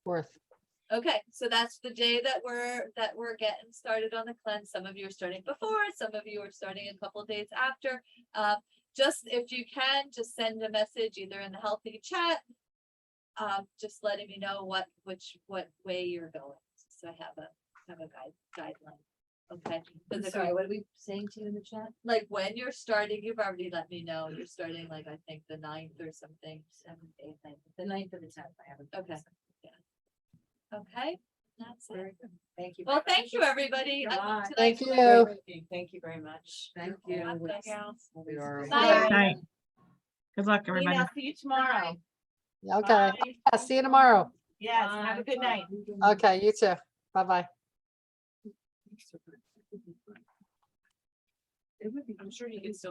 Speaker 5: Fourth.
Speaker 2: Okay, so that's the day that we're getting started on the cleanse. Some of you are starting before, some of you are starting a couple days after. just if you can, just send a message either in the healthy chat. Just letting me know what way you're going. So I have a guideline. Okay. 'Cause
Speaker 9: I'm
Speaker 2: if
Speaker 9: sorry,
Speaker 2: you-
Speaker 9: what are we saying to you in the chat?
Speaker 2: Like when you're starting, you've already let me know. You're starting like, I think the 9th or something.
Speaker 9: 7th, 8th, 9th, the 9th or the 10th, I haven't.
Speaker 2: Okay. Okay, that's it.
Speaker 9: Very good. Thank you.
Speaker 2: Well, thank you, everybody. I
Speaker 9: Bye.
Speaker 2: look
Speaker 5: Thank
Speaker 2: tonight's-
Speaker 5: you.
Speaker 9: Thank you very much.
Speaker 3: Thank you. We are-
Speaker 2: Bye.
Speaker 10: Night. Good luck,
Speaker 6: Maybe
Speaker 10: everybody.
Speaker 6: I'll see you tomorrow.
Speaker 5: Okay.
Speaker 6: Bye.
Speaker 5: Yeah, see you tomorrow.
Speaker 6: Yes, have a good night.
Speaker 5: Okay, you too. Bye-bye.
Speaker 3: I'm sure you can still